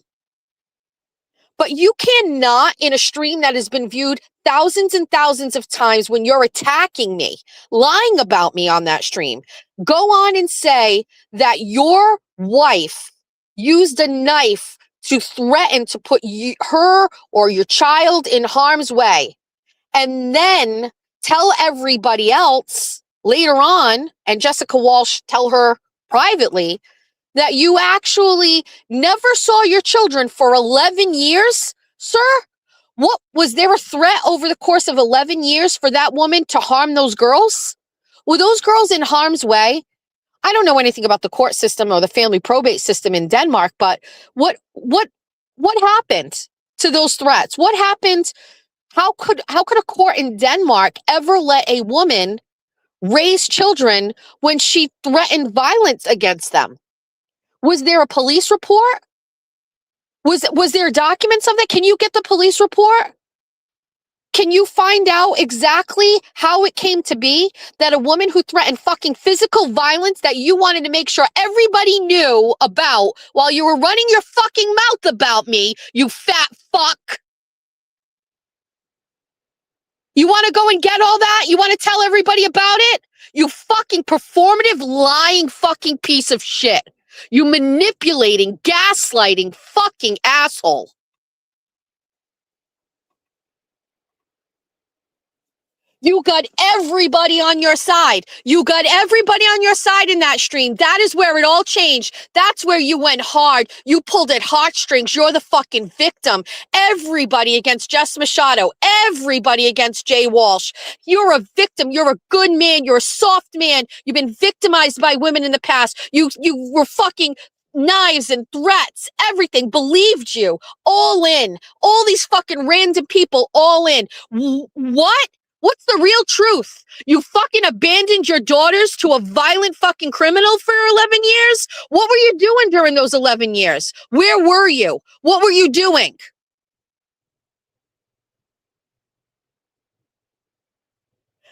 But you cannot, in a stream that has been viewed thousands and thousands of times, when you're attacking me, lying about me on that stream, go on and say that your wife used a knife to threaten to put her or your child in harm's way, and then tell everybody else later on, and Jessica Walsh tell her privately, that you actually never saw your children for 11 years, sir? What was there a threat over the course of 11 years for that woman to harm those girls? Were those girls in harm's way? I don't know anything about the court system or the family probate system in Denmark, but what happened to those threats? What happened? How could a court in Denmark ever let a woman raise children when she threatened violence against them? Was there a police report? Was there documents of that? Can you get the police report? Can you find out exactly how it came to be that a woman who threatened fucking physical violence that you wanted to make sure everybody knew about while you were running your fucking mouth about me, you fat fuck? You want to go and get all that? You want to tell everybody about it? You fucking performative, lying fucking piece of shit. You manipulating, gaslighting fucking asshole. You got everybody on your side. You got everybody on your side in that stream. That is where it all changed. That's where you went hard. You pulled at heartstrings. You're the fucking victim. Everybody against Jess Machado. Everybody against Jay Walsh. You're a victim. You're a good man. You're a soft man. You've been victimized by women in the past. You were fucking knives and threats. Everything. Believed you. All in. All these fucking random people all in. What? What's the real truth? You fucking abandoned your daughters to a violent fucking criminal for 11 years? What were you doing during those 11 years? Where were you? What were you doing?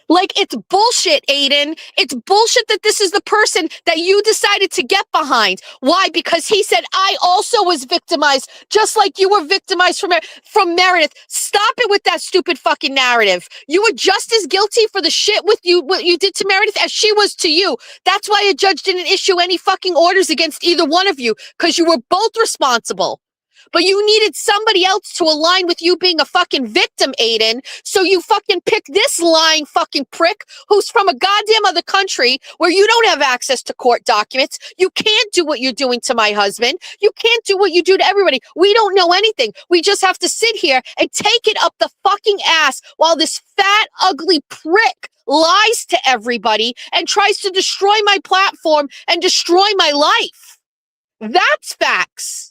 Like, it's bullshit, Aiden. It's bullshit that this is the person that you decided to get behind. Why? Because he said, I also was victimized, just like you were victimized from Meredith. Stop it with that stupid fucking narrative. You were just as guilty for the shit with you, what you did to Meredith, as she was to you. That's why a judge didn't issue any fucking orders against either one of you, because you were both responsible. But you needed somebody else to align with you being a fucking victim, Aiden. So you fucking pick this lying fucking prick who's from a goddamn other country where you don't have access to court documents. You can't do what you're doing to my husband. You can't do what you do to everybody. We don't know anything. We just have to sit here and take it up the fucking ass while this fat, ugly prick lies to everybody and tries to destroy my platform and destroy my life. That's facts.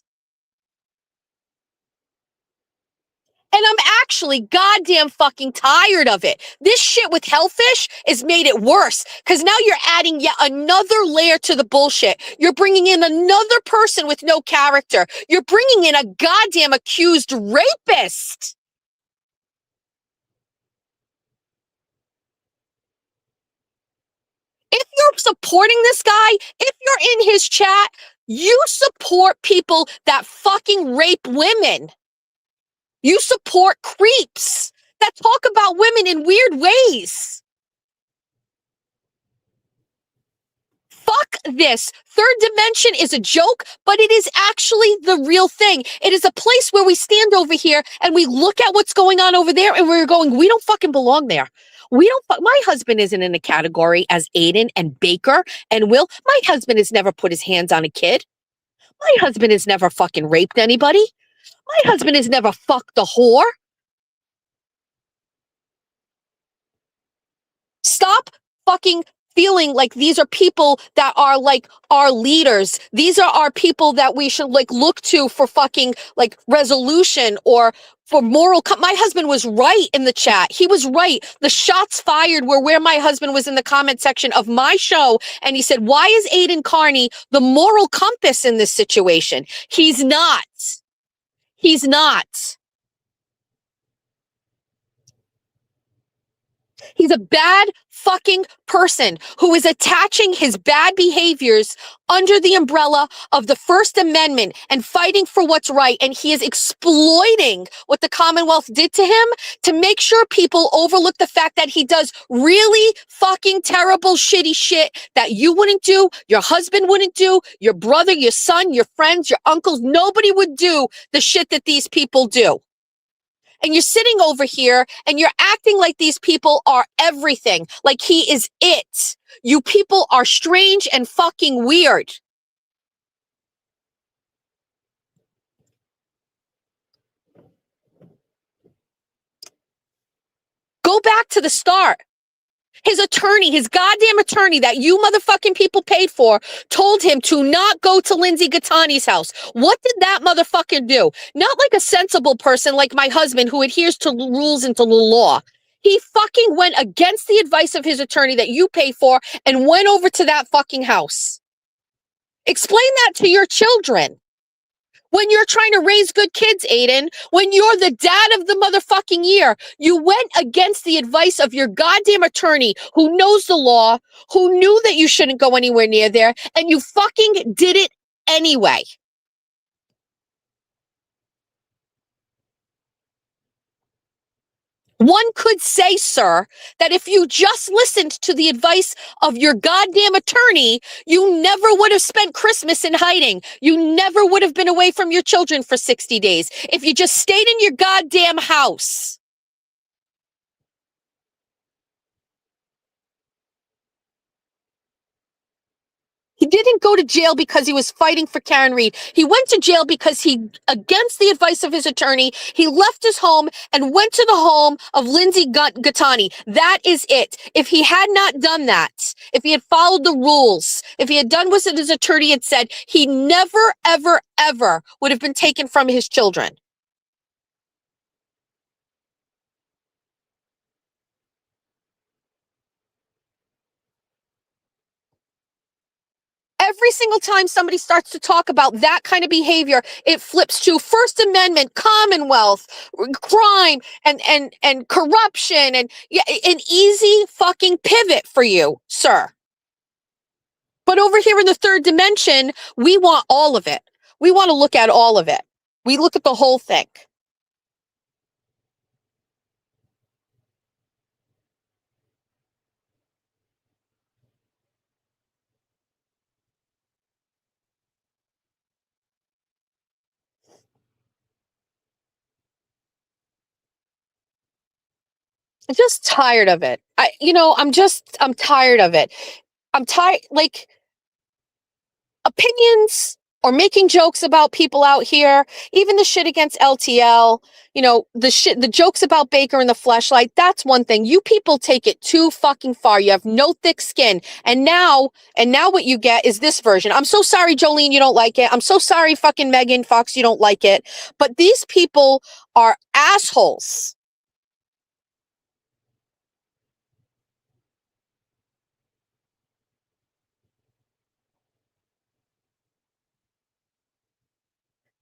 And I'm actually goddamn fucking tired of it. This shit with Hellfish has made it worse because now you're adding yet another layer to the bullshit. You're bringing in another person with no character. You're bringing in a goddamn accused rapist. If you're supporting this guy, if you're in his chat, you support people that fucking rape women. You support creeps that talk about women in weird ways. Fuck this. Third dimension is a joke, but it is actually the real thing. It is a place where we stand over here and we look at what's going on over there and we're going, we don't fucking belong there. My husband isn't in a category as Aiden and Baker and Will. My husband has never put his hands on a kid. My husband has never fucking raped anybody. My husband has never fucked a whore. Stop fucking feeling like these are people that are like our leaders. These are our people that we should like look to for fucking like resolution or for moral. My husband was right in the chat. He was right. The shots fired were where my husband was in the comment section of my show. And he said, why is Aiden Carney the moral compass in this situation? He's not. He's not. He's a bad fucking person who is attaching his bad behaviors under the umbrella of the First Amendment and fighting for what's right. And he is exploiting what the Commonwealth did to him to make sure people overlook the fact that he does really fucking terrible, shitty shit that you wouldn't do, your husband wouldn't do, your brother, your son, your friends, your uncles. Nobody would do the shit that these people do. And you're sitting over here and you're acting like these people are everything, like he is it. You people are strange and fucking weird. Go back to the start. His attorney, his goddamn attorney that you motherfucking people paid for, told him to not go to Lindsay Gattani's house. What did that motherfucker do? Not like a sensible person like my husband who adheres to rules and to the law. He fucking went against the advice of his attorney that you pay for and went over to that fucking house. Explain that to your children. When you're trying to raise good kids, Aiden, when you're the dad of the motherfucking year, you went against the advice of your goddamn attorney who knows the law, who knew that you shouldn't go anywhere near there, and you fucking did it anyway. One could say, sir, that if you just listened to the advice of your goddamn attorney, you never would have spent Christmas in hiding. You never would have been away from your children for 60 days if you just stayed in your goddamn house. He didn't go to jail because he was fighting for Karen Reed. He went to jail because he, against the advice of his attorney, he left his home and went to the home of Lindsay Gattani. That is it. If he had not done that, if he had followed the rules, if he had done what his attorney had said, he never, ever, ever would have been taken from his children. Every single time somebody starts to talk about that kind of behavior, it flips to First Amendment, Commonwealth, crime, and corruption, and yeah, an easy fucking pivot for you, sir. But over here in the third dimension, we want all of it. We want to look at all of it. We look at the whole thing. I'm just tired of it. I'm tired of it. I'm tired, like, opinions or making jokes about people out here, even the shit against LTL, the jokes about Baker and the fleshlight, that's one thing. You people take it too fucking far. You have no thick skin. And now what you get is this version. I'm so sorry, Jolene, you don't like it. I'm so sorry, fucking Megan Fox, you don't like it. But these people are assholes.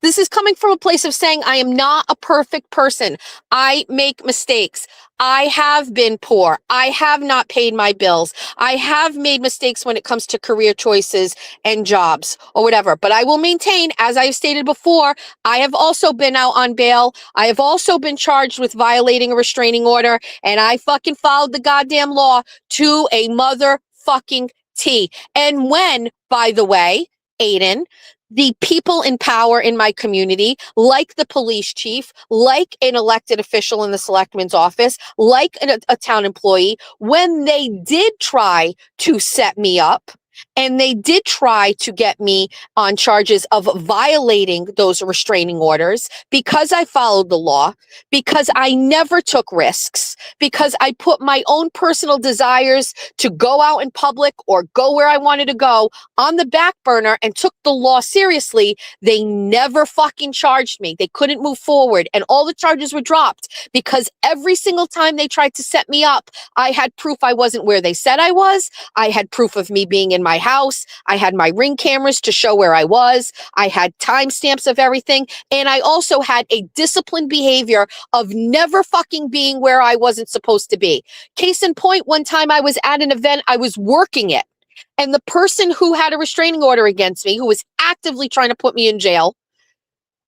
This is coming from a place of saying, I am not a perfect person. I make mistakes. I have been poor. I have not paid my bills. I have made mistakes when it comes to career choices and jobs or whatever. But I will maintain, as I've stated before, I have also been out on bail. I have also been charged with violating a restraining order. And I fucking followed the goddamn law to a motherfucking tea. And when, by the way, Aiden, the people in power in my community, like the police chief, like an elected official in the selectman's office, like a town employee, when they did try to set me up, and they did try to get me on charges of violating those restraining orders, because I followed the law, because I never took risks, because I put my own personal desires to go out in public or go where I wanted to go on the back burner and took the law seriously, they never fucking charged me. They couldn't move forward, and all the charges were dropped because every single time they tried to set me up, I had proof I wasn't where they said I was. I had proof of me being in my house. I had my Ring cameras to show where I was. I had timestamps of everything. And I also had a disciplined behavior of never fucking being where I wasn't supposed to be. Case in point, one time I was at an event, I was working it. And the person who had a restraining order against me, who was actively trying to put me in jail,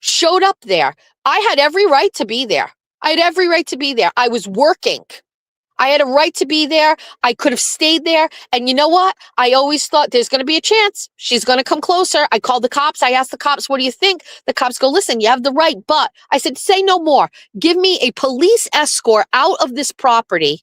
showed up there. I had every right to be there. I had every right to be there. I was working. I had a right to be there. I could have stayed there. And you know what? I always thought there's going to be a chance. She's going to come closer. I called the cops. I asked the cops, what do you think? The cops go, listen, you have the right. But I said, say no more. Give me a police escort out of this property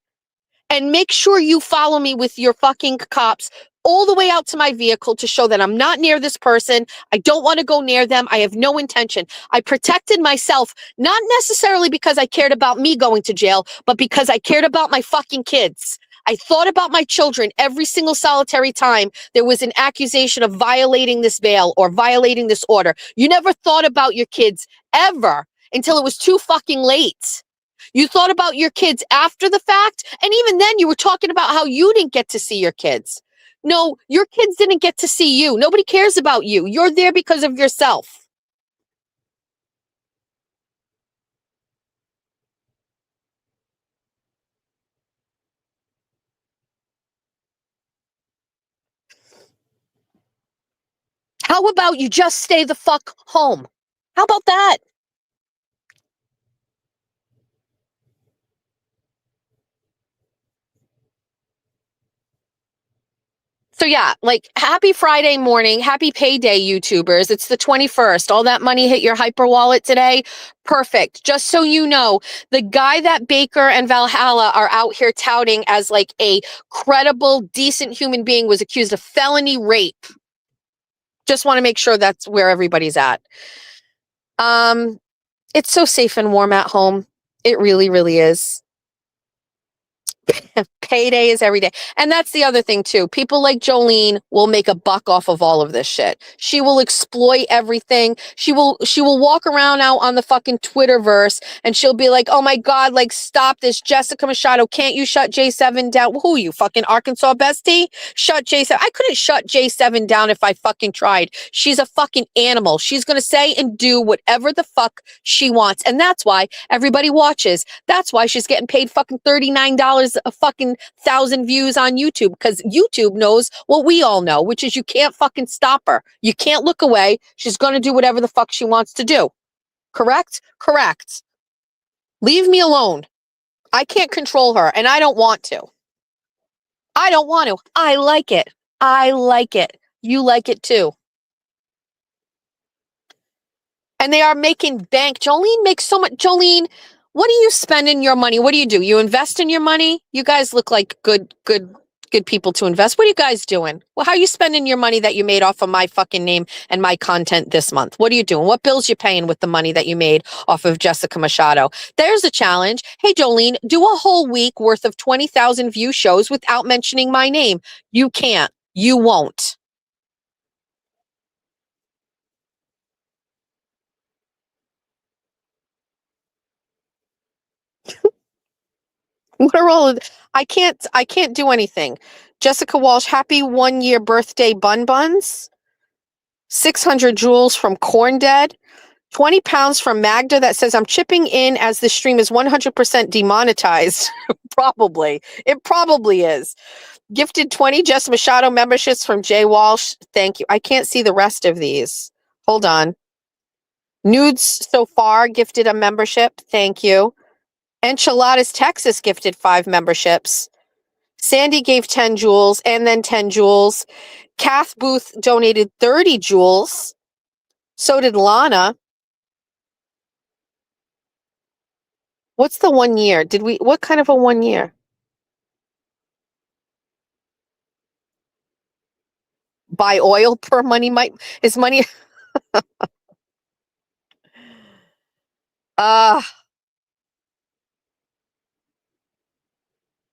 and make sure you follow me with your fucking cops all the way out to my vehicle to show that I'm not near this person. I don't want to go near them. I have no intention. I protected myself, not necessarily because I cared about me going to jail, but because I cared about my fucking kids. I thought about my children every single solitary time there was an accusation of violating this bail or violating this order. You never thought about your kids ever until it was too fucking late. You thought about your kids after the fact, and even then you were talking about how you didn't get to see your kids. No, your kids didn't get to see you. Nobody cares about you. You're there because of yourself. How about you just stay the fuck home? How about that? So yeah, like happy Friday morning, happy payday, YouTubers. It's the 21st. All that money hit your hyper wallet today. Perfect. Just so you know, the guy that Baker and Valhalla are out here touting as like a credible, decent human being was accused of felony rape. Just want to make sure that's where everybody's at. It's so safe and warm at home. It really, really is. Payday is every day. And that's the other thing too. People like Jolene will make a buck off of all of this shit. She will exploit everything. She will walk around out on the fucking Twitterverse and she'll be like, oh my God, like stop this. Jessica Machado, can't you shut J7 down? Who are you, fucking Arkansas bestie? Shut J7. I couldn't shut J7 down if I fucking tried. She's a fucking animal. She's going to say and do whatever the fuck she wants. And that's why everybody watches. That's why she's getting paid fucking $39 a fucking 1,000 views on YouTube, because YouTube knows what we all know, which is you can't fucking stop her. You can't look away. She's going to do whatever the fuck she wants to do. Correct? Correct. Leave me alone. I can't control her and I don't want to. I don't want to. I like it. I like it. You like it too. And they are making bank. Jolene makes so much. Jolene, what do you spend in your money? What do? You invest in your money? You guys look like good people to invest. What are you guys doing? Well, how are you spending your money that you made off of my fucking name and my content this month? What are you doing? What bills you paying with the money that you made off of Jessica Machado? There's a challenge. Hey, Jolene, do a whole week worth of 20,000 view shows without mentioning my name. You can't. You won't. What are all of I can't do anything. Jessica Walsh, happy 1-year birthday bun buns. 600 joules from Corn Dead. 20 pounds from Magda that says I'm chipping in as the stream is 100% demonetized. Probably. It probably is. Gifted 20 Jess Machado memberships from Jay Walsh. Thank you. I can't see the rest of these. Hold on. Nudes so far gifted a membership. Thank you. Enchiladas Texas gifted 5 memberships. Sandy gave 10 jewels and then 10 jewels. Kath Booth donated 30 jewels. So did Lana. What's the 1 year? What kind of a 1 year? Buy oil per money is money.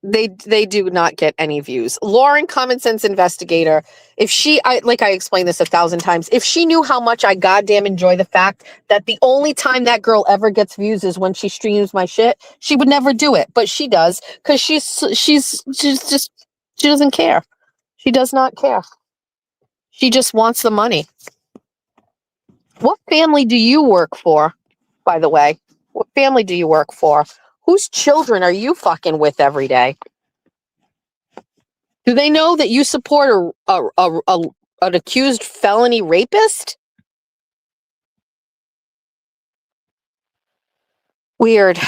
They do not get any views. Lauren, common sense investigator, if I explained this 1,000 times, if she knew how much I goddamn enjoy the fact that the only time that girl ever gets views is when she streams my shit, she would never do it, but she does because she doesn't care. She does not care. She just wants the money. What family do you work for, by the way? What family do you work for? Whose children are you fucking with every day? Do they know that you support an accused felony rapist? Weird.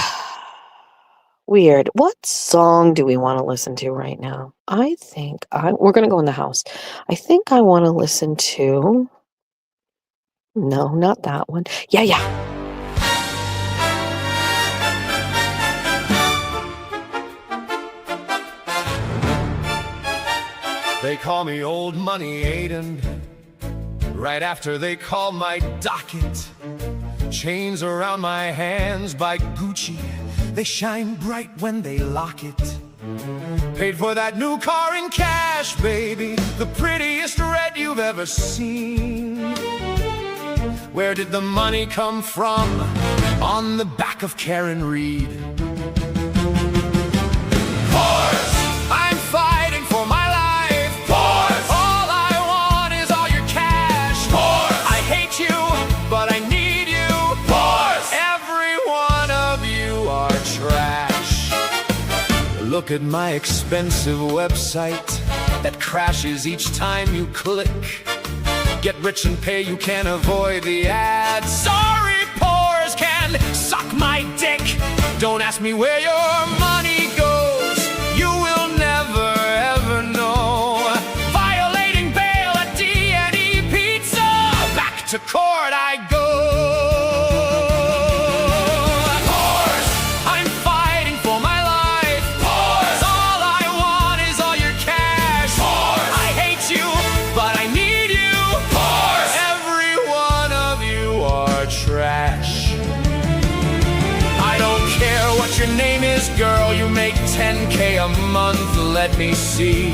Weird. What song do we want to listen to right now? I think we're going to go in the house. I think I want to listen to... No, not that one. Yeah. They call me Old Money Aiden, right after they call my docket. Chains around my hands by Gucci, they shine bright when they lock it. Paid for that new car in cash, baby, the prettiest red you've ever seen. Where did the money come from? On the back of Karen Reed. Whores! I'm fighting for my life. Whores! All I want is all your cash. Whores! I hate you, but I need you. Whores! Every one of you are trash. Look at my expensive website that crashes each time you click. Get rich and pay, you can't avoid the ads. Sorry, pores can suck my dick. Don't ask me where your money goes. You will never ever know. Violating bail at D&E Pizza. Back to court I go. Pores, I'm fighting for my life. Pores, all I want is all your cash. Pores, I hate you, but I need you. Pores, every one of you are trash. I don't care what your name is, girl. You make 10K a month, let me see.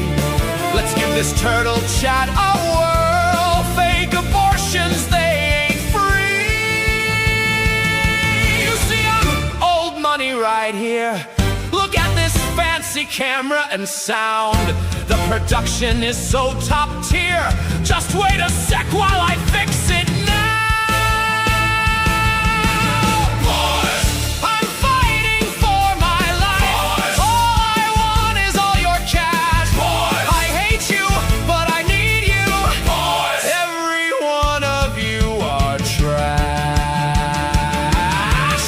Let's give this turtle chat a whirl. Fake abortions, they ain't free. You see, I'm old money right here. Look at this fancy camera and sound. The production is so top tier. Just wait a sec while I fix it now. Boys, I'm fighting for my life. All I want is all your cash. I hate you, but I need you. Every one of you are trash.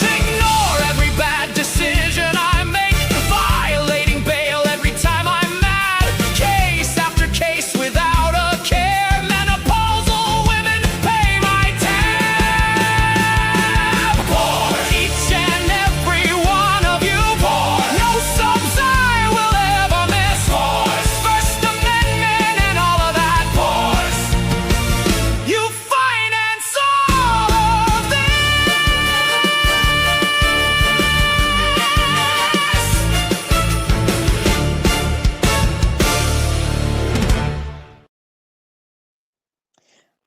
Ignore every bad decision I make. Violating bail every time I'm mad. Case after case without a care. Menopausal women pay my tab. Each and every one of you. No subs I will ever miss. First Amendment and all of that. You finance all of this.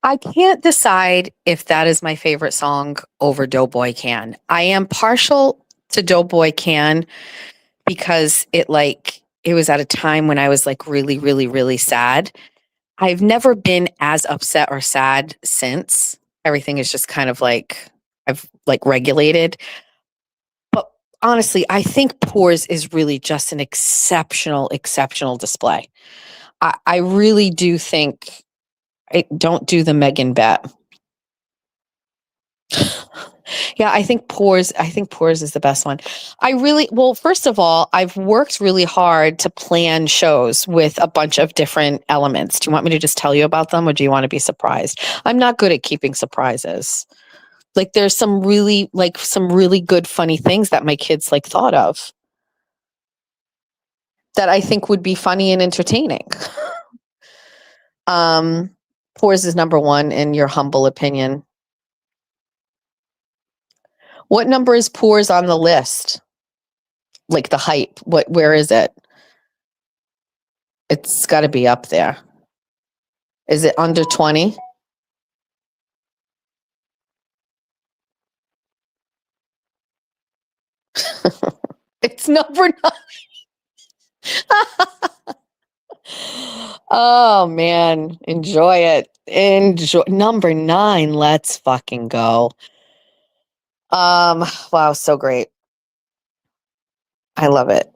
I can't decide if that is my favorite song over Doughboy Can. I am partial to Doughboy Can because it was at a time when I was like really, really, really sad. I've never been as upset or sad since. Everything is just kind of like I've like regulated. But honestly, I think Pores is really just an exceptional display. I really do think don't do the Megan bet. Yeah, I think Pours is the best one. Well, first of all, I've worked really hard to plan shows with a bunch of different elements. Do you want me to just tell you about them or do you want to be surprised? I'm not good at keeping surprises. Like there's some really good funny things that my kids like thought of that I think would be funny and entertaining. Pours is number one in your humble opinion. What number is Pours on the list? Like the hype. Where is it? It's got to be up there. Is it under 20? It's number 9. Oh man, enjoy it. Enjoy number 9. Let's fucking go. Wow, so great. I love it.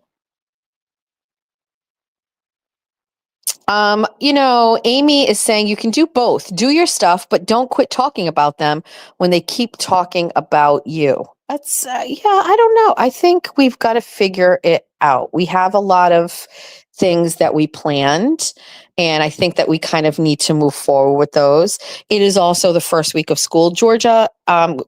Amy is saying you can do both. Do your stuff, but don't quit talking about them when they keep talking about you. That's, yeah, I don't know. I think we've got to figure it out. We have a lot of things that we planned, and I think that we kind of need to move forward with those. It is also the first week of school. Georgia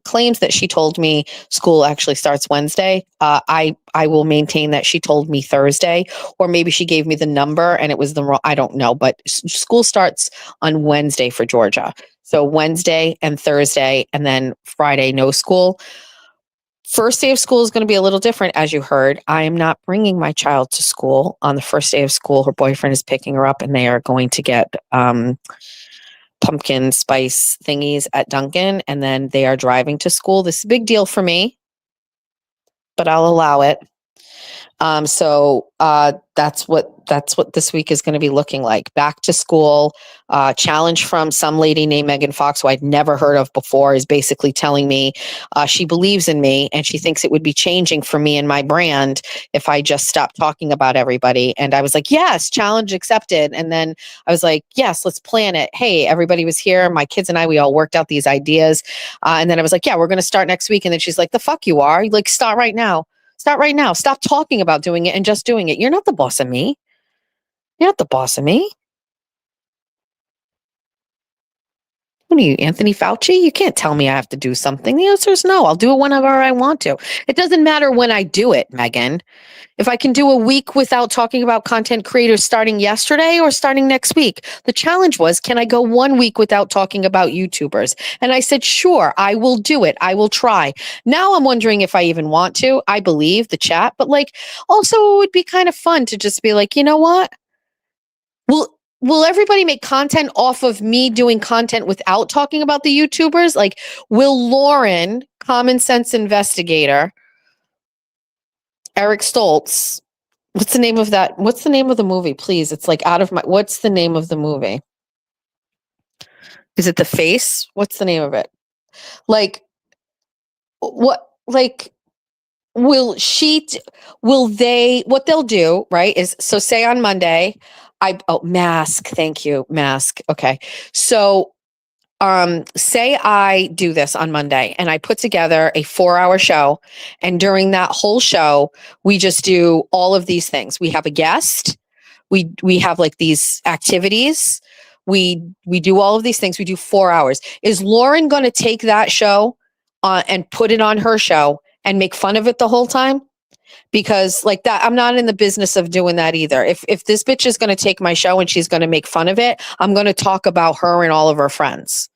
claims that she told me school actually starts Wednesday. I will maintain that she told me Thursday, or maybe she gave me the number and it was the wrong. I don't know, but school starts on Wednesday for Georgia. So Wednesday and Thursday, and then Friday no school. First day of school is going to be a little different, as you heard. I am not bringing my child to school on the first day of school. Her boyfriend is picking her up, and they are going to get pumpkin spice thingies at Dunkin', and then they are driving to school. This is a big deal for me, but I'll allow it. So that's what this week is going to be looking like. Back to school, challenge from some lady named Megan Fox, who I'd never heard of before, is basically telling me she believes in me and she thinks it would be changing for me and my brand if I just stopped talking about everybody. And I was like, yes, challenge accepted. And then I was like, yes, let's plan it. Hey, everybody was here. My kids and I, we all worked out these ideas. And then I was like, yeah, we're going to start next week. And then she's like, the fuck you are. Like, start right now. Start right now. Stop talking about doing it and just doing it. You're not the boss of me. You're not the boss of me. What are you, Anthony Fauci? You can't tell me I have to do something. The answer is no. I'll do it whenever I want to. It doesn't matter when I do it, Megan. If I can do a week without talking about content creators starting yesterday or starting next week. The challenge was, can I go 1 week without talking about YouTubers? And I said, sure, I will do it. I will try. Now I'm wondering if I even want to. I believe the chat, but also it would be kind of fun to just be like, you know what? Will everybody make content off of me doing content without talking about the YouTubers? Like, will Lauren, Common Sense Investigator, Eric Stoltz, what's the name of that? What's the name of the movie? Please. It's like out of my, what's the name of the movie? Is it The Face? What's the name of it? What, what they'll do, right, is, so say on Monday, mask. Thank you. Mask. Okay. So, say I do this on Monday and I put together a 4-hour show. And during that whole show, we just do all of these things. We have a guest. We have these activities. We do all of these things. We do 4 hours. Is Lauren going to take that show and put it on her show and make fun of it the whole time? Because that, I'm not in the business of doing that either. If this bitch is going to take my show and she's going to make fun of it, I'm going to talk about her and all of her friends.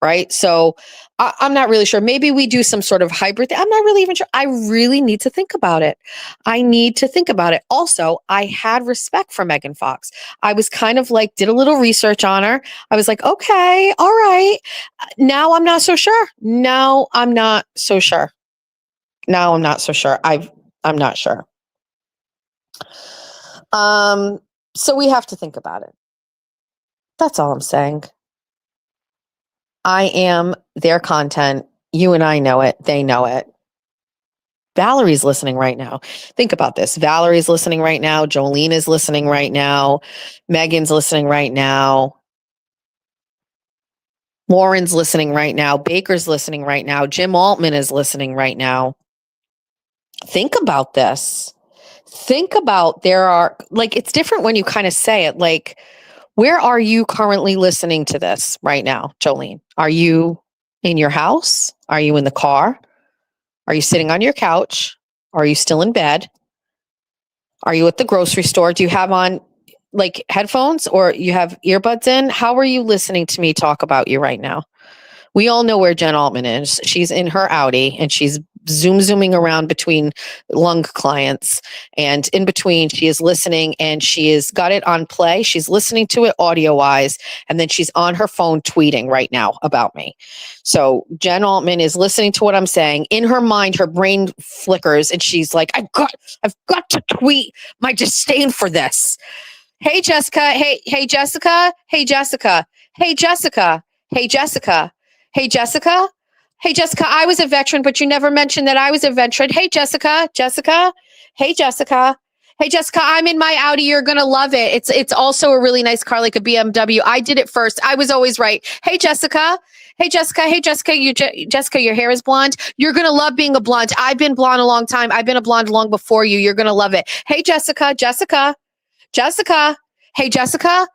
Right. So I'm not really sure. Maybe we do some sort of hybrid thing. I'm not really even sure. I really need to think about it. I need to think about it. Also, I had respect for Megan Fox. I was kind of did a little research on her. I was like, okay, all right. Now I'm not so sure. I'm not so sure. I'm not sure. So we have to think about it. That's all I'm saying. I am their content. You and I know it. They know it. Valerie's listening right now. Think about this. Valerie's listening right now. Jolene is listening right now. Megan's listening right now. Warren's listening right now. Baker's listening right now. Jim Altman is listening right now. Think about this. Think about it's different when you kind of say it. Like, where are you currently listening to this right now, Jolene? Are you in your house? Are you in the car? Are you sitting on your couch? Are you still in bed? Are you at the grocery store? Do you have on like headphones or you have earbuds in? How are you listening to me talk about you right now? We all know where Jen Altman is. She's in her Audi and she's zooming around between lung clients. And in between, she is listening and she has got it on play. She's listening to it audio wise. And then she's on her phone tweeting right now about me. So Jen Altman is listening to what I'm saying. In her mind, her brain flickers and she's like, I've got to tweet my disdain for this. Hey, Jessica. Hey, Jessica. Hey, Jessica. Hey, Jessica. Hey, Jessica. Hey, Jessica. Hey, Jessica, I was a veteran, but you never mentioned that I was a veteran. Hey, Jessica. Jessica. Hey, Jessica. Hey, Jessica, I'm in my Audi. You're going to love it. It's also a really nice car, like a BMW. I did it first. I was always right. Hey, Jessica. Hey, Jessica. Hey, Jessica. Jessica, your hair is blonde. You're going to love being a blonde. I've been blonde a long time. I've been a blonde long before you. You're going to love it. Hey, Jessica. Jessica. Jessica. Hey, Jessica.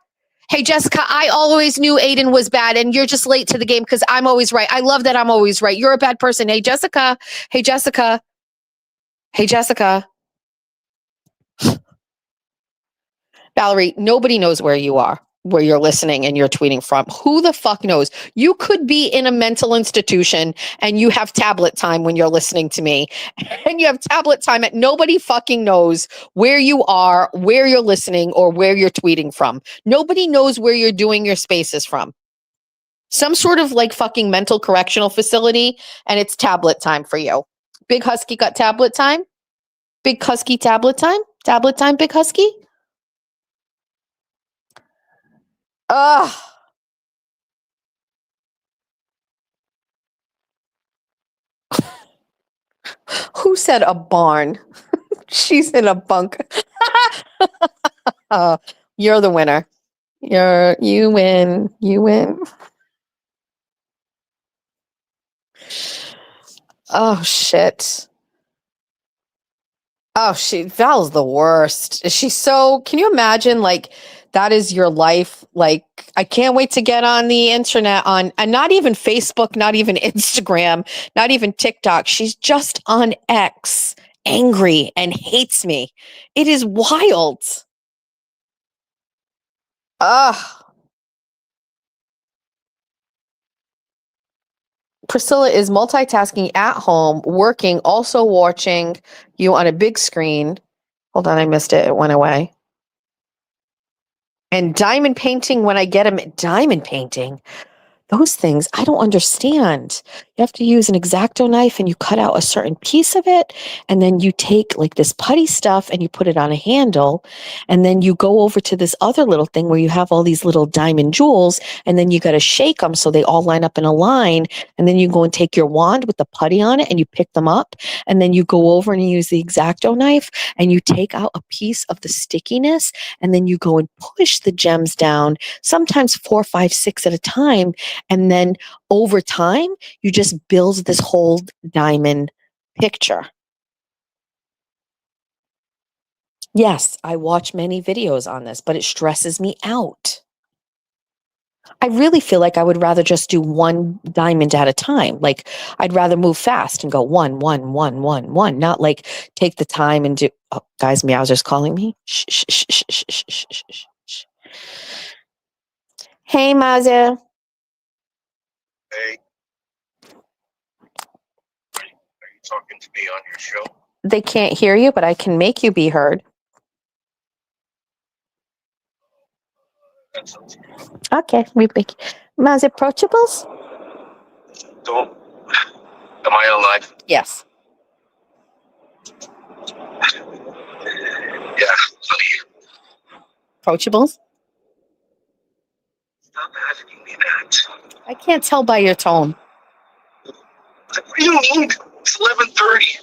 Hey, Jessica, I always knew Aiden was bad and you're just late to the game because I'm always right. I love that I'm always right. You're a bad person. Hey, Jessica. Hey, Jessica. Hey, Jessica. Valerie, nobody knows where you are, where you're listening and you're tweeting from. Who the fuck knows? You could be in a mental institution and you have tablet time when you're listening to me. And you have tablet time and nobody fucking knows where you are, where you're listening, or where you're tweeting from. Nobody knows where you're doing your spaces from. Some sort of like fucking mental correctional facility, and it's tablet time for you. Big Husky got tablet time? Big Husky tablet time? Tablet time, Big Husky? Ugh. Who said a barn? She's in a bunk. You're the winner. You win. You win. Oh shit. Oh, Val's the worst. Can you imagine like that is your life? Like, I can't wait to get on the internet and not even Facebook, not even Instagram, not even TikTok. She's just on X, angry and hates me. It is wild. Ugh. Priscilla is multitasking at home, working, also watching you on a big screen. Hold on, I missed it. It went away. And diamond painting when I get him. Diamond painting. Those things, I don't understand. You have to use an X-Acto knife and you cut out a certain piece of it. And then you take like this putty stuff and you put it on a handle. And then you go over to this other little thing where you have all these little diamond jewels. And then you got to shake them so they all line up in a line. And then you go and take your wand with the putty on it and you pick them up. And then you go over and you use the X-Acto knife and you take out a piece of the stickiness. And then you go and push the gems down, sometimes 4, 5, 6 at a time. And then over time, you just build this whole diamond picture. Yes, I watch many videos on this, but it stresses me out. I really feel like I would rather just do one diamond at a time. Like I'd rather move fast and go one, not like take the time and do. Oh, guys, Meowser's calling me. Shh, shh, shh, shh, shh, shh, shh, shh, shh. Hey, Meowser. Hey, are you talking to me on your show? They can't hear you, but I can make you be heard. That sounds good. Okay, we make Maz approachables? Don't. Am I on live? Yes. Yeah, honey. Approachables? Stop asking me that. I can't tell by your tone. What do you mean? It's 11:30.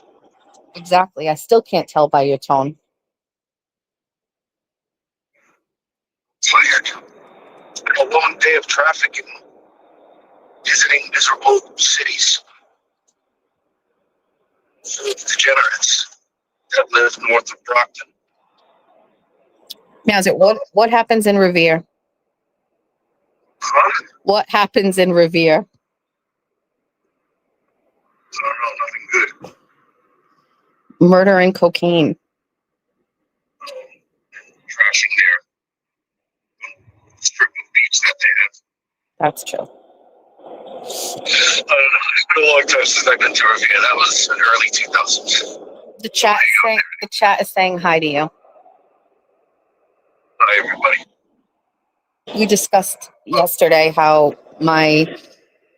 Exactly. I still can't tell by your tone. Tired. It's been a long day of traffic and visiting miserable cities full of degenerates that live north of Brockton. Now, what happens in Revere? Huh? What happens in Revere? I don't know, nothing good. Murder and cocaine. Trashing their strip of beach that they have. That's true. I don't know. It's been a long time since I've been to Revere. That was in the early 2000s. The chat is saying hi to you. Hi, everybody. We discussed yesterday how my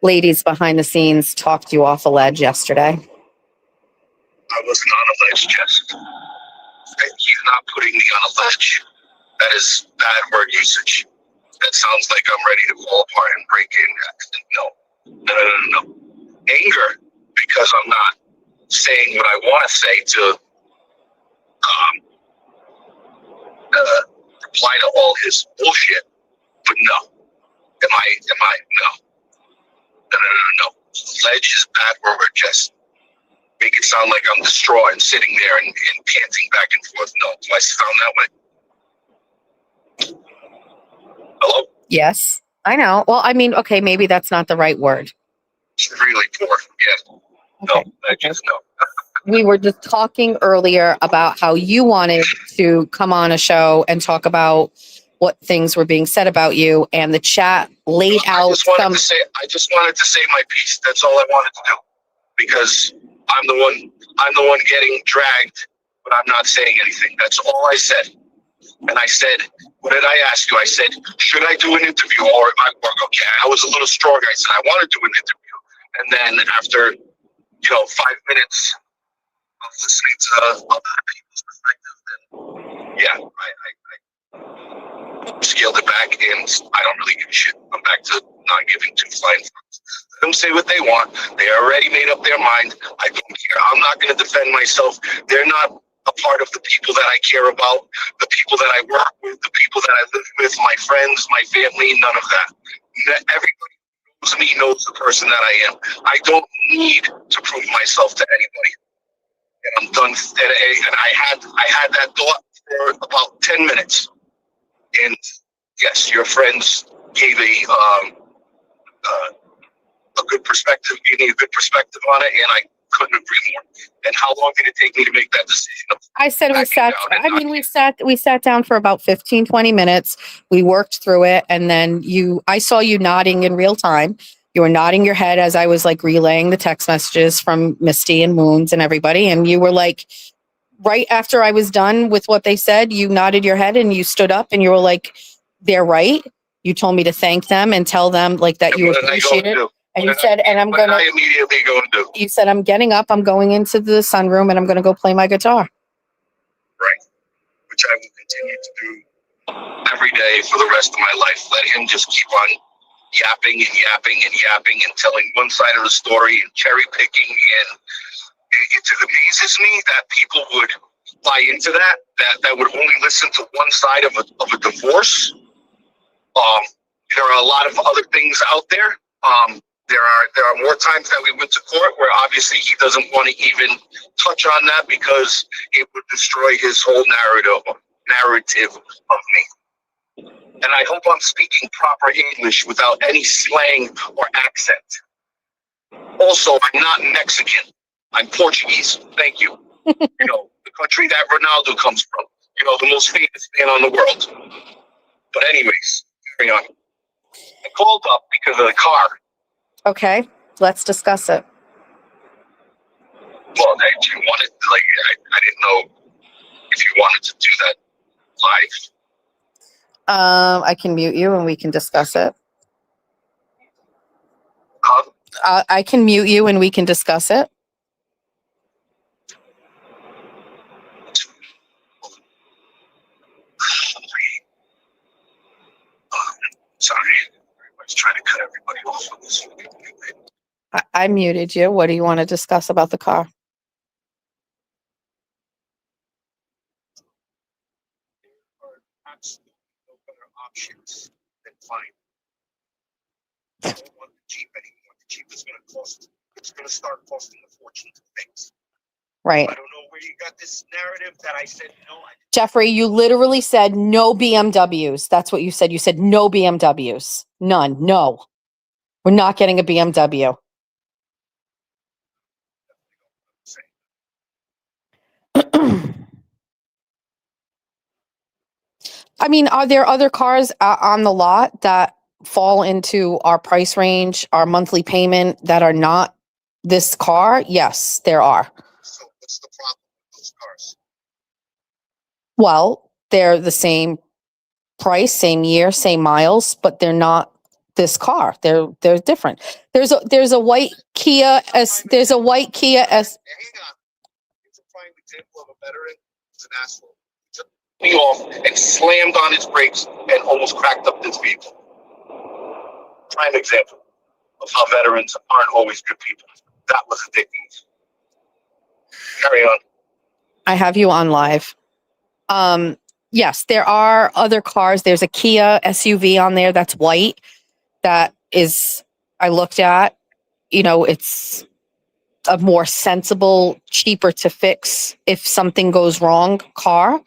ladies behind the scenes talked you off a ledge yesterday. I wasn't on a ledge, Jess. You're not putting me on a ledge. That is bad word usage. That sounds like I'm ready to fall apart and break in. No. Anger, because I'm not saying what I want to say to reply to all his bullshit. But no. No. Ledge is bad word, Jess. Make it sound like I'm distraught and sitting there and panting back and forth. No, do I sound that way? Hello? Yes, I know. Well, I mean, okay, maybe that's not the right word. It's really poor. Yeah. Okay. No, I just no. We were just talking earlier about how you wanted to come on a show and talk about what things were being said about you, and the chat laid out I just wanted to say my piece. That's all I wanted to do. Because I'm the one getting dragged, but I'm not saying anything. That's all I said. And I said, what did I ask you? I said, should I do an interview or at my work? Okay, I was a little stronger. I said, I want to do an interview. And then after, 5 minutes of listening to other people's perspective, then yeah, I scaled it back and I don't really give a shit. I'm back to not giving two flying fucks. Let them say what they want. They already made up their mind. I don't care. I'm not going to defend myself. They're not a part of the people that I care about, the people that I work with, the people that I live with, my friends, my family, none of that. Everybody knows me, knows the person that I am. I don't need to prove myself to anybody. And I'm done. And I had that thought for about 10 minutes. And yes, your friends gave a good perspective, gave me a good perspective on it, and I couldn't agree more. And how long did it take me to make that decision? I said we sat down for about 15, 20 minutes. We worked through it, and then I saw you nodding in real time. You were nodding your head as I was like relaying the text messages from Misty and Moons and everybody, and you were like, right after I was done with what they said, you nodded your head and you stood up and you were like, they're right. You told me to thank them and tell them like that you appreciate it. And you said, and I immediately go and do. You said, I'm getting up, I'm going into the sunroom and I'm going to go play my guitar. Right. Which I will continue to do every day for the rest of my life. Let him just keep on yapping and telling one side of the story and cherry picking. And it amazes me that people would buy into that would only listen to one side of a divorce. There are a lot of other things out there. There are more times that we went to court where obviously he doesn't want to even touch on that because it would destroy his whole narrative of me. And I hope I'm speaking proper English without any slang or accent. Also, I'm not Mexican. I'm Portuguese. Thank you. The country that Ronaldo comes from. The most famous man on the world. But anyways, carry on. I called up because of the car. Okay, let's discuss it. Well, if you wanted, I didn't know if you wanted to do that live. I can mute you and we can discuss it. Huh? I can mute you and we can discuss it. Sorry. I was trying to cut everybody off on this. I muted you. What do you want to discuss about the car? There are absolutely no better options than fine. I don't want the Jeep anymore. it's going to cost. It's going to start costing a fortune to fix. Right. I don't know where you got this narrative that I said no. Jeffrey, you literally said no BMWs. That's what you said. You said no BMWs. None. No. We're not getting a BMW. I mean, are there other cars on the lot that fall into our price range, our monthly payment that are not this car? Yes, there are. So what's the problem with those cars? Well, they're the same price, same year, same miles, but they're not this car. They're different. There's a white Kia S. There's a white Kia S. Hang on. It's a prime example of a veteran who's an asshole. He took me off and slammed on his brakes and almost cracked up this vehicle. Prime example of how veterans aren't always good people. That was ridiculous. Carry on. I have you on live. Yes, there are other cars. There's a Kia SUV on there that's white. That is, I looked at, it's a more sensible, cheaper to fix if something goes wrong car.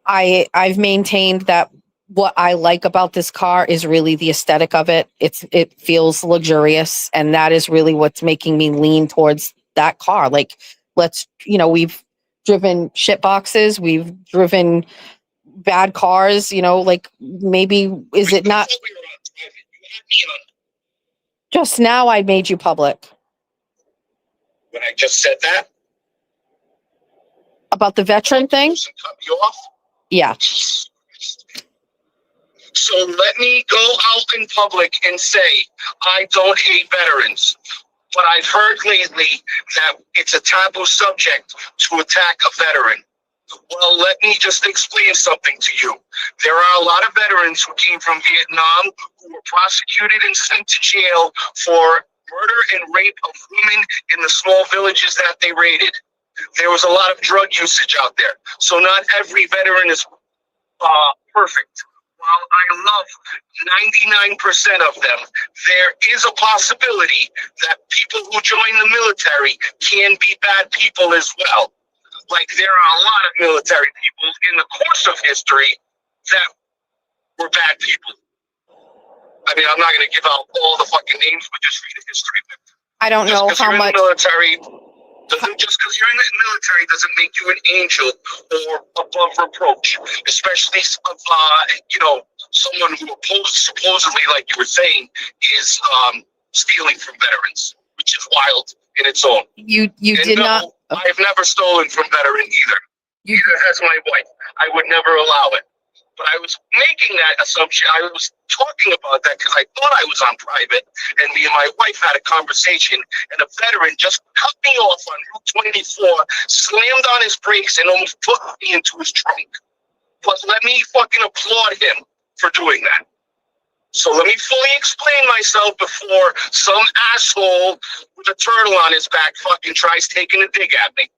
I've maintained that what I like about this car is really the aesthetic of it. It feels luxurious, and that is really what's making me lean towards that car. Like, we've driven shit boxes, we've driven bad cars, like maybe is it not just now I made you public When I just said that about the veteran thing? cut me off. Yeah. So let me go out in public and say I don't hate veterans. But I've heard lately that it's a taboo subject to attack a veteran. Well, let me just explain something to you. There are a lot of veterans who came from Vietnam who were prosecuted and sent to jail for murder and rape of women in the small villages that they raided. There was a lot of drug usage out there. So not every veteran is perfect. While I love 99% of them, there is a possibility that people who join the military can be bad people as well. Like, there are a lot of military people in the course of history that were bad people. I mean, I'm not going to give out all the fucking names, but just read the history. I don't know how much. Just because you're in the military doesn't make you an angel or above reproach, especially someone who supposedly, like you were saying, is stealing from veterans, which is wild in its own. You did not. I've never stolen from veteran either. Neither has my wife. I would never allow it. But I was making that assumption. I was talking about that because I thought I was on private, and me and my wife had a conversation, and a veteran just cut me off on Route 24, slammed on his brakes, and almost put me into his trunk. But let me fucking applaud him for doing that. So let me fully explain myself before some asshole with a turtle on his back fucking tries taking a dig at me.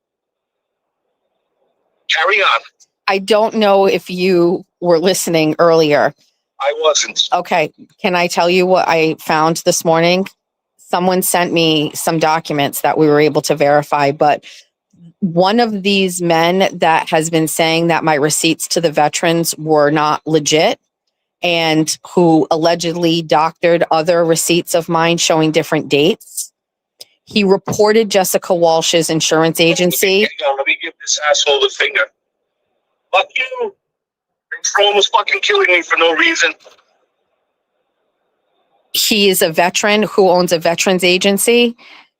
Carry on. I don't know if you were listening earlier. I wasn't. Okay. Can I tell you what I found this morning? Someone sent me some documents that we were able to verify, but one of these men that has been saying that my receipts to the veterans were not legit and who allegedly doctored other receipts of mine showing different dates. He reported Jessica Walsh's insurance agency. Let me give this asshole the finger. Fuck you. Thanks for almost fucking killing me for no reason. He is a veteran who owns a veterans agency,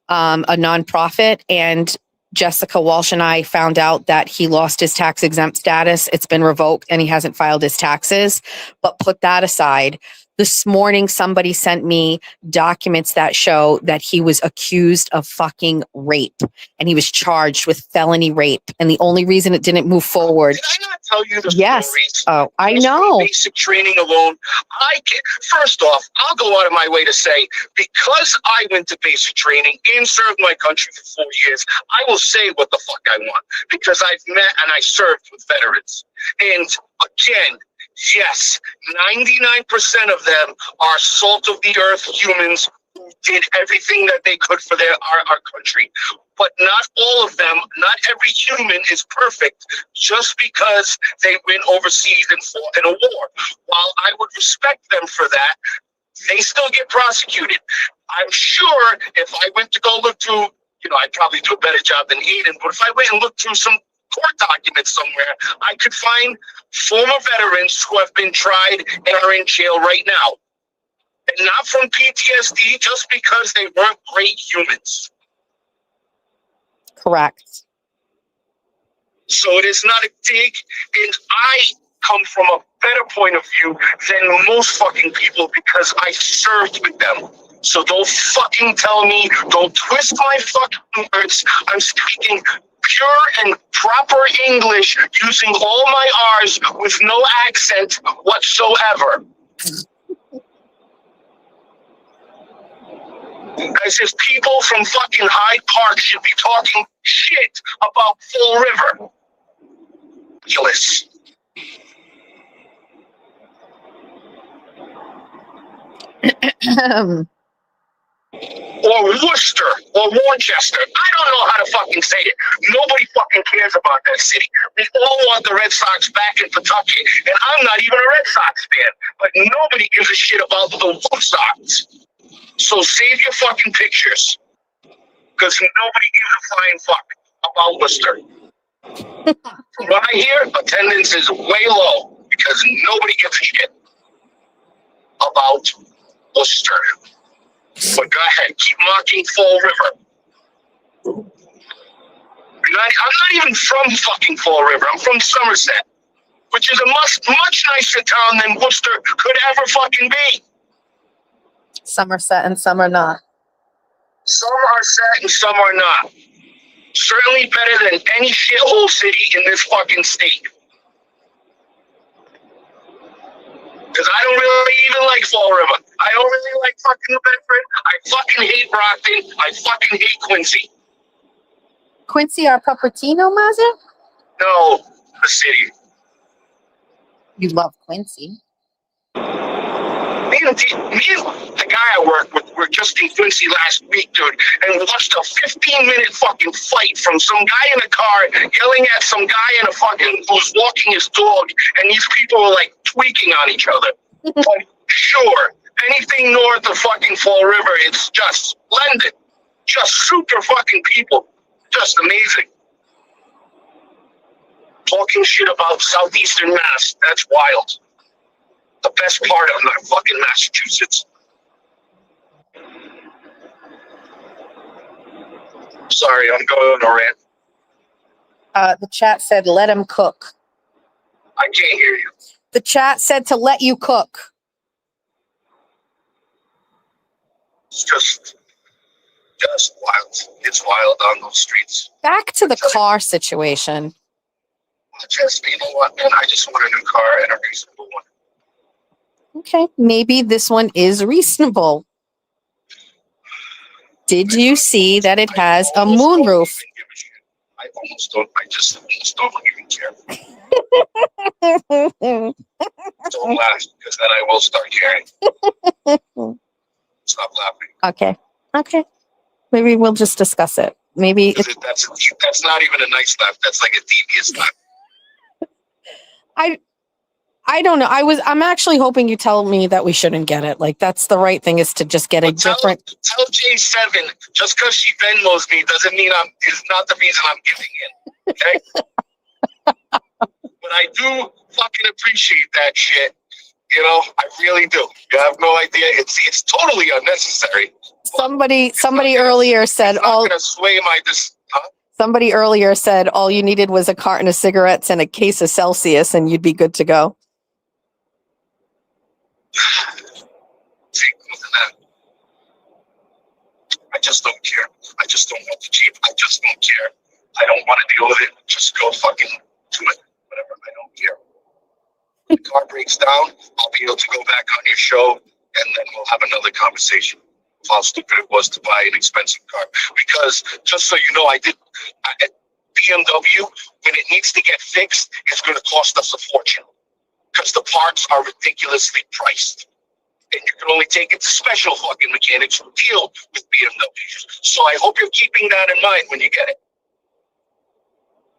a nonprofit, and Jessica Walsh and I found out that he lost his tax exempt status. It's been revoked and he hasn't filed his taxes. But put that aside, this morning somebody sent me documents that show that he was accused of fucking rape and he was charged with felony rape. And the only reason it didn't move forward. Did I not tell you the Yes. stories? Oh, I Just know. from basic training alone. First off, I'll go out of my way to say, because I went to basic training and served my country for 4 years, I will say what the fuck I want because I've met and I served with veterans. And again, yes, 99% of them are salt of the earth humans who did everything that they could for our country. But not all of them, not every human is perfect just because they went overseas and fought in a war. While I would respect them for that, they still get prosecuted. I'm sure if I went to go look through, I'd probably do a better job than Eden, but if I went and looked through some court documents somewhere, I could find former veterans who have been tried and are in jail right now. And not from PTSD, just because they weren't great humans. Correct. So it is not a dig, and I come from a better point of view than most fucking people because I served with them. So don't fucking tell me, don't twist my fucking words. I'm speaking pure and proper English using all my R's with no accent whatsoever. As if people from fucking Hyde Park should be talking shit about Fall River. Ridiculous. Or Worcester, or Worcester. I don't know how to fucking say it. Nobody fucking cares about that city. We all want the Red Sox back in Pawtucket, and I'm not even a Red Sox fan. But nobody gives a shit about the Blue Sox. So save your fucking pictures, because nobody gives a flying fuck about Worcester. From what I hear, attendance is way low because nobody gives a shit about Worcester. But go ahead, keep mocking Fall River. I'm not even from fucking Fall River. I'm from Somerset, which is a much nicer town than Worcester could ever fucking be. Somerset and some are not. Some are set and some are not. Certainly better than any shithole city in this fucking state. Because I don't really even like Fall River. I don't really like fucking New Bedford. I fucking hate Brockton. I fucking hate Quincy. Quincy or Cupertino, Mazer? No, the city. You love Quincy. Me and the guy I work with were just in Quincy last week, dude, and watched a 15-minute fucking fight from some guy in a car yelling at some guy in a fucking who's walking his dog, and these people were like tweaking on each other. But sure, anything north of fucking Fall River, it's just splendid. Just super fucking people. Just amazing. Talking shit about southeastern Mass, that's wild. The best part of my fucking Massachusetts. Sorry, I'm going on a rant. The chat said, let him cook. I can't hear you. The chat said to let you cook. It's just wild. It's wild on those streets. Back to the car situation. You know what, man? I just want a new car and a reasonable one. Okay, maybe this one is reasonable. Did you see that it has a moonroof? I just almost don't even care. Don't laugh, because then I will start caring. Stop laughing. Okay. Maybe we'll just discuss it. Maybe that's not even a nice laugh. That's like a devious laugh. I don't know. I'm actually hoping you tell me that we shouldn't get it. Like, that's the right thing, is to just get a different. Tell J7, just because she Venmos me doesn't mean is not the reason I'm giving it. Okay? But I do fucking appreciate that shit. I really do. You have no idea. It's totally unnecessary. Somebody earlier said all gonna sway my Somebody earlier said all you needed was a carton of cigarettes and a case of Celsius and you'd be good to go. I just don't care. I just don't want the Jeep. I just don't care. I don't want to deal with it. Just go fucking do it. Whatever. I don't care. When the car breaks down, I'll be able to go back on your show and then we'll have another conversation of how stupid it was to buy an expensive car. Because just so you know, BMW, when it needs to get fixed, it's going to cost us a fortune because the parts are ridiculously priced. and you can only take it to special fucking mechanics who deal with BMWs. So I hope you're keeping that in mind when you get it.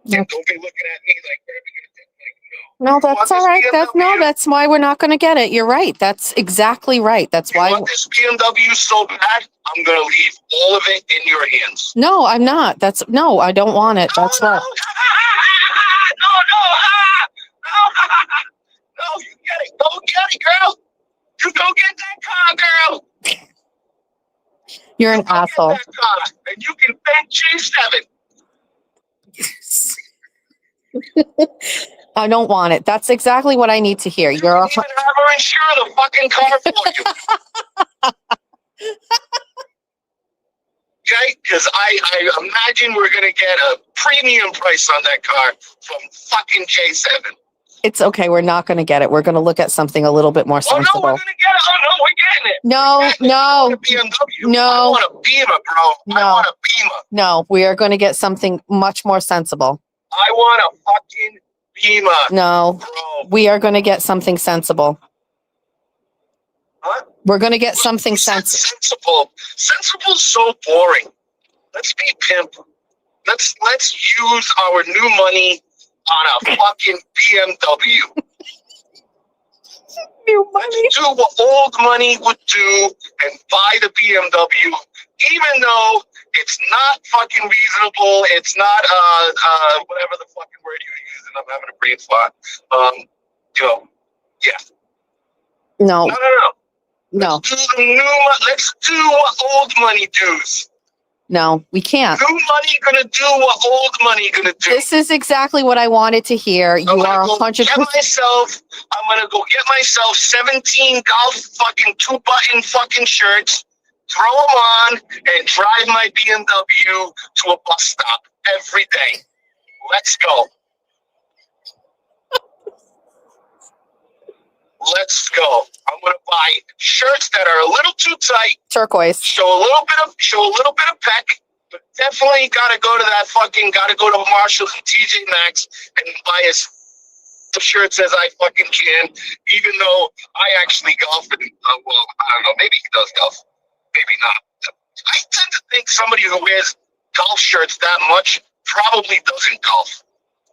And don't be looking at me like, where are we gonna take, like, No, You that's want all this right. BMW? That's why we're not going to get it. You're right. That's exactly right. That's You why. want this BMW so bad, I'm gonna leave all of it in your hands. No, I'm not. No, I don't want it. That's no, why. no, you get it. Go get it, girl. You go get that car, girl. You're an You go asshole. get that car, and you can thank J7. I don't want it. That's exactly what I need to hear. You can even have her insure the fucking car for you. Okay? Because I imagine we're going to get a premium price on that car from fucking J7. It's okay. We're not going to get it. We're going to look at something a little bit more Oh, no, we're sensible. going to get it. Oh, no, we're getting it. No, I no, want a BMW. no. I want a Beamer, bro. I No. want a Beamer. no. We are going to get something much more sensible. I want a fucking Beamer, No, bro. we are going to get something sensible. Huh? We're going to get something Who said sensible. sensible. Sensible's so boring. Let's be pimp. Let's use our new money on a fucking BMW. New money. Let's do what old money would do and buy the BMW, even though it's not fucking reasonable. It's not whatever the fucking word you're using. I'm having a brain fart. Yeah. No, No. no, Let's do the new. Let's do what old money does. no, we can't. New money gonna do what old money gonna do. This is exactly what I wanted to hear. You are 100%. I'm gonna go get myself 17 golf fucking 2-button fucking shirts, throw them on, and drive my BMW to a bus stop every day. Let's go. Let's go. I'm gonna buy shirts that are a little too tight, Turquoise. show a little bit of peck, but definitely gotta go to Marshalls and TJ Maxx and buy as the shirts as I fucking can, even though I actually golf and well, I don't know, maybe he does golf, maybe not. I tend to think somebody who wears golf shirts that much probably doesn't golf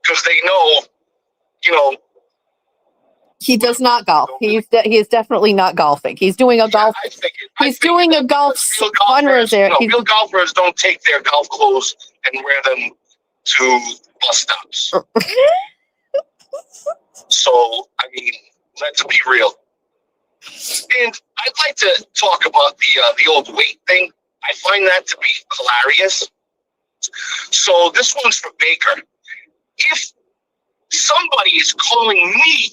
because they know, He does not golf. He is definitely not golfing. He's doing a golf. I figured. He's doing a golf fundraiser. Real golfers don't take their golf clothes and wear them to bus stops. So, I mean, let's be real. And I'd like to talk about the old weight thing. I find that to be hilarious. So this one's for Baker. If somebody is calling me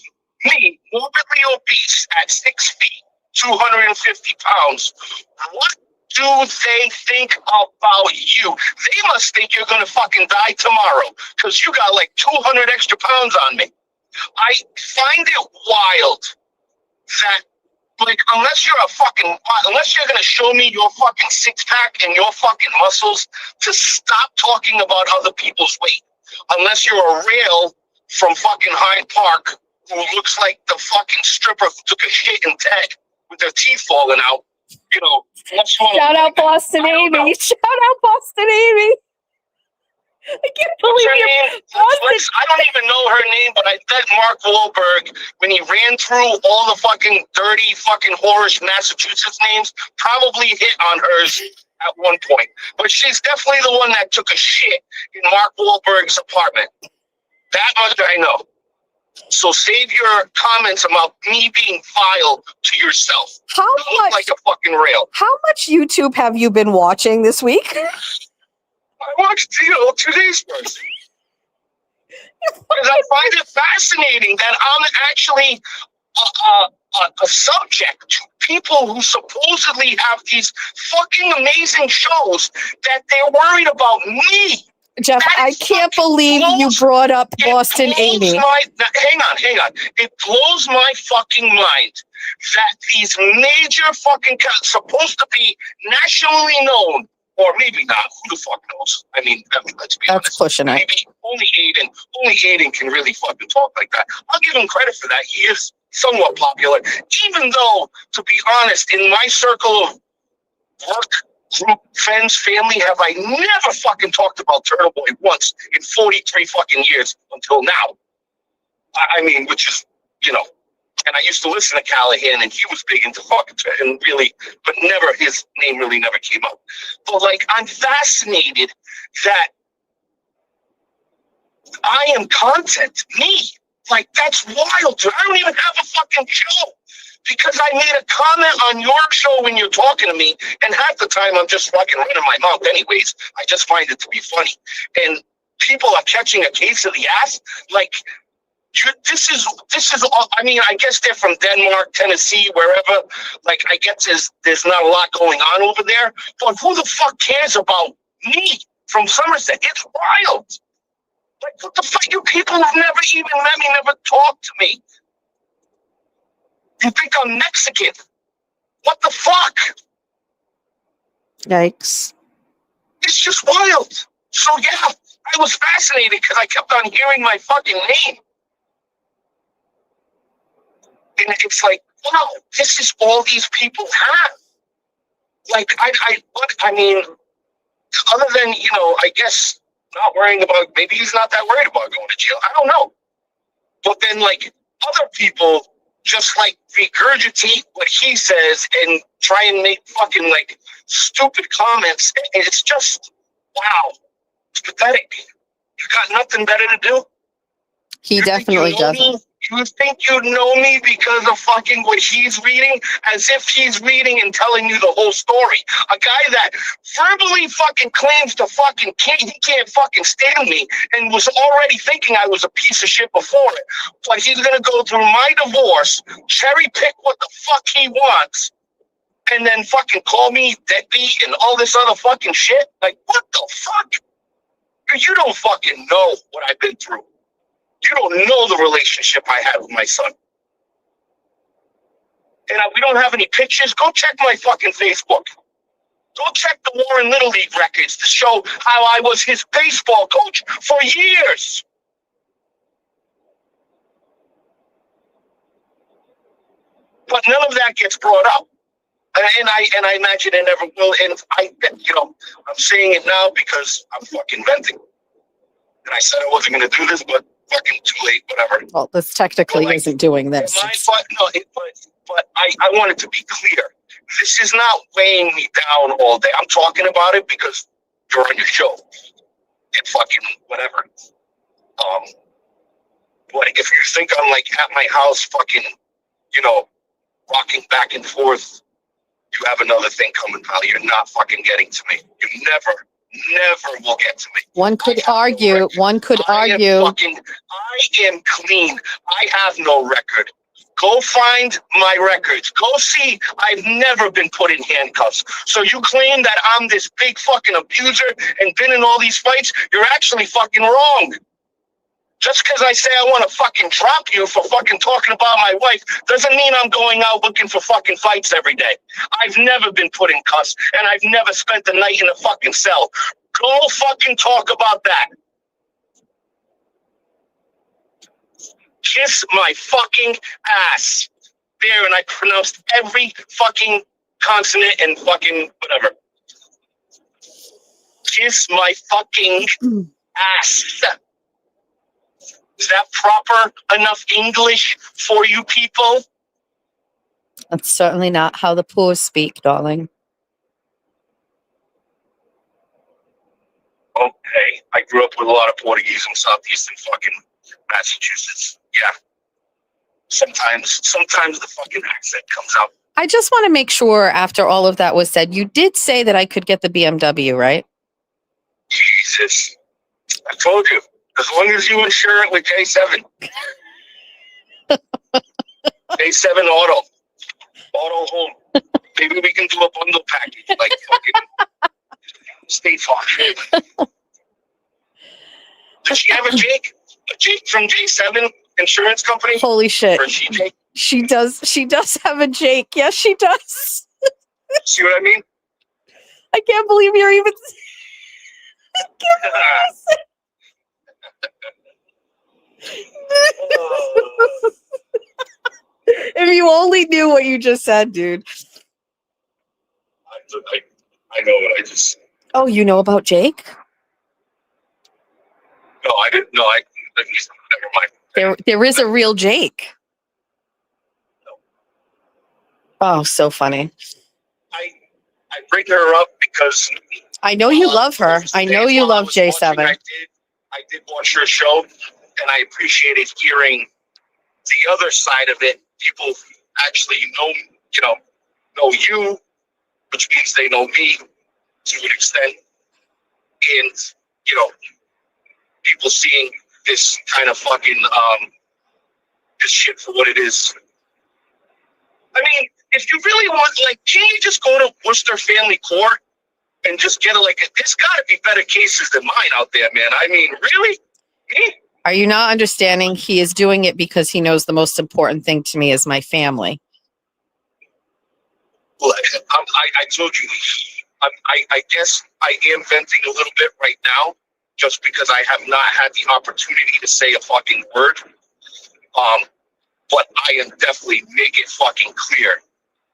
morbidly obese at 6 feet, 250 pounds, what do they think about you? They must think you're going to fucking die tomorrow because you got like 200 extra pounds on me. I find it wild that, like, unless you're going to show me your fucking six-pack and your fucking muscles, to stop talking about other people's weight. Unless you're a rail from fucking Hyde Park who looks like the fucking stripper who took a shit in Ted with their teeth falling out. Shout out Boston Amy. Shout out Boston Amy. I can't What's her believe name? I don't even know her name, but I bet Mark Wahlberg, when he ran through all the fucking dirty, fucking whorish Massachusetts names, probably hit on hers at one point. But she's definitely the one that took a shit in Mark Wahlberg's apartment. That much I know. So save your comments about me being vile to yourself. How You look much? like a fucking rail. How much YouTube have you been watching this week? I watched, today's person. Because I find it fascinating that I'm actually a subject to people who supposedly have these fucking amazing shows that they're worried about me. Jeff, That I can't fucking believe you blows- brought up It Boston blows Amy. hang on. It blows my fucking mind that these major fucking supposed to be nationally known, or maybe not. Who the fuck knows? I mean, let's be honest. That's pushing it. Maybe only Aiden can really fucking talk like that. I'll give him credit for that. He is somewhat popular, even though, to be honest, in my circle of work, group, friends, family, have I never fucking talked about Turtle Boy once in 43 fucking years until now. I mean, which is, you know, and I used to listen to Callahan, and he was big into fucking, and really, but never, his name really never came up. But like, I'm fascinated that I am content, me. Like, that's wild, dude. I don't even have a fucking show because I made a comment on your show when you're talking to me, and half the time I'm just fucking running my mouth anyways. I just find it to be funny. And people are catching a case of the ass. Like, this is all, I mean, I guess they're from Denmark, Tennessee, wherever. Like, I guess there's not a lot going on over there. But who the fuck cares about me from Somerset? It's wild. Like, what the fuck? You people have never even met me, never talked to me. You think I'm Mexican? What the fuck? Yikes. It's just wild. So, yeah, I was fascinated because I kept on hearing my fucking name. And it's like, wow, this is all these people have. Like, I mean, other than, you know, I guess not worrying about, maybe he's not that worried about going to jail. I don't know. But then, like, other people just, like, regurgitate what he says and try and make fucking, like, stupid comments. And it's just, wow, it's pathetic. You got nothing better to do? He definitely doesn't. You think you know me because of fucking what he's reading? As if he's reading and telling you the whole story. A guy that verbally fucking claims to fucking he can't fucking stand me and was already thinking I was a piece of shit before it. But he's gonna go through my divorce, cherry pick what the fuck he wants, and then fucking call me deadbeat and all this other fucking shit? Like, what the fuck? You don't fucking know what I've been through. You don't know the relationship I had with my son. And we don't have any pictures. Go check my fucking Facebook. Go check the Warren Little League records to show how I was his baseball coach for years. But none of that gets brought up. And I imagine it never will. And I'm saying it now because I'm fucking venting. And I said I wasn't going to do this, but fucking too late, whatever. Well, this technically isn't doing this. But I want it to be clear. This is not weighing me down all day. I'm talking about it because you're on your show. And fucking whatever. Like, if you think I'm, like, at my house fucking, rocking back and forth, you have another thing coming, pal. You're not fucking getting to me. You never will get to me. One could argue. I am clean. I have no record. Go find my records. Go see. I've never been put in handcuffs. So you claim that I'm this big fucking abuser and been in all these fights? You're actually fucking wrong. Just because I say I want to fucking drop you for fucking talking about my wife doesn't mean I'm going out looking for fucking fights every day. I've never been put in cuffs, and I've never spent the night in a fucking cell. Go fucking talk about that. Kiss my fucking ass. There, and I pronounced every fucking consonant and fucking whatever. Kiss my fucking ass. Is that proper enough English for you people? That's certainly not how the poor speak, darling. Okay. I grew up with a lot of Portuguese in southeastern fucking Massachusetts. Yeah. Sometimes the fucking accent comes out. I just want to make sure after all of that was said, you did say that I could get the BMW, right? Jesus. I told you. As long as you insure it with J7. J7 Auto Home. Maybe we can do a bundle package like fucking State Farm. Does she have a Jake? A Jake from J7 Insurance Company? Holy shit. Or is she Jake? She does have a Jake. Yes, she does. See what I mean? I can't believe you're even... If you only knew what you just said, dude. I know it. I just Oh, you know about Jake? no, I didn't know. Never mind. There is a real Jake. Oh, so funny. I bring her up because I know you love her. I know you love J7. I did watch her show, and I appreciated hearing the other side of it. People actually know you, which means they know me to an extent, and people seeing this kind of fucking this shit for what it is. I mean, if you really want, like, can't you just go to Worcester Family Court and just get there's got to be better cases than mine out there, man. I mean, really? Me? Are you not understanding? He is doing it because he knows the most important thing to me is my family. Well, I told you, I guess I am venting a little bit right now just because I have not had the opportunity to say a fucking word. But I am definitely making it fucking clear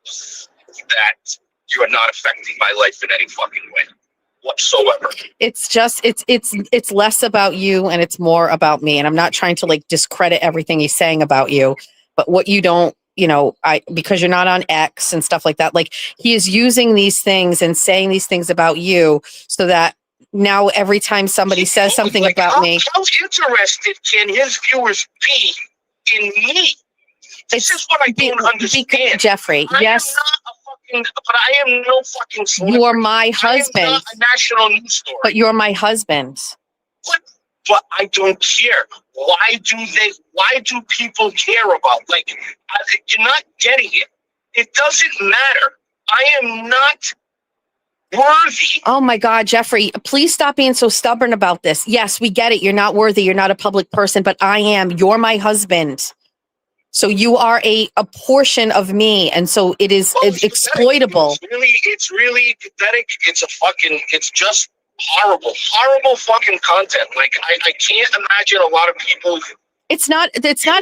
that you are not affecting my life in any fucking way whatsoever. It's just it's less about you and it's more about me. And I'm not trying to like discredit everything he's saying about you, but what you don't, because you're not on X and stuff like that. Like he is using these things and saying these things about you so that now every time somebody says something about me. How interested can his viewers be in me? This is what I don't understand. Jeffrey, yes. But I am no fucking celebrity. You are my husband. I am not a national news story. But you're my husband. But I don't care. Why do people care about? You're not getting it. It doesn't matter. I am not worthy. Oh my God, Jeffrey, please stop being so stubborn about this. Yes, we get it. You're not worthy. You're not a public person, but I am. You're my husband. So you are a portion of me. And so it's exploitable. It's really pathetic. It's just horrible fucking content. Like I can't imagine a lot of people. It's not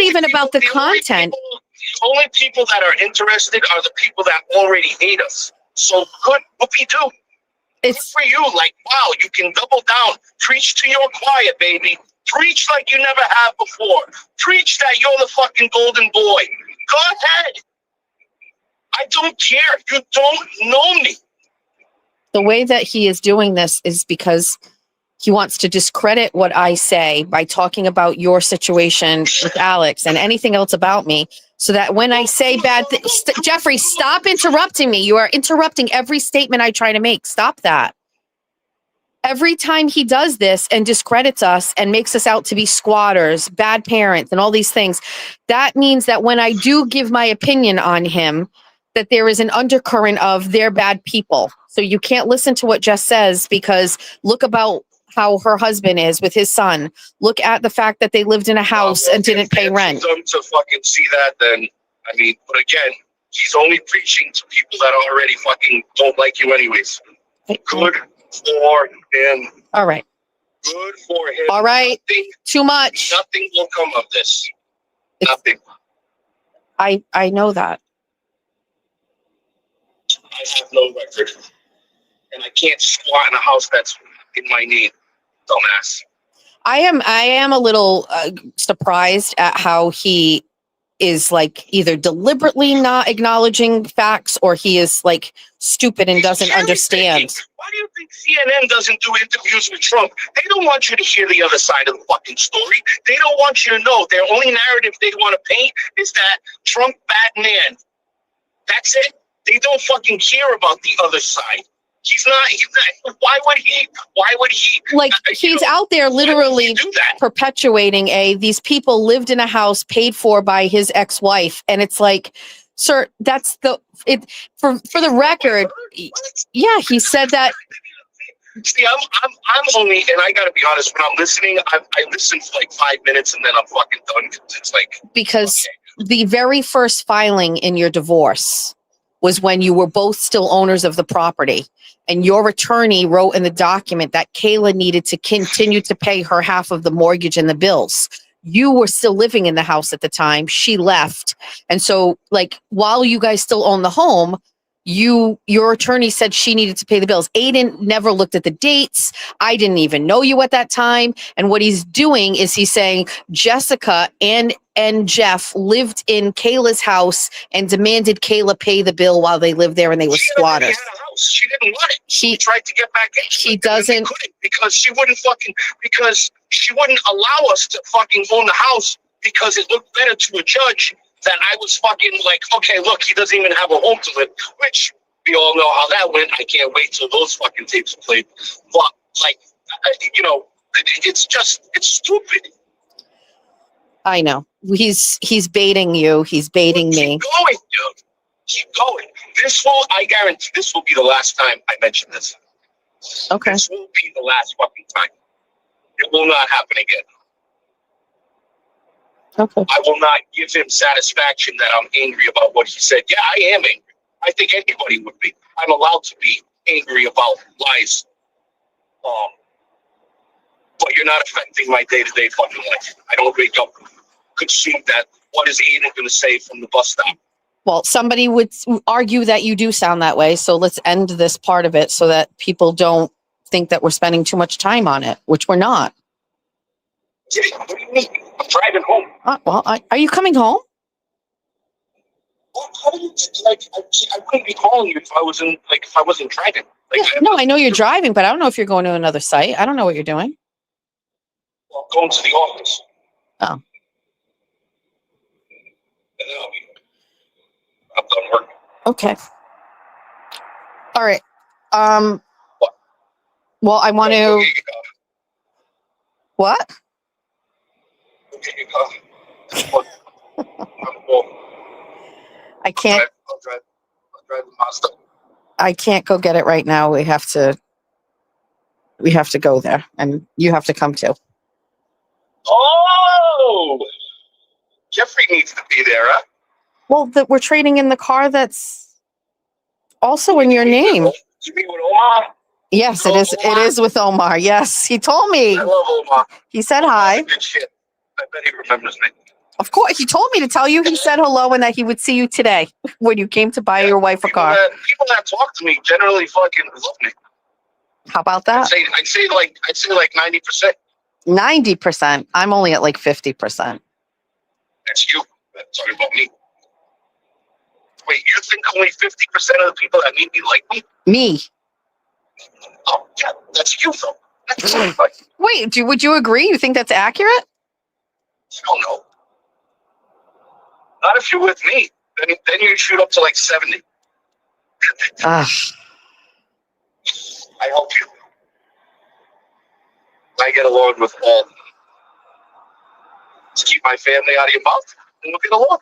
even about the content. The only people that are interested are the people that already hate us. So good, whoopie-doo. It's good for you. Like, wow, you can double down. Preach to your choir, baby. Preach like you never have before. Preach that you're the fucking golden boy. Go ahead. I don't care. You don't know me. The way that he is doing this is because he wants to discredit what I say by talking about your situation with Alex and anything else about me. So that when I say bad things, Jeffrey, stop interrupting me. You are interrupting every statement I try to make. Stop that. Every time he does this and discredits us and makes us out to be squatters, bad parents, and all these things, that means that when I do give my opinion on him, that there is an undercurrent of they're bad people. So you can't listen to what Jess says because look about how her husband is with his son. Look at the fact that they lived in a house and didn't pay rent. Them to fucking see that, then I mean, but again, he's only preaching to people that already fucking don't like you, anyways. Good for him. All right. Good for him. All right. Too much. Nothing will come of this. Nothing. I know that. I have no record, and I can't squat in a house that's in my name. Dumbass. I am a little surprised at how he is like either deliberately not acknowledging facts or he is like stupid and doesn't understand. Why do you think CNN doesn't do interviews with Trump? They don't want you to hear the other side of the fucking story. They don't want you to know. Their only narrative they want to paint is that Trump bad man. That's it. They don't fucking care about the other side. He's not, why would he? Like, he's out there literally perpetuating these people lived in a house paid for by his ex-wife. And it's like, sir, that's for the record. Yeah, he said that. See, I'm only, and I gotta be honest, when I'm listening, I listen for like 5 minutes and then I'm fucking done. It's like, because the very first filing in your divorce was when you were both still owners of the property. And your attorney wrote in the document that Kayla needed to continue to pay her half of the mortgage and the bills. you were still living in the house at the time. She left. And so like while you guys still own the home, your attorney said she needed to pay the bills. Aiden never looked at the dates. I didn't even know you at that time. And what he's doing is he's saying Jessica and Jeff lived in Kayla's house and demanded Kayla pay the bill while they lived there and they were squatters. She had a house. She didn't want it. She tried to get back in. She doesn't because she wouldn't allow us to fucking own the house because it looked better to a judge that I was fucking like, okay, look, he doesn't even have a home to live, which we all know how that went. I can't wait till those fucking tapes are played. But like, it's stupid. I know. He's baiting you. He's baiting me. Keep going, dude. Keep going. I guarantee this will be the last time I mention this. Okay. This will be the last fucking time. It will not happen again. Okay. I will not give him satisfaction that I'm angry about what he said. Yeah, I am angry. I think anybody would be. I'm allowed to be angry about lies. But you're not affecting my day-to-day fucking life. I don't wake up consumed that what is Aiden going to say from the bus stop? Well, somebody would argue that you do sound that way. So let's end this part of it so that people don't think that we're spending too much time on it, which we're not. What do you mean? I'm driving home. Are you coming home? How do you, I wouldn't be calling you if I wasn't driving. No, I know you're driving, but I don't know if you're going to another site. I don't know what you're doing. Well, I'm going to the office. Oh. And then I'm done working. Okay. All right. What? Well, I want to. What? I can't. I'll drive the Mazda. I can't go get it right now. We have to go there, and you have to come too. Oh, Jeffrey needs to be there, huh? Well, we're trading in the car that's also in your name. You mean with Omar? Yes, it is. It is with Omar. Yes, he told me. I love Omar. He said hi. Good shit. I bet he remembers me. Of course, he told me to tell you. He said hello and that he would see you today when you came to buy your wife a car. People that talk to me generally fucking love me. How about that? I'd say like 90%. 90%. I'm only at like 50%. That's you. I'm talking about me. Wait, you think only 50% of the people that meet me like me? Me. Oh, yeah, that's you, though. That's Wait, would you agree? You think that's accurate? I don't know. Not if you're with me. Then you shoot up to like 70. Ah. I help you. I get along with all. Just keep my family out of your mouth, and we'll get along.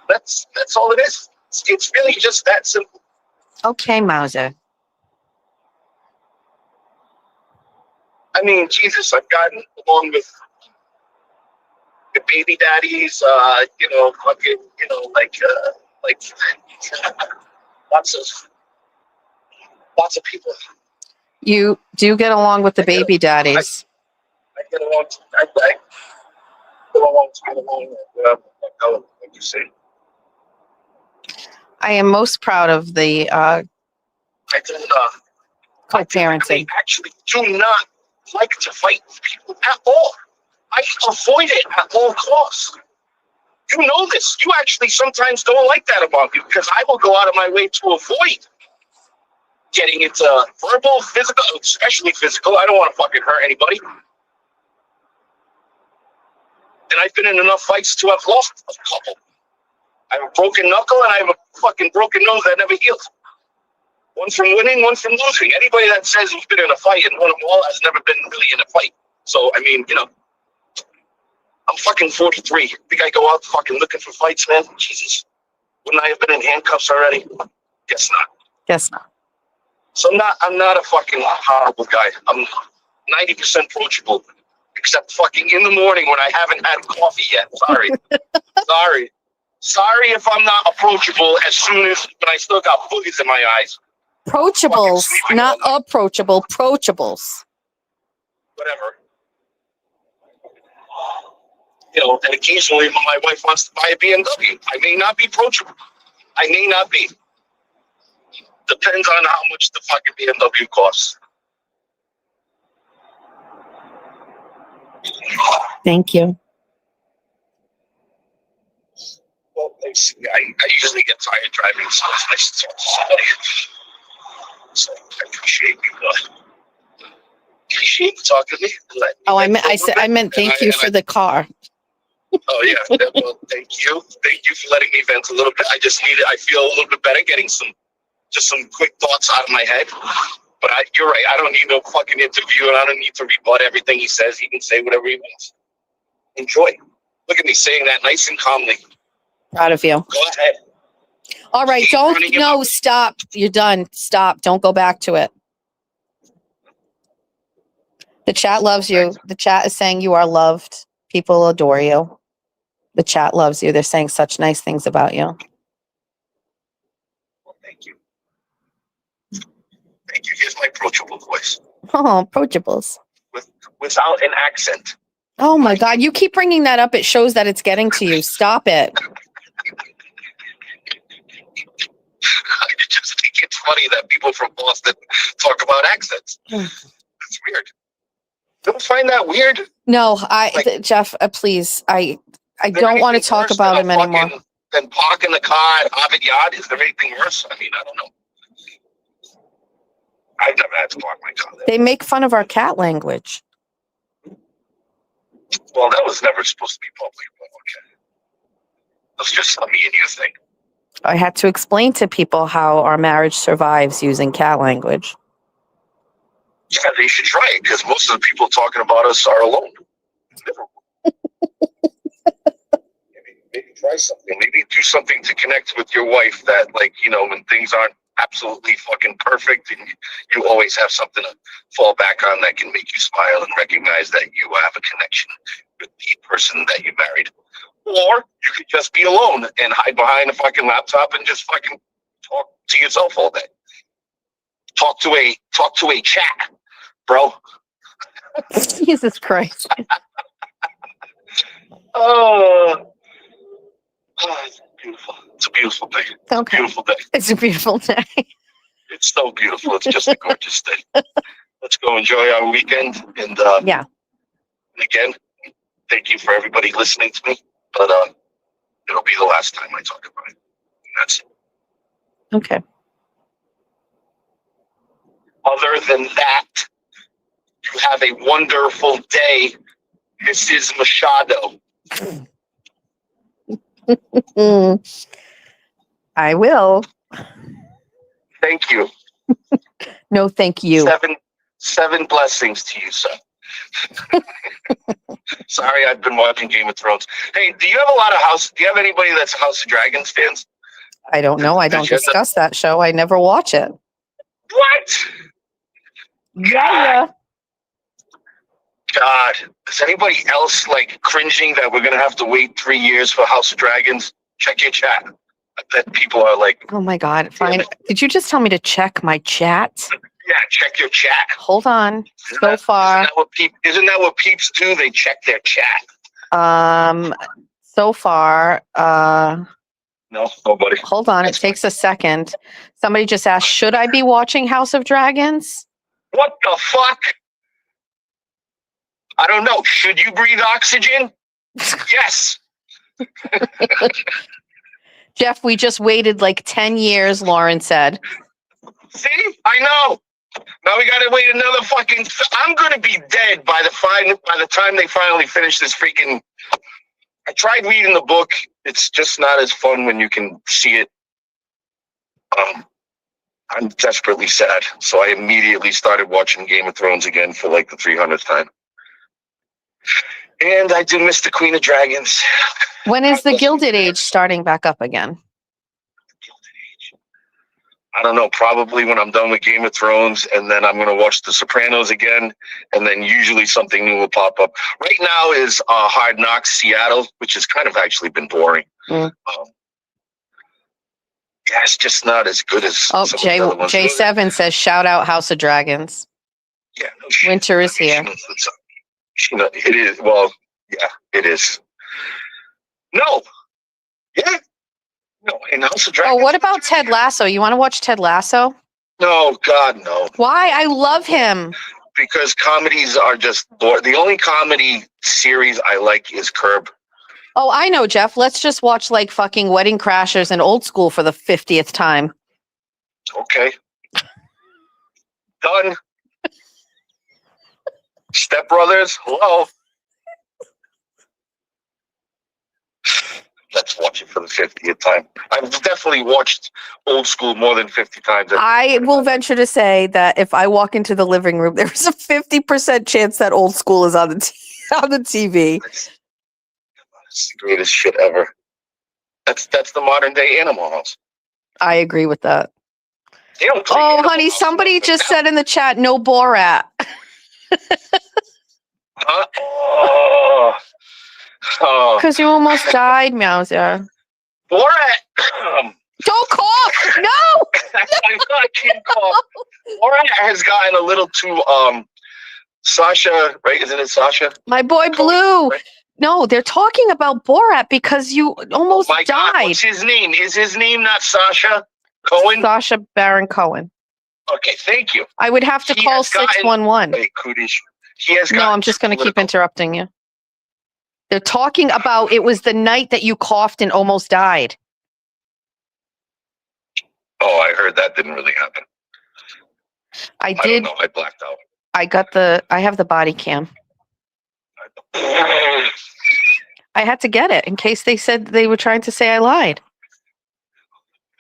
That's all it is. It's really just that simple. Okay, Mauser. I mean, Jesus, I've gotten along with the baby daddies, fucking, like lots of people. You do get along with the baby daddies. I get along. I get along like you say. I am most proud of the I don't. co-parenting. I actually do not like to fight with people at all. I avoid it at all costs. You know this. You actually sometimes don't like that about me because I will go out of my way to avoid getting into verbal, physical, especially physical. I don't want to fucking hurt anybody. And I've been in enough fights to have lost a couple. I have a broken knuckle and I have a fucking broken nose that never healed. One from winning, one from losing. Anybody that says he's been in a fight and won them all has never been really in a fight. So, I mean, I'm fucking 43. Think I go out fucking looking for fights, man? Jesus. Wouldn't I have been in handcuffs already? Guess not. Guess not. So I'm not a fucking horrible guy. I'm 90% approachable. Except fucking in the morning when I haven't had coffee yet. Sorry. Sorry if I'm not approachable as soon as when I still got boogers in my eyes. Approachables, not approachable. Approachables. Whatever. You know, and occasionally my wife wants to buy a BMW. I may not be approachable. I may not be. Depends on how much the fucking BMW costs. Thank you. Well, I usually get tired driving, so it's nice to talk to somebody. So I appreciate you talking to me. Oh, I meant thank you for the car. Oh yeah. Well, thank you. Thank you for letting me vent a little bit. I feel a little bit better getting some quick thoughts out of my head. But you're right. I don't need no fucking interview, and I don't need to rebut everything he says. He can say whatever he wants. Enjoy. Look at me saying that nice and calmly. Proud of you. Go ahead. All right. Stop. You're done. Stop. Don't go back to it. The chat loves you. The chat is saying you are loved. People adore you. The chat loves you. They're saying such nice things about you. Well, thank you. Thank you. Here's my approachable voice. Oh, approachables. Without an accent. Oh my God. You keep bringing that up. It shows that it's getting to you. Stop it. I just think it's funny that people from Boston talk about accents. It's weird. Don't find that weird? No, Jeff, please. I don't want to talk about him anymore. Than parking the car at Harvard Yard? Is there anything worse? I mean, I don't know. I've never had to park my car there. They make fun of our cat language. Well, that was never supposed to be public, but okay. That's just a me and you thing. I had to explain to people how our marriage survives using cat language. Yeah, they should try it because most of the people talking about us are alone. Maybe try something. Maybe do something to connect with your wife that, like, you know, when things aren't absolutely fucking perfect and you always have something to fall back on that can make you smile and recognize that you have a connection with the person that you married. Or you could just be alone and hide behind a fucking laptop and just fucking talk to yourself all day. Talk to a chat, bro. Jesus Christ. It's beautiful. It's a beautiful day. Okay. Beautiful day. It's a beautiful day. It's so beautiful. It's just a gorgeous day. Let's go enjoy our weekend. And yeah. And again, thank you for everybody listening to me. But it'll be the last time I talk about it. And that's it. Okay. Other than that, you have a wonderful day, Mrs. Machado. I will. Thank you. No, thank you. Seven blessings to you, sir. Sorry, I've been watching Game of Thrones. Hey, do you have anybody that's House of Dragons fans? I don't know. I don't discuss that show. I never watch it. What? Yeah. God, is anybody else like cringing that we're gonna have to wait 3 years for House of Dragons? Check your chat. I bet people are like, oh my God. Fine. Did you just tell me to check my chat? Yeah, check your chat. Hold on. Isn't that what peeps do? They check their chat. So far, no, nobody. Hold on. It takes a second. Somebody just asked, should I be watching House of Dragons? What the fuck? I don't know. Should you breathe oxygen? Yes. Jeff, we just waited like 10 years, Lauren said. See? I know. Now we gotta wait another fucking... I'm gonna be dead by the time they finally finish this freaking... I tried reading the book. It's just not as fun when you can see it. I'm desperately sad. So I immediately started watching Game of Thrones again for like the 300th time. And I do miss the Queen of Dragons. When is the Gilded Age starting back up again? Gilded Age. I don't know. Probably when I'm done with Game of Thrones, and then I'm going to watch The Sopranos again, and then usually something new will pop up. Right now is Hard Knocks Seattle, which has kind of actually been boring. Yeah, it's just not as good as some of the other ones. J7 says, shout out House of Dragons. Yeah, no shit. Winter is here. It is. Well, yeah, it is. No. Yeah. No. In House of Oh, Dragons. what about Ted Lasso? You want to watch Ted Lasso? No, God, no. Why? I love him. Because comedies are just bored. The only comedy series I like is Curb. Oh, I know, Jeff. Let's just watch like fucking Wedding Crashers and Old School for the 50th time. Okay. Done. Step Brothers. Hello. Let's watch it for the 50th time. I've definitely watched Old School more than 50 times. I will venture to say that if I walk into the living room, there's a 50% chance that Old School is on the on the TV. It's the greatest shit ever. That's the modern day Animal House. I agree with that. They don't play Oh, Animal honey, House somebody like just that. said in the chat, no Borat. Huh? Oh. Because you almost died, Mauser. Borat. Don't cough! No! I can't call. Borat has gotten a little too Sasha, right? Isn't it Sasha? My boy Cohen, Blue. right? No, they're talking about Borat because you almost My God, died. what's his name? Is his name not Sasha Cohen? Sasha Baron Cohen. Okay, thank you. I would have to He call has gotten- 611. Wait, Kudish. He has No, gotten I'm just going to keep political. interrupting you. They're talking about it was the night that you coughed and almost died. Oh, I heard that didn't really happen. I I did. don't know. I blacked out. I have the body cam. I had to get it in case they said they were trying to say I lied.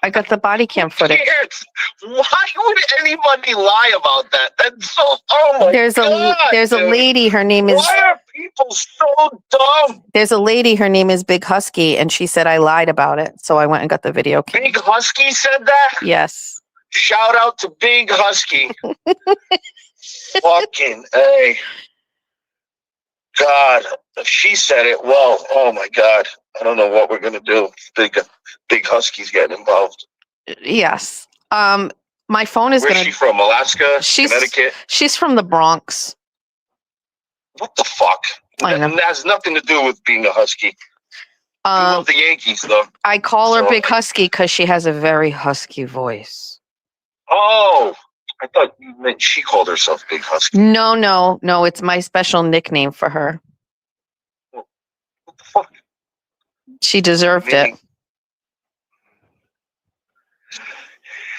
I got the body cam footage. Cares? Why would anybody lie about that? That's so. Oh my There's God. a dude. lady, her name is Why are people so dumb? there's a lady, her name is Big Husky, and she said I lied about it. So I went and got the video cam. Big Husky said that? Yes. Shout out to Big Husky. Fucking A. God, if she said it, well, oh my God. I don't know what we're going to do. Big Husky's getting involved. Yes. My phone is Where's gonna she from? Alaska? She's- Connecticut? she's from the Bronx. What the fuck? I know. That has nothing to do with being a Husky. I love the Yankees, though. I call her So- Big Husky because she has a very husky voice. Oh, I thought you meant she called herself Big Husky. No, it's my special nickname for her. What the fuck? She deserved it.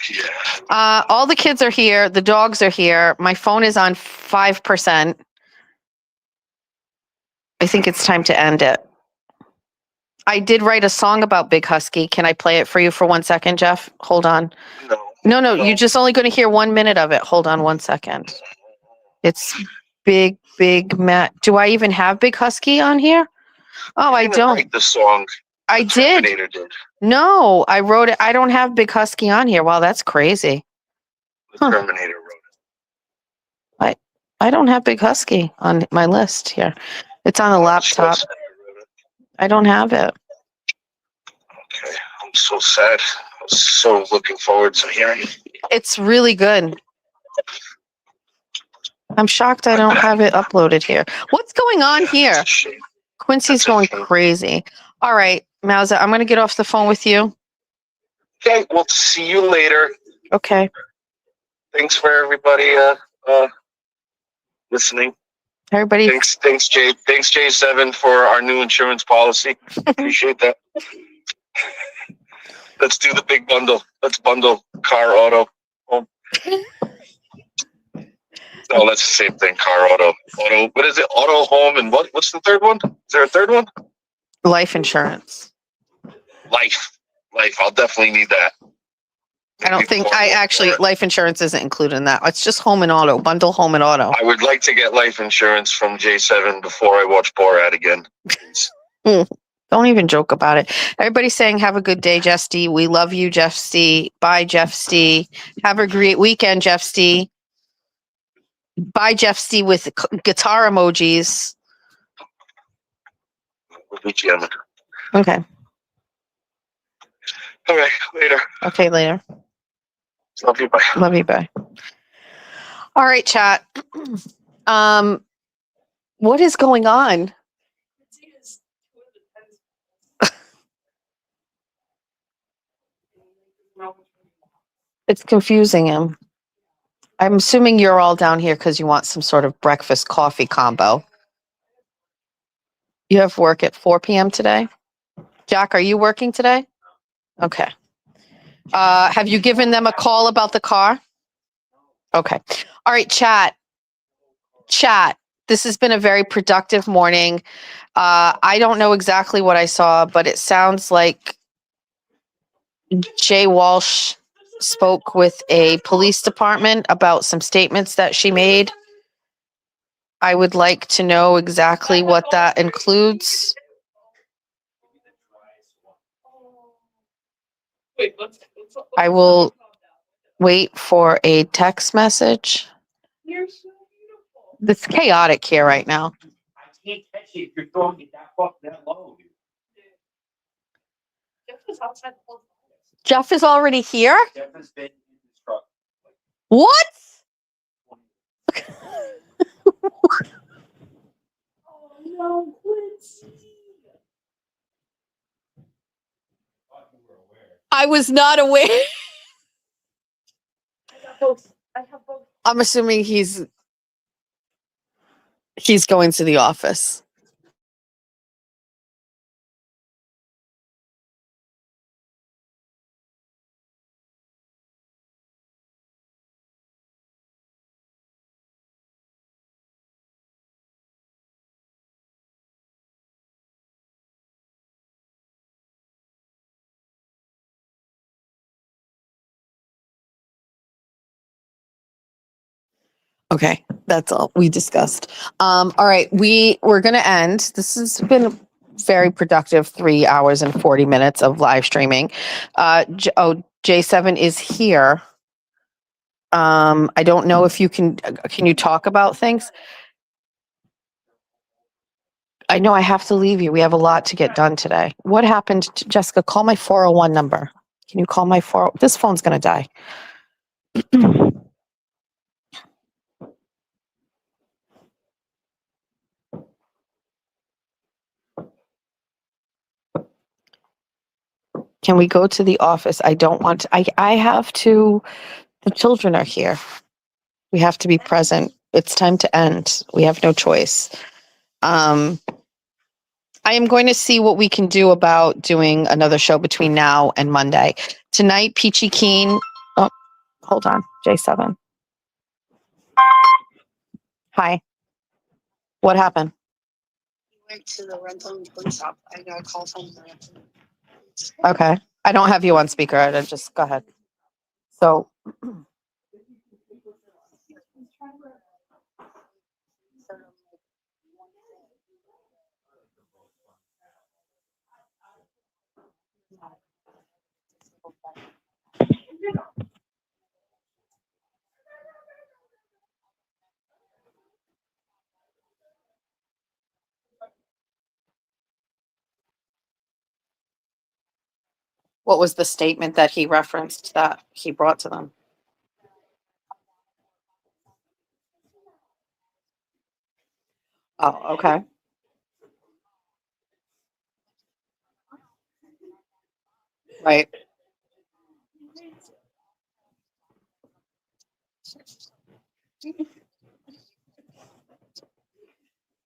Yeah. All the kids are here. The dogs are here. My phone is on 5%. I think it's time to end it. I did write a song about Big Husky. Can I play it for you for 1 second, Jeff? Hold on. No, you're just only going to hear 1 minute of it. Hold on 1 second. It's Big Matt. Do I even have Big Husky on here? Oh, I didn't don't. write the song. I did. Terminator did. No, I wrote it. I don't have Big Husky on here. Wow, that's crazy. The Terminator wrote it. I don't have Big Husky on my list here. It's on the laptop. So sad I wrote it. I don't have it. Okay, I'm so sad. I was so looking forward to hearing it. It's really good. I'm shocked I don't have it uploaded here. What's going on here? It's a shame. Quincy's That's going okay. crazy. All right, Mauza, I'm going to get off the phone with you. Okay, we'll see you later. Okay. Thanks for everybody listening. Everybody, Thanks, Jay. Thanks, J7, for our new insurance policy. Appreciate that. Let's do the big bundle. Let's bundle car, auto, home. No, that's the same thing. Car, auto. What is it? Auto, home, and what's the third one? Is there a third one? life insurance. Life. I'll definitely need that. I don't think life insurance isn't included in that. It's just home and auto, bundle home and auto. I would like to get life insurance from J7 before I watch Borat again. Don't even joke about it. Everybody's saying, have a good day, Jeff D. We love you, Jeff C. Bye, Jeff C. Have a great weekend, Jeff C. Bye, Jeff C. with guitar emojis. We'll be jamming. Okay. All right, later. Okay, later. Love you. Bye. Love you. Bye. All right, chat. What is going on? It's confusing him. I'm assuming you're all down here because you want some sort of breakfast coffee combo. You have work at 4 p.m. today? Jack, are you working today? Okay. Have you given them a call about the car? Okay. All right, chat. Chat. This has been a very productive morning. I don't know exactly what I saw, but it sounds like Jay Walsh spoke with a police department about some statements that she made. I would like to know exactly what that includes. I will wait for a text message. It's chaotic here right now. Jeff is already here? What? I was not aware. I'm assuming he's going to the office. Okay, that's all we discussed. All right, we're gonna end. This has been a very productive 3 hours and 40 minutes of live streaming. J7 is here. I don't know if you can you talk about things? I know I have to leave you. We have a lot to get done today. What happened? Jessica, call my 401 number. Can you call my this phone's gonna die. Can we go to the office? I don't want to, I have to, the children are here. We have to be present. It's time to end. We have no choice. I am going to see what we can do about doing another show between now and Monday. Tonight, Peachy Keen. Oh, hold on. J7. Hi. What happened? Went to the rental and clean shop. I got a call from the rental. Okay. I don't have you on speaker. I just go ahead. So, what was the statement that he referenced that he brought to them? Oh, okay. Right.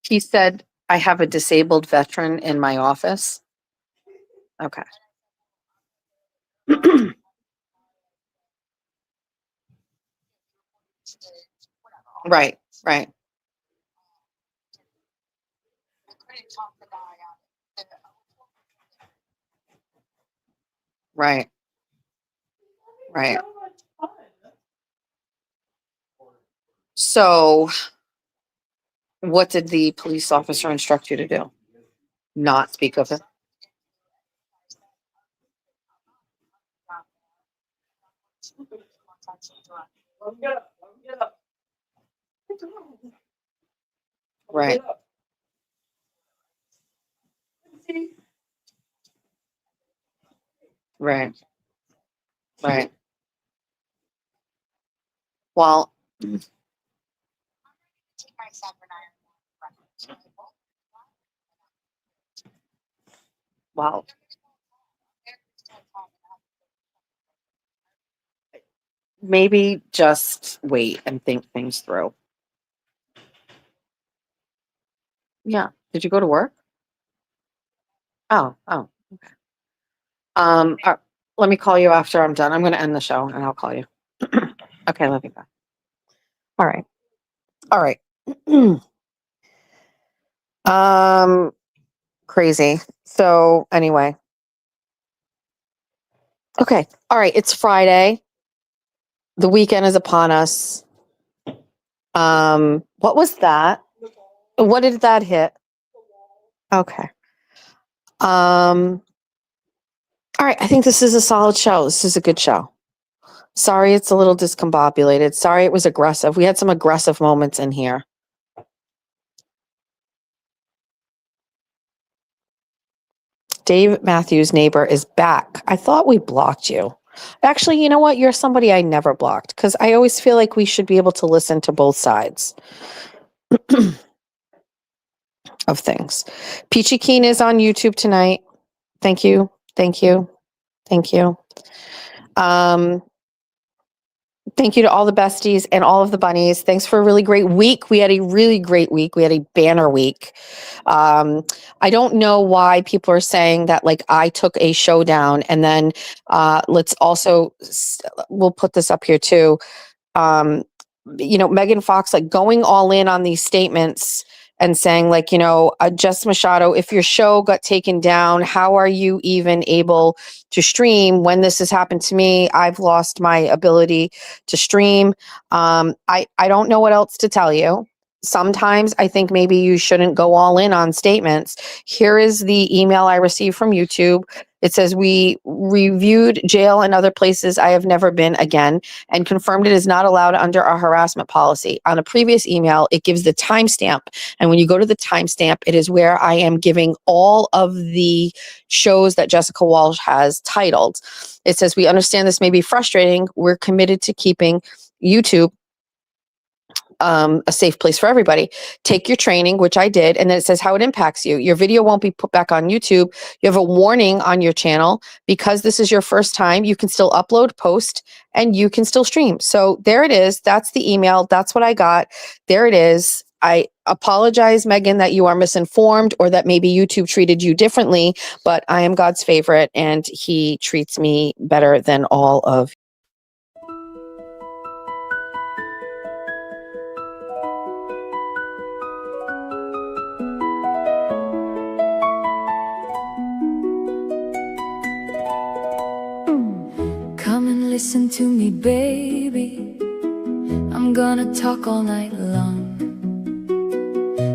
He said, I have a disabled veteran in my office. Okay. Right, right, right, right. So what did the police officer instruct you to do? Not speak of it? Right. Right, right. Well, wow. maybe just wait and think things through. Yeah. Did you go to work? Oh, okay. Let me call you after I'm done. I'm going to end the show and I'll call you. Okay, love you. Bye. All right. All right. Crazy. So anyway. Okay. All right. It's Friday. The weekend is upon us. What was that? What did that hit? Okay. All right. I think this is a solid show. This is a good show. Sorry, it's a little discombobulated. Sorry, it was aggressive. We had some aggressive moments in here. Dave Matthews' neighbor is back. I thought we blocked you. Actually, you know what? You're somebody I never blocked because I always feel like we should be able to listen to both sides of things. Peachy Keen is on YouTube tonight. Thank you. Thank you. Thank you. Thank you to all the besties and all of the bunnies. Thanks for a really great week. We had a really great week. We had a banner week. I don't know why people are saying that like I took a showdown and then let's also, we'll put this up here too. Megan Fox, like going all in on these statements and saying like, Jess Machado, if your show got taken down, how are you even able to stream? When this has happened to me, I've lost my ability to stream. I don't know what else to tell you. Sometimes I think maybe you shouldn't go all in on statements. Here is the email I received from YouTube. It says, we reviewed jail and other places I have never been again and confirmed it is not allowed under our harassment policy. On a previous email, it gives the timestamp. And when you go to the timestamp, it is where I am giving all of the shows that Jessica Walsh has titled. It says, we understand this may be frustrating. We're committed to keeping YouTube a safe place for everybody. Take your training, which I did, and then it says how it impacts you. Your video won't be put back on YouTube. You have a warning on your channel. Because this is your first time, you can still upload, post, and you can still stream. So there it is. That's the email. That's what I got. There it is. I apologize, Megan, that you are misinformed or that maybe YouTube treated you differently, but I am God's favorite and he treats me better than all of Listen to me, baby. I'm gonna talk all night long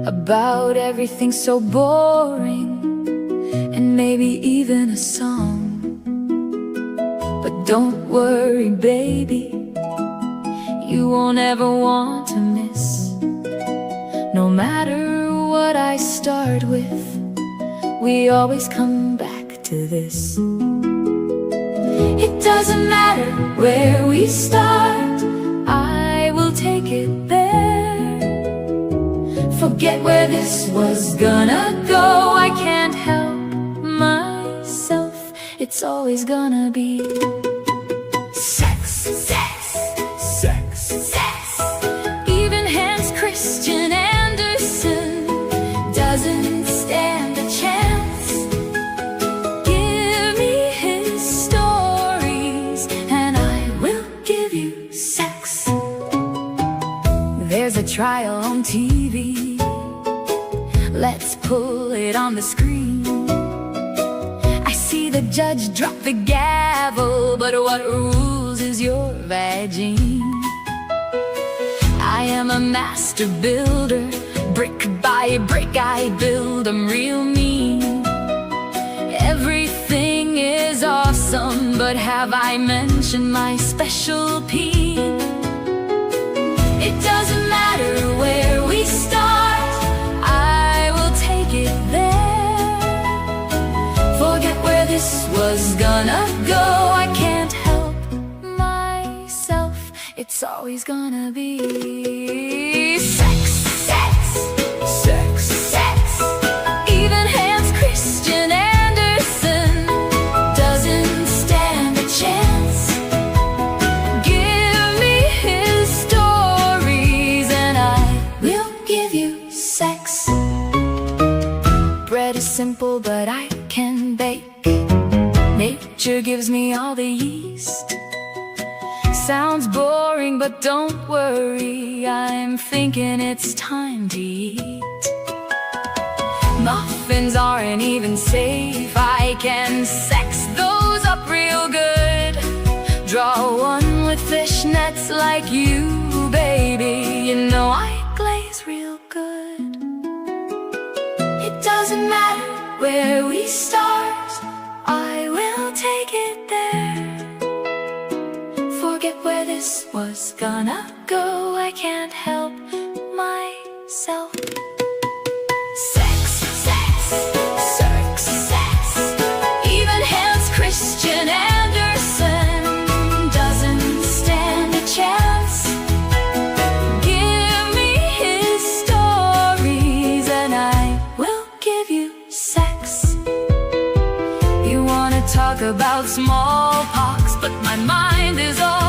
about everything so boring and maybe even a song. But don't worry, baby, you won't ever want to miss. No matter what I start with, we always come back to this. It doesn't matter where we start, I will take it there. Forget where this was gonna go, I can't help myself. It's always gonna be sex, sex, sex, sex. Even Hans Christian Andersen doesn't stand a chance. Give me his stories and I will give you sex. There's a trial on TV, let's pull it on the screen. I see the judge drop the gavel, but what rules is your vagine. I am a master builder, brick by brick I build, I'm real mean. Everything is awesome, but have I mentioned my special peen? It doesn't matter where we start, I will take it there. Forget where this was gonna go, I can't help myself. It's always gonna be sex, sex, sex, sex. Even Hans Christian Andersen doesn't stand a chance. Give simple, but I can bake. Nature gives me all the yeast. Sounds boring, but don't worry, I'm thinking it's time to eat. Muffins aren't even safe, I can sex those up real good. Draw one with fishnets like you, baby. You know I glaze real good. It doesn't matter where we start, I will take it there. Forget where this was gonna go, I can't help myself. Sex, sex. Even Hans Christian Andersen doesn't stand a chance. Give me his stories and I will give you sex. You wanna talk about smallpox, but my mind is all